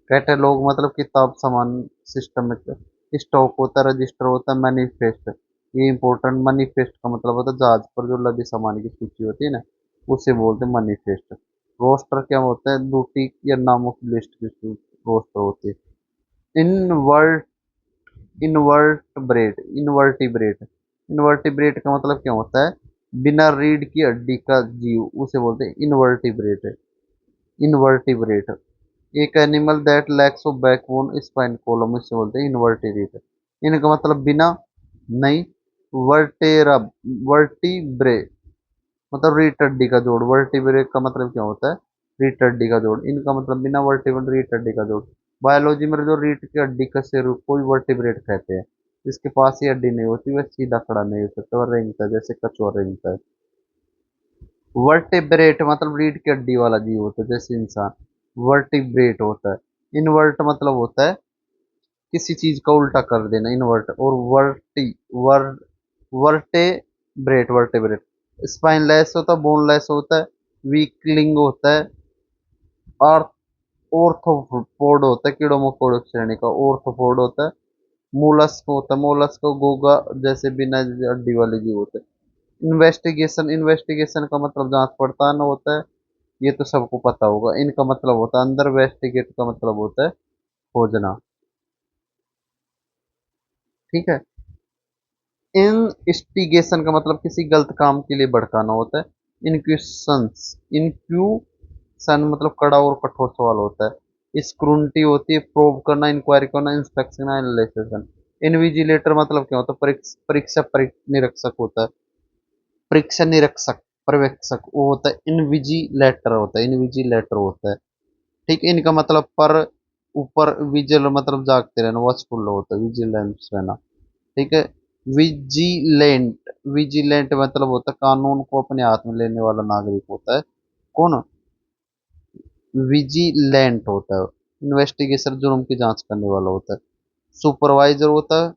S1: कैटलॉग मतलब किताब, सामान, सिस्टम में स्टॉक होता है, रजिस्टर होता है। मैनिफेस्ट, ये इंपॉर्टेंट, मैनिफेस्ट का मतलब होता है जहाज पर जो लगे सामान की सूची होती है ना, उसे बोलते हैं मैनिफेस्ट। रोस्टर क्या होता है, ड्यूटी या नामों की लिस्ट की रोस्टर होती है। इनवर्ट, इन्वर्टिब्रेट, इन्वर्टिब्रेट का मतलब क्या होता है, बिना रीढ़ की हड्डी का जीव, उसे बोलते हैं इन्वर्टिब्रेट। इन्वर्टिब्रेट, एक animal that lacks of backbone spine column, इसे बोलते हैं इन्वर्टिब्रेट। इनका मतलब बिना, नहीं, वर्टेरा, वर्टिब्रे मतलब रीढ़ हड्डी का जोड़। वर्टिब्रे का मतलब क्या होता है, रीढ़ हड्डी का जोड़। इनका मतलब बिना वर्टिब्रेट, रीढ़ हड्डी का जोड़। बायोलॉजी में जो रीढ़ की हड्डी का सिर को ही वर्टिब्रेट कहते हैं। जिसके पास ही हड्डी नहीं होती वह सीधा खड़ा नहीं हो सकता, वह रेंगता है, जैसे कछुआ रेंगता है। वर्टिब्रेट मतलब रीढ़ की हड्डी वाला जीव होता है, जैसे इंसान वर्टिब्रेट होता है। इनवर्ट मतलब होता है किसी चीज का उल्टा कर देना, इनवर्ट। और वर वर्टेब्रेट, वर्टेब्रेट स्पाइनलेस होता है, बोनलेस होता है, वीकलिंग होता है, आर्थ ऑर्थोपोड होता है, कीड़ों मकोड़ों की श्रेणी का ऑर्थोपोड होता है। मोलस्क होता है, मोलस्क गोगा जैसे बिना हड्डी वाले जीव होते हैं। इन्वेस्टिगेशन, इन्वेस्टिगेशन का मतलब जांच पड़ताल होता है, ये तो सबको पता होगा। इनका मतलब होता है अंदर, वेस्टिगेट का मतलब होता है खोजना, ठीक है। इनस्टिगेशन का मतलब किसी गलत काम के लिए भड़काना होता है। इनक्यूशंस, इनक्यूशन मतलब कड़ा और कठोर सवाल होता है। स्क्रूनिटी होती है प्रोब करना, इंक्वायरी करना, इंस्पेक्शन, एनालिसिस। इनविजिलेटर मतलब क्या होता है, परीक्षा निरीक्षक होता है। परीक्षा निरीक्षक, पर्यवेक्षक वो होता है। इनविजिलेटर होता है, इनविजिलेटर होता है, ठीक है। इनका मतलब पर, ऊपर, विजिल मतलब जागते रहना, वॉचफुल होता है, विजिलेंस रहना, ठीक है। विजिलेंट, विजिलेंट मतलब होता है कानून को अपने हाथ में लेने वाला नागरिक होता है। कौन, विजिलेंट होता है। इन्वेस्टिगेशन जुर्म की जांच करने वाला होता है। सुपरवाइजर होता है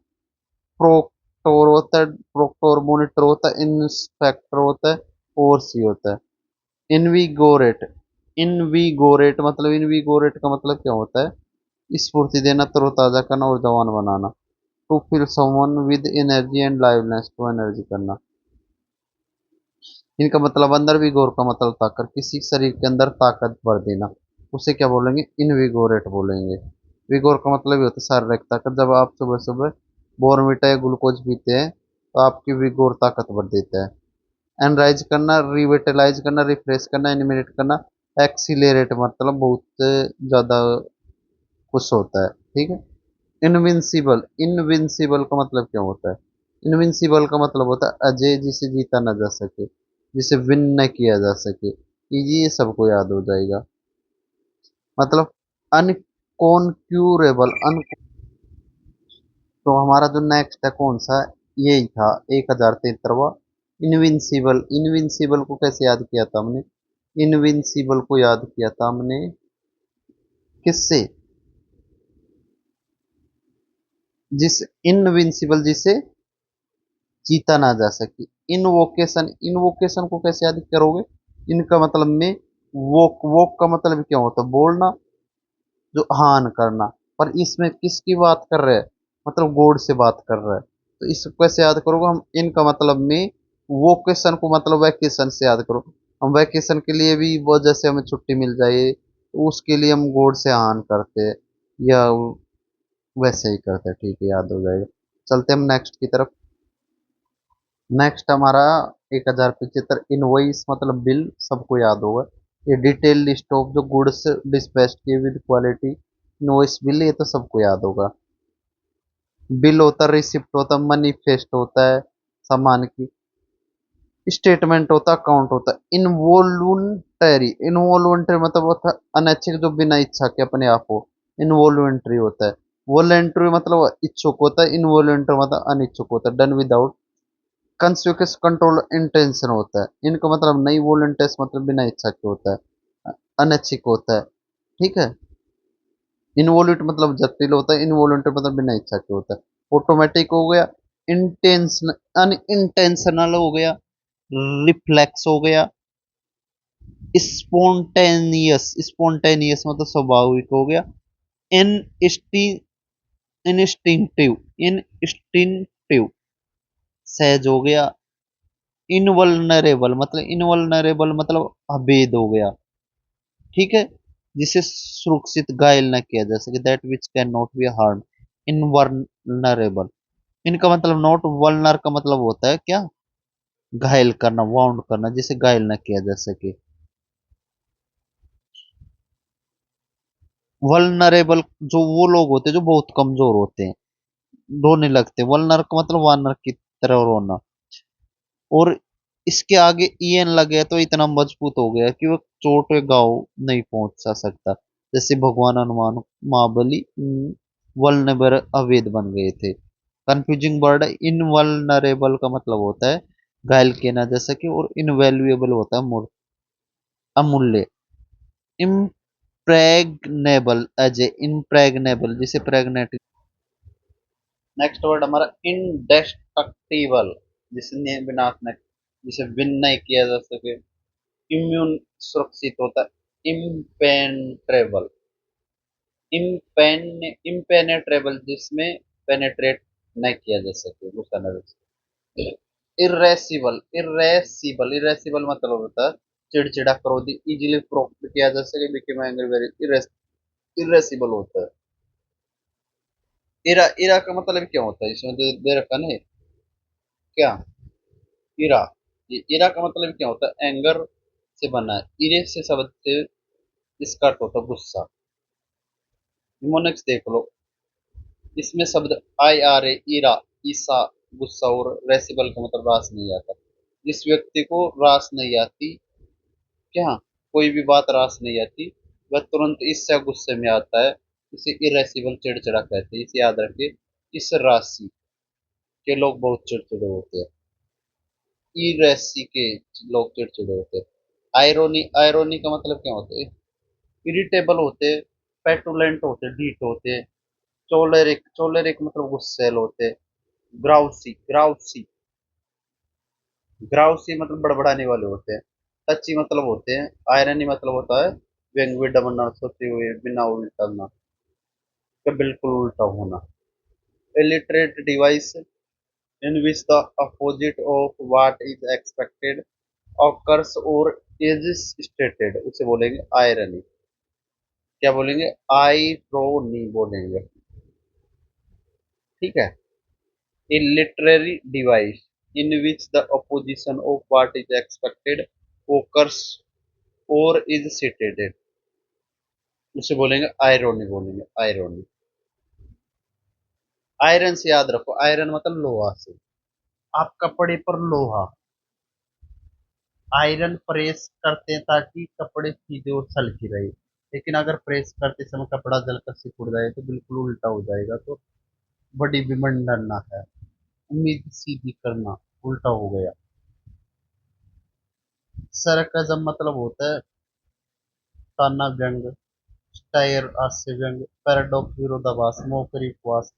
S1: डायरेक्टर होता है, प्रोक्टर मॉनिटर होता है, इंस्पेक्टर होता है, ओवरसी होता है। इनविगोरेट, इनविगोरेट मतलब, इनविगोरेट का मतलब क्या होता है? स्फूर्ति देना, तरोताजा करना और जवान बनाना। To fill someone with energy and liveness, to energy करना। इनका मतलब अंदर विगोर का मतलब ताकत, किसी शरीर के अंदर ताकत भर देना, उसे क्या बोलेंगे? इनविगोरेट बोलेंगे। विगोर का मतलब ये होता है शारीरिक ताकत। जब आप सुबह सुबह बोर्नविटा या ग्लूकोज पीते हैं तो आपकी विगोर ताकत भर देता है। एनराइज करना, रिविटलाइज करना, रिफ्रेश करना, एनिमेट करना। एक्सीलरेट मतलब बहुत ज्यादा खुश होता है, ठीक है। इनविंसिबल, इनविंसिबल का मतलब क्या होता है? इनविंसिबल का मतलब होता है अजय, जिसे जीता न जा सके, जिसे विन न किया जा सके। ये सबको याद हो जाएगा। मतलब अनकॉन्क्यूरेबल, अन, तो हमारा जो नेक्स्ट है कौन सा? यही था 1073वां। इनविंसिबल, इनविंसिबल को कैसे याद किया था हमने? इनविंसिबल को याद किया था हमने किससे? जिस, इनविंसिबल जिसे जीता ना जा सके। इनवोकेशन, इनवोकेशन को कैसे याद करोगे? इनका मतलब में वोक, वोक का मतलब क्या होता है? बोलना, जो हान करना। पर इसमें किसकी बात कर रहे हैं? मतलब गॉड से बात कर रहा है। तो इसको कैसे याद करोगे? हम इनका मतलब में वोकेशन को मतलब वैकेशन से याद करो। हम वैकेशन के लिए भी वो, जैसे हमें छुट्टी मिल जाए तो उसके लिए हम गॉड से हान करते हैं, या वैसे ही करते हैं, ठीक है, याद हो जाएगा। चलते हम नेक्स्ट की तरफ। नेक्स्ट हमारा 1075, इनवॉइस मतलब बिल, सबको याद होगा। ये डिटेल लिस्ट ऑफ जो गुड्स डिस्पैच किए विद क्वालिटी, इनवॉइस बिल, ये तो सबको याद होगा। बिल होता है, रिसिप्ट होता है, मनीफेस्ट होता है सामान की, स्टेटमेंट होता है, अकाउंट होता है। इनवॉल्यूंटरी, इनवॉल्यूंटरी मतलब होता है अनैच्छिक, जो बिना इच्छा के अपने आप हो, इनवॉल्यूंटरी होता है। वॉलेंट्री मतलब इच्छुक होता है, इनवॉल्यूंटरी मतलब अनिच्छुक होता है, done without consequence control intention होता है। इनका मतलब नहीं, वॉलंटस मतलब बिना इच्छा के होता है, अनैच्छिक होता है, ठीक है। इनवॉल्यूट मतलब जटिल होता है, इनवॉलंटरी मतलब बिना इच्छा के होता है। ऑटोमेटिक हो गया, इंटेंशन, अनइंटेंशनल हो गया, रिफ्लेक्स हो गया, स्पॉन्टेनियस, स्पॉन्टेनियस मतलब स्वाभाविक हो गया, इनस्टी इंस्टिंक्टिव, इंस्टिंक्टिव सहज हो गया। इनवल्नरेबल मतलब, इनवल्नरेबल मतलब अभेद हो गया, ठीक है, जिसे सुरक्षित घायल न किया जा सके, that which can not be harm. Invulnerable, इनका मतलब नॉट, वल्नर का मतलब होता है क्या? घायल करना, वाउंड करना, जिसे घायल न किया जा सके। वल्नरेबल जो वो लोग होते हैं जो बहुत कमजोर होते हैं, रोने लगते हैं। वल्नर का मतलब वानर की तरह रोना। और इसके आगे ईएन लग गया तो इतना मजबूत हो गया कि वो चोट गांव नहीं पहुंच सा सकता। जैसे भगवान हनुमान, महाबली वल्नरेबल अवैध बन गए थे। कंफ्यूजिंग वर्ड है। इनवल्नरेबल का मतलब होता है घायल किया ना जा सके, और इनवैल्यूएबल होता है अमूल्य। इम्प्रेग्नेबल, एज ए इम्प्रेग्नेबल, जिसे प्रेग्नेट। नेक्स्ट वर्ड हमारा इंडेस्ट्रक्टिबल, जिसने विनाश न, जिसे विन नहीं किया जा सके। इम्यून सुरक्षित होता है। इम्पेनेट्रेबल, इम्पेनेट्रेबल जिसमें पेनेट्रेट नहीं किया जा सके, गुस्सा न जा सके। इरेसिबल, इरेसिबल, इरेसिबल मतलब होता है चिड़चिड़ा, क्रोधी, इजीली प्रोवोक किया जा सके, बिकम एंग्री वेरी इरेसिबल होता है। इरा, इरा का मतलब क्या होता है? इसमें दे रखा नहीं क्या? इरा, ये इरा का मतलब क्या होता है? एंगर से बना है। इरे से शब्द से इसका अर्थ होता है गुस्सा। निमोनिक्स देख लो, इसमें शब्द आई आर ए, इरा, ईसा, गुस्सा, और रेसिबल का मतलब रास नहीं आता। जिस व्यक्ति को रास नहीं आती, क्या कोई भी बात रास नहीं आती, वह तुरंत इससे गुस्से में आता है। इसे इरेसिबल, चिड़चिड़ा कहते हैं। इसे याद रखिए, इस राशि के लोग बहुत चिड़चिड़े होते हैं। ई राशि के लोग चिड़चिड़े होते हैं। आयरोनी, आयरोनी का मतलब क्या होता है? इरिटेबल होते, पेटुलेंट होते, ढीठ होते। चोलेरिक, चोलेरिक मतलब गुस्सैल होते। ग्राउसी, ग्राउसी, ग्राउसी मतलब बड़बड़ाने वाले होते हैं। टची मतलब होते हैं, आयरनी मतलब होता है व्यंग विडंबना, सोते हुए बिना उल्टाना का बिल्कुल उल्टा होना। Illiterate device in which the opposite of what is expected occurs or is stated, उसे बोलेंगे आयरनी। क्या बोलेंगे? आइरोनी बोलेंगे। ठीक है। A literary device in which the opposition of what is expected occurs or is stated, उसे बोलेंगे आयरोनी, बोलेंगे आयरोनी। आयरन से याद रखो, आयरन मतलब लोहा से। आप कपड़े पर लोहा, आयरन प्रेस करते हैं ताकि कपड़े सीधे और सलकी रहे, लेकिन अगर प्रेस करते समय कपड़ा जलकर सिकुड़ जाए तो बिल्कुल उल्टा हो जाएगा, तो बड़ी विडंबना है। उम्मीद सीधी करना, उल्टा हो गया। सरकजम मतलब होता है ताना व्यंग, स्टायर हास्य व्यंग, पैराडॉक्स विरोधाभास, मौखरी उपवास,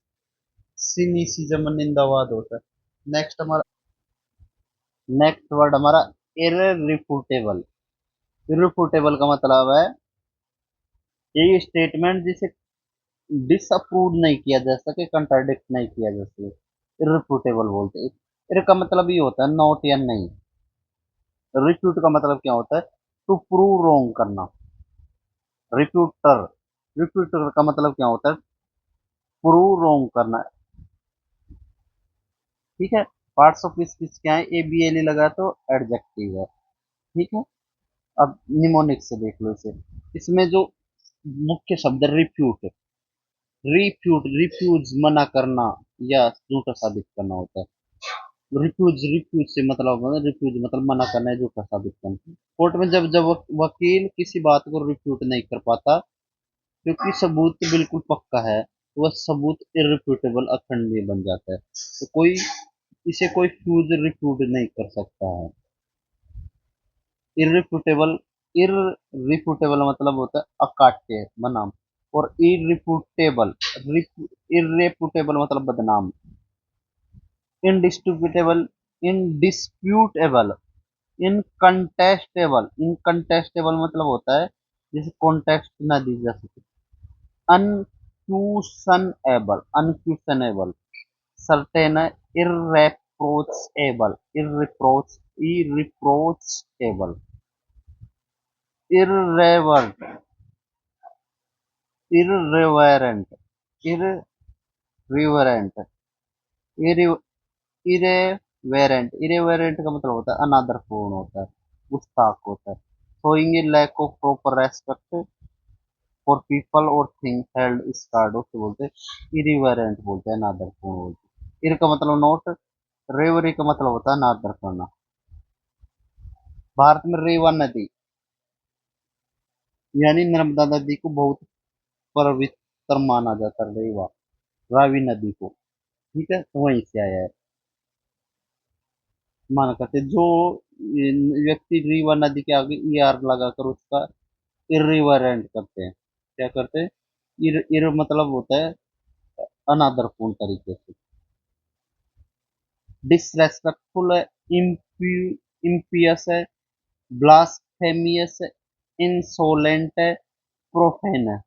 S1: सिनिसिज्म निंदावाद होता है। नेक्स्ट वर्ड हमारा इररिफ्यूटेबल। इररिफ्यूटेबल का मतलब है ये स्टेटमेंट जिसे डिसअप्रूव नहीं किया जा सके, कंट्राडिक्ट नहीं किया जा सके, इररिफ्यूटेबल बोलते हैं। इर का मतलब ये होता है नॉट या नहीं। रिफ्यूट का मतलब क्या होता है? टू प्रूव रॉन्ग करना। रिफ्यूटर, रिफ्यूटर का मतलब क्या होता है? प्रूव रॉन्ग करना। ठीक है। पार्ट्स ऑफ स्पीच क्या है? ए बी एल ई लगा तो एडजेक्टिव है। ठीक है। अब निमोनिक से देख लो इसे। इसमें जो मुख्य शब्द रिफ्यूट, रिफ्यूट रिफ्यूज मना करना या झूठा साबित करना होता है। रिफ्यूज, रिफ्यूज से मतलब होता है, रिफ्यूज मतलब मना करना है, झूठा साबित करना। कोर्ट में जब जब वकील किसी बात को रिफ्यूट नहीं कर पाता क्योंकि सबूत बिल्कुल पक्का है, तो वह सबूत इररिफ्यूटेबल अखंडनीय बन जाता है। तो कोई इसे कोई फ्यूज रिफ्यूट नहीं कर सकता है। इररिफ्यूटेबल, इररिफ्यूटेबल मतलब होता है अकाट्य बनाम, और इररिफ्यूटेबल, इररेपुटेबल मतलब बदनाम। इनडिस्प्यूटेबल, इनडिस्प्यूटेबल, इनकंटेस्टेबल, इनकंटेस्टेबल मतलब होता है जिसे कॉन्टेक्स्ट ना दी जा सके। अनक्यूशनेबल, अनक्यूशनेबल, सर्टेन, इररेप्रोचेबल, इररिप्रोच, इररिप्रोचेबल, इररेवर्ट, इररिवरेंट, इररिवरेंट, इरेवेरेंट, इरेवेरेंट का मतलब होता है अनादरपूर्ण होता है, गुस्ताख होता है। Showing a lack of proper respect for people और थिंग हेल्ड स्कार्ड, उसे बोलते हैं इरिवेरेंट, बोलते हैं अनादरपूर्ण बोलते हैं। इर का मतलब नोट, रेवरी का मतलब होता है अनादर करना। भारत में रेवा नदी यानी नर्मदा नदी को बहुत पवित्र माना जाता है, रेवा, रावी नदी को। ठीक है, तो वहीं से आया है। माना करते जो व्यक्ति रीवा नदी के आगे ई आर लगाकर उसका इरिवरेंट करते हैं। क्या करते हैं? इर मतलब होता है अनादरपूर्ण तरीके से। डिसरेस्पेक्टफुल है, इम्पियस है, ब्लास्फेमियस है, इंसोलेंट है, प्रोफेन है।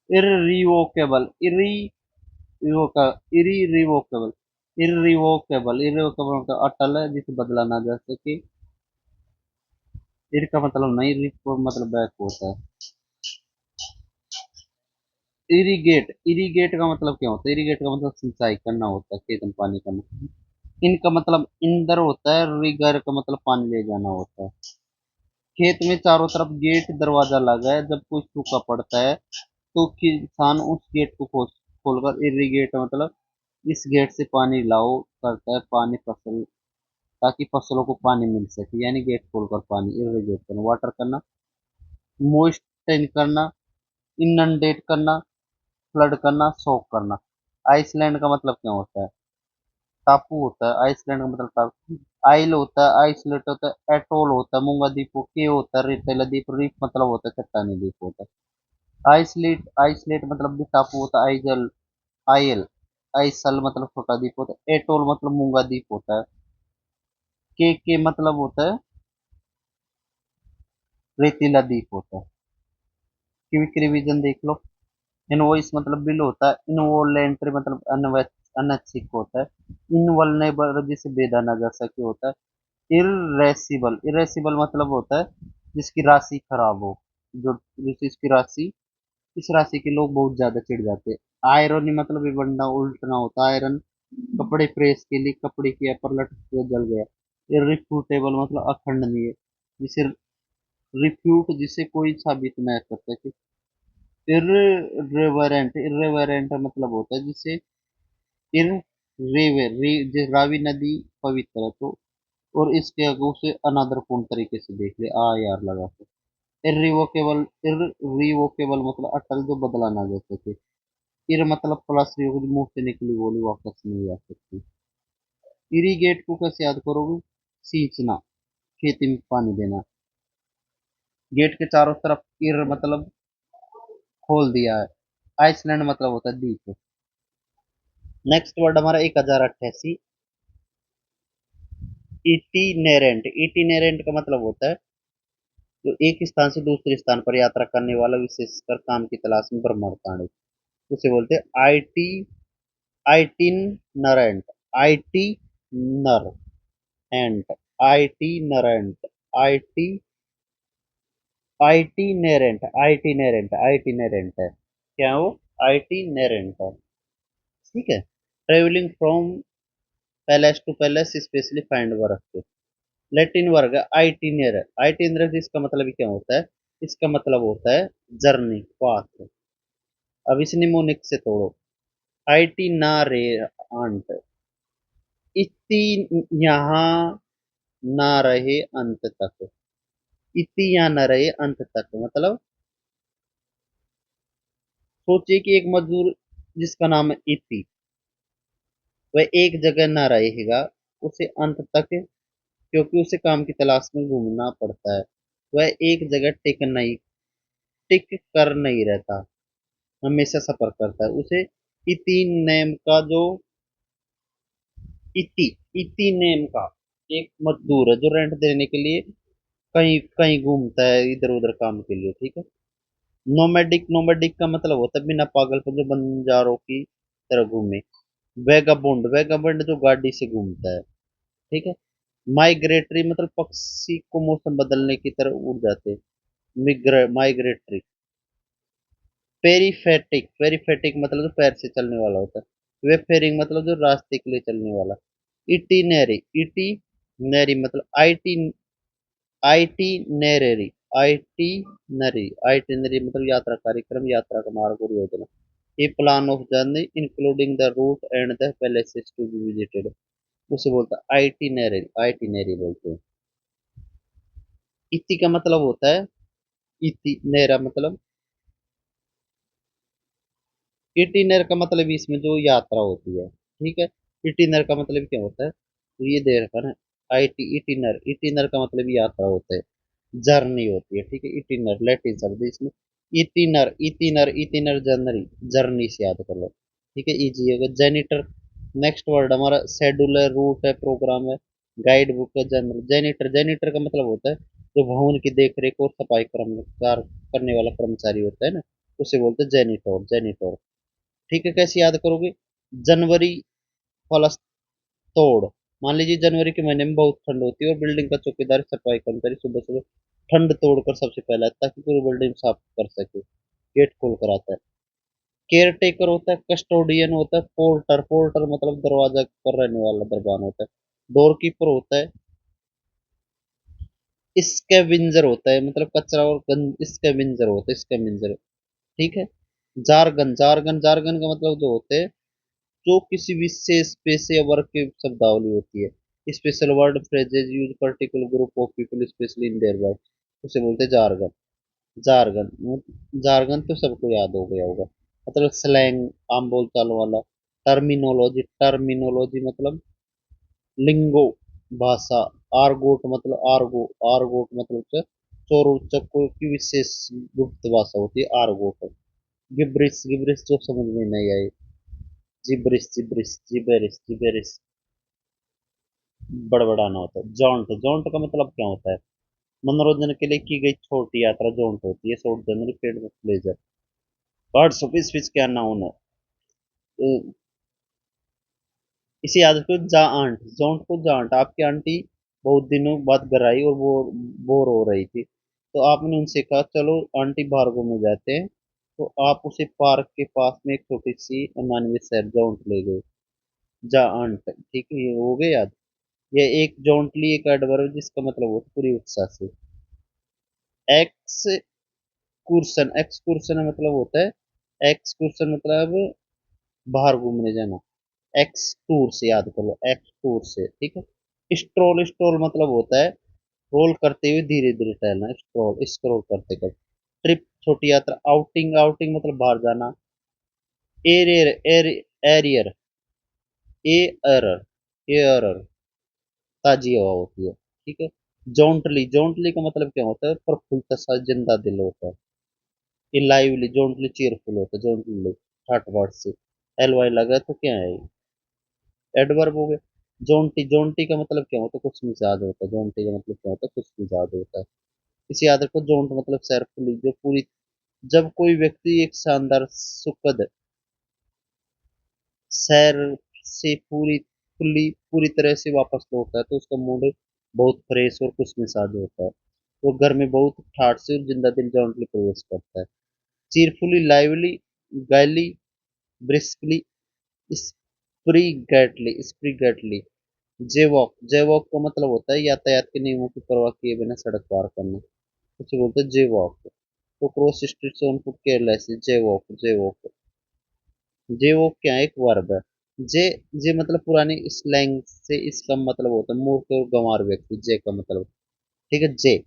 S1: इरिवोकेबल, इरिवोकेबल, इरिवोकेबल, इरिवोकेबल मतलब अटल है जिसे बदला ना जा सके। इर का मतलब नहीं, रिप मतलब बैक होता है। इरिगेट, इरिगेट का मतलब क्या होता है? इरिगेट का मतलब सिंचाई करना होता है, खेत में पानी करना। इनका मतलब इंदर होता है, रिगर का मतलब पानी ले जाना होता है। खेत में चारों तरफ गेट दरवाजा लगा है, जब कोई सूखा पड़ता है तो किसान उस गेट को खोलकर इरिगेट मतलब इस गेट से पानी लाओ करता है, पानी फसल, ताकि फसलों को पानी मिल सके, यानी गेट खोलकर पानी इरिगेट करना, वाटर करना। मोइस्टेन करना, इनंडेट करना, फ्लड करना, सोक करना। आइसलैंड का मतलब क्या होता है? टापू होता है। आइसलैंड का मतलब टापू। आइल होता है, आइसलेट होता है, एटोल होता है, मूंगा द्वीप, के होता है रेतीला द्वीप, रीफ मतलब होता है चट्टानी द्वीप होता है। आइसलेट, आइसलेट मतलब भी टापू होता है। आइजल, आयल, आइसल मतलब छोटा द्वीप होता है, एटोल मतलब मूंगा द्वीप होता है, के मतलब होता है रेतीला द्वीप होता है। क्विक रिवीजन देख लो। इनवॉइस मतलब बिल होता है, इनवॉलेंटरी मतलब अनैच्छिक होता है, इनवल्नेबल जिसे भेदा ना जा सके होता है, इरेसिबल इरेसिबल मतलब होता है जिसकी राशि खराब हो, जो जिसकी राशि, इस राशि के लोग बहुत ज्यादा चिढ़ जाते हैं। आयरनी मतलब विवंडना उल्टना होता है, आयरन कपड़े प्रेस के लिए कपड़े किया पर लटक के जल गया। इरिफ्यूटेबल मतलब अखंडनीय, जिसे रिफ्यूट जिसे कोई साबित न कर सके। इर्रेवरेंट इर्रेवरेंट मतलब होता है जिसे रावी नदी पवित्र है तो, और इसके आगे उसे अनादरपूर्ण तरीके से देख ले आ यार लगा के। इर्रिवोकेबल मतलब अटल जो बदला ना जा सके। इर मतलब प्लस मुंह से निकली बोली वापस नहीं आ सकती। इरीगेट को कैसे याद करोगे? सींचना, खेती में पानी देना। गेट के चारों तरफ इर मतलब खोल दिया है। आइसलैंड मतलब होता है द्वीप। नेक्स्ट वर्ड हमारा 1088, इटिनेरेंट। इटिनेरेंट का मतलब होता है जो एक स्थान से दूसरे स्थान पर यात्रा करने वाला, विशेषकर काम की तलाश में भ्रमणकांड, उसे बोलते हैं आइटिनरेंट। आईटी नर एंट आइटिनरेंट आईटी आइटिनेरेंट आइटिनेरेंट है क्या वो? आइटिनेरेंट है। ठीक है। Travelling from place to place specially find work. Latin word itiner. आइटिनर जिसका मतलब क्या होता है? इसका मतलब होता है जर्नी, पाथ। अब इस निमोनिक से तोड़ो। आइटिनारे अंत, इति यहाँ ना रहे अंत तक। इति यहाँ न रहे अंत तक मतलब, सोचिए कि एक मजदूर जिसका नाम है इति, वह एक जगह ना रहेगा उसे अंत तक, क्योंकि उसे काम की तलाश में घूमना पड़ता है। वह एक जगह टिक कर नहीं रहता, हमेशा सफर करता है। उसे इति नेम का जो इति इति नेम का एक मजदूर है जो रेंट देने के लिए कहीं कहीं घूमता है इधर उधर काम के लिए। ठीक है। नोमैडिक, नोमैडिक का मतलब होता है बिना पागलपन, जो बंजारों की तरह घूमे। वेगाबोंड, वेगाबोंड जो गाड़ी से घूमता है। ठीक है। माइग्रेटरी मतलब पक्षी को मौसम बदलने की तरह उड़ जाते, माइग्रेटरी। पेरीफेटिक, पेरीफेटिक मतलब जो पैर से चलने वाला होता है। वेफेरिंग मतलब जो रास्ते के लिए चलने वाला। इटिनरी, इटिनरी मतलब आईटीनेरी आईटीनरी आईटीनरी मतलब यात्रा कार्यक्रम, यात्रा का मार्ग और योजना। A plan of journey including the route and the places to be visited, उसे बोलता है आईटीनरी, आईटीनरी बोलते हैं। इति का मतलब होता है, इति नेरा मतलब, इटिनर का मतलब इसमें जो यात्रा होती है। ठीक है। इटिनर का मतलब क्या होता है? तो ये दे रखा ना, इटिनर, इटिनर का मतलब यात्रा होता है, जर्नी होती है। ठीक है। इटिनर लैटिन शब्द है इसमें। इटिनर इटिनर इटिनर जर्नरी, जर्नी से याद कर लो। ठीक है, इजी होगा। जेनिटर। नेक्स्ट वर्ड हमारा शेड्यूलर, रूट है, प्रोग्राम है, गाइड बुक है, जर्नल। जेनिटर, जेनिटर का मतलब होता है जो भवन की देख रेख और सफाई क्रम करने वाला कर्मचारी होता है ना, उसे बोलते हैं जेनिटोर, जेनिटोर। ठीक है। कैसे याद करोगे? जनवरी प्लस तोड़। मान लीजिए जनवरी के महीने में बहुत ठंड होती है और बिल्डिंग का चौकीदार सफाई कर्मचारी सुबह सुबह ठंड तोड़कर सबसे पहले आता है ताकि पूरी बिल्डिंग साफ कर सके, गेट खोल कर आता है। केयर टेकर होता है, कस्टोडियन होता है, पोर्टर, पोर्टर मतलब दरवाजा पर रहने वाला दरबान होता है। डोर कीपर होता है, स्कैवेंजर होता है मतलब कचरा और गंद, स्कैवेंजर होता है, स्कैवेंजर। ठीक है। जारगन, जारगन, जारगन का मतलब जो होते हैं जो किसी विशेष पेशे या वर्ग की शब्दावली होती है, special word phrases use particular group of people specially in their work, उसे बोलते हैं जारगन। जारगन, जारगन तो सबको याद हो गया होगा, मतलब स्लैंग, आम बोलचाल वाला। टर्मिनोलॉजी, टर्मिनोलॉजी मतलब लिंगो, भाषा। आर्गोट मतलब आर्गोट मतलब से चोरोचकों की विशेष गुप्त भाषा होती है, आर्गोट। गिब्रिस, गिब्रिस जो समझ में नहीं आई।
S2: जिब्रिस जिब्रिस जिबेरिस जिबेरिस बड़बड़ाना होता है। जॉन्ट जॉन्ट का मतलब क्या होता है? मनोरंजन के लिए की गई छोटी यात्रा जॉन्ट होती है। Short journey paid pleasure. Parts of speech क्या नाउन है? तो इसी आदत को जा आंट जॉन्ट को जांट। आपकी आंटी बहुत दिनों बाद घर आई और बोर बोर हो रही थी, तो आपने उनसे कहा चलो आंटी बाहर घूमने जाते हैं। तो आप उसे पार्क के पास में एक छोटी सी मानवीय शहर जॉन्ट ले गए। जा आंट, ठीक है, ये हो गए याद। ये एक जॉन्टली एक एडवर्ब जिसका मतलब होता है पूरी उत्साह से। एक्सकर्सन एक्सकर्सन मतलब होता है, एक्सकर्सन मतलब बाहर घूमने जाना। एक्स टूर से याद कर लो, एक्स टूर से, ठीक है। स्ट्रोल स्ट्रोल मतलब होता है रोल करते हुए धीरे धीरे टहलना, स्ट्रोल स्क्रॉल करते करते। ट्रिप छोटी यात्रा। आउटिंग आउटिंग मतलब बाहर जाना। एरियर एरियर एरर एरर ताजी हवा होती है, ठीक है। जॉन्टली जॉन्टली का मतलब क्या होता है? प्रफुल्लता सा जिंदा दिल होता है। ये लाइवली जॉन्टली चीयरफुल होता है, जॉन्टली ठाट बाट से। एल वाई लगा तो क्या है? एडवर्ब हो गया। जोंटी जोंटी का मतलब क्या होता है? कुछ मिजाज होता है। जोंटी का मतलब क्या होता है? कुछ मिजाज होता है। इसी आदत को जोंट मतलब सैरफुली जो पूरी। जब कोई व्यक्ति एक शानदार सुखद सैर से पूरी तरह से वापस लौटता है तो उसका मूड बहुत फ्रेश और खुश मिजाज होता है। वो घर में बहुत ठाट से और जिंदा दिल जॉन्टली प्रवेश करता है। चीरफुली लाइवली गैली ब्रिस्कली स्प्रिगेटली। जेवॉक जेवॉक का मतलब होता है यातायात के नियमों की परवाह किए बिना सड़क पार करना। उसे बोलते हैं जेवॉक। तो cross street on foot carelessly jaywalk jaywalk. Jaywalk क्या है? एक वर्ब है। जे जे मतलब पुरानी स्लैंग से इसका मतलब होता है मूर्ख और गंवार व्यक्ति। जे का मतलब, ठीक है, जे।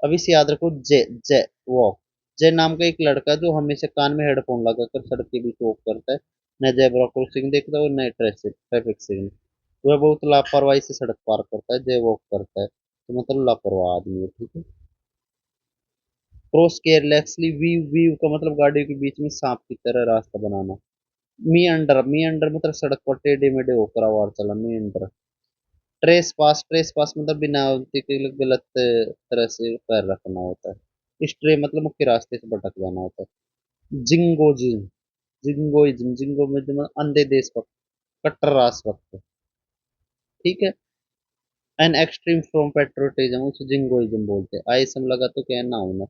S2: अब इसे याद रखो, जे जे वॉक। जय नाम का एक लड़का जो हमेशा कान में हेडफोन लगाकर सड़क के बीच वॉक करता है। न जेब्रा क्रॉसिंग देखता है और न ट्रैफिक सिग्नल। वह बहुत लापरवाही से सड़क पार करता है। जय वॉक करता है तो मतलब लापरवाह आदमी है, ठीक है। क्रॉस केयरलेसली वीव वीव का मतलब गाड़ियों के बीच में सांप की तरह रास्ता बनाना। मी अंडर मतलब सड़क पर टेढ़े मेढ़े होकर आवार चला, मी अंडर। ट्रेस पास मतलब बिना अनुमति के गलत तरह से पैर रखना होता है। स्ट्रे मतलब मुख्य रास्ते से भटक जाना होता है। जिंगोजिज्म जिंगोइज्म जिंगो में मतलब अंधे देशभक्त, कट्टर राष्ट्रभक्त, ठीक है। एन एक्सट्रीम फ्रॉम पेट्रोटिज्म उसे जिंगोइज्म बोलते हैं। आईएसएम लगा तो क्या ना होना।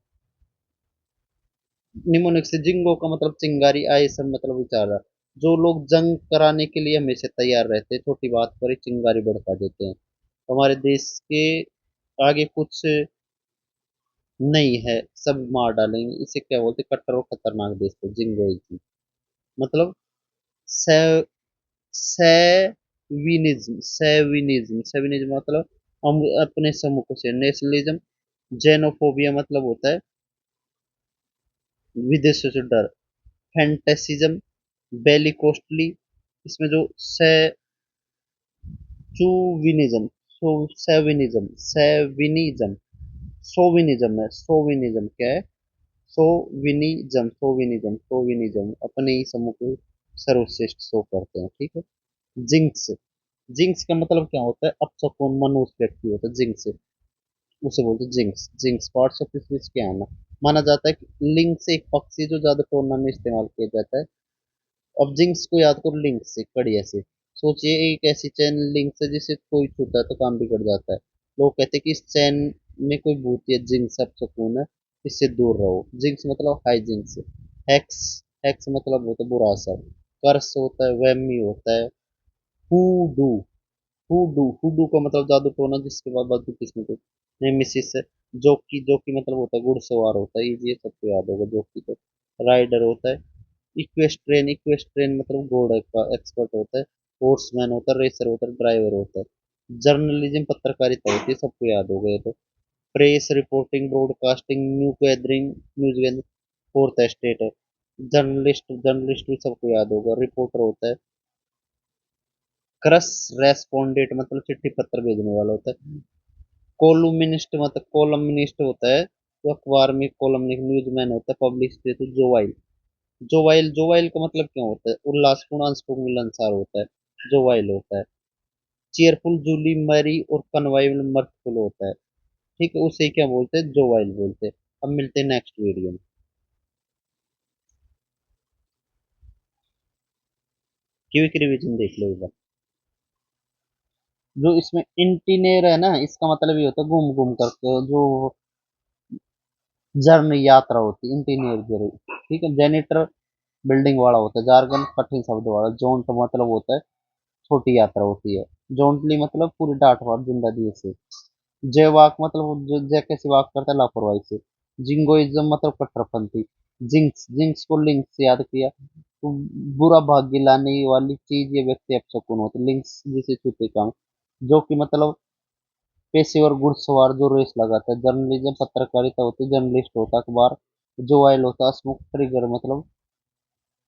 S2: निमोनिक से जिंगो का मतलब चिंगारी, आईएसएम मतलब विचारा। जो लोग जंग कराने के लिए हमेशा तैयार रहते हैं, छोटी बात पर ही चिंगारी भड़का देते हैं। हमारे देश के आगे कुछ नहीं है, सब मार डालेंगे, इसे क्या बोलते हैं? कट्टर और खतरनाक देश को जिंगोइज्म। मतलब सेविनिज्म मतलब हम अपने सम्मुख से। नेशनलिज्म। जेनोफोबिया मतलब होता है विदेशों से डर। फैंटेसिज्म बेलिकोस्टली। इसमें जो चूविनिज्म सेविनिज्म सोविनिज्म है। सोविनिज्म क्या है? सोविनिज्म अपने ही समूह को सर्वश्रेष्ठ शो करते हैं, ठीक है। जिंक्स जिंक्स का मतलब क्या होता है? अपशकुन मनुष्य व्यक्ति होता है जिंक्स। उसे बोलते हैं jinx jinx. Parts of speech क्या है ना? माना जाता है कि लिंक से एक पक्षी जो ज्यादा टूर्ना में इस्तेमाल किया जाता है। अब जिंक्स को याद करो, लिंक से कड़ी ऐसे। सोचिए एक ऐसी चैन लिंक से जिसे कोई छूता है तो काम बिगड़ जाता है। लोग कहते हैं कि इस चैन में कोई भूत है, जिंक्स अब सुकून है, इससे दूर रहो। जिंक्स मतलब हाई जिंक्स। हैक्स हैक्स मतलब होता है बुरा असर। कर्स होता है, वहमी होता है। हुडू हुडू का मतलब जादू टोना जिसके बाद बाकी किस्म के। नेमेसिस है। जोकी मतलब होता है घुड़सवार होता है, ये सबको याद होगा जोकी तो। राइडर होता है। इक्वेस्ट्रेन मतलब घोड़े का एक्सपर्ट होता है। हॉर्समैन होता है, रेसर होता है, ड्राइवर होता है। जर्नलिज्म पत्रकारिता होती है, सबको याद हो गया तो। Press reporting broadcasting news gathering. Fourth estate है। जर्नलिस्ट भी सबको याद होगा, रिपोर्टर होता है। क्रस रेस्पोंडेंट मतलब चिट्ठी पत्र भेजने वाला होता है। कोलुमिनिस्ट मतलब कोलमनिस्ट होता है तो अखबार में कॉलम न्यूज़मैन होता है। पब्लिसिस्ट तो जोवाइल। जोवाइल, जोवाइल का मतलब क्या होता है? उल्लासपूर्ण, अंशपूर्ण, मिलनसार होता है, जोवाइल होता है। चेयरफुल, जूली, मैरी और कन्वाइवल मर्थफुल होता है। ठीक है, उसे क्या बोलते हैं? जोवाइल बोलते हैं। अब मिलते हैं नेक्स्ट वीडियो में। क्विक रिवीजन देख लो एक बार। जो इसमें इंटीनेर है ना, इसका मतलब ये होता है घूम घूम करके जो जर्नी यात्रा होती है, इंटीनियर जर्नी। ठीक है, जेनिटर बिल्डिंग वाला होता है, जार्गन कठिन शब्द वाला, जोंट मतलब होता है छोटी यात्रा होती है, जोंटली मतलब पूरी डांट वाट जिंदा दिए से, जयवाक मतलब जो जय कैसे वाक करता है लापरवाही से, जिंगोइज्म मतलब कट्टरपंथी, जिंक्स, जिंक्स को लिंक से याद किया तो बुरा भाग्य लाने वाली चीज ये व्यक्ति अपशकुन होते, लिंक्स जिसे छूते काम, जो कि मतलब पेशेवर घुड़सवार जो रेस लगाता है, जर्नलिज्म पत्रकारिता होती है, जर्नलिस्ट होता है अखबार, जो वाइल होता है स्मोक, ट्रिगर मतलब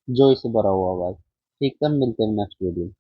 S2: जो इसे भरा हुआ भाई। ठीक है, मिलते हैं नेक्स्ट वीडियो।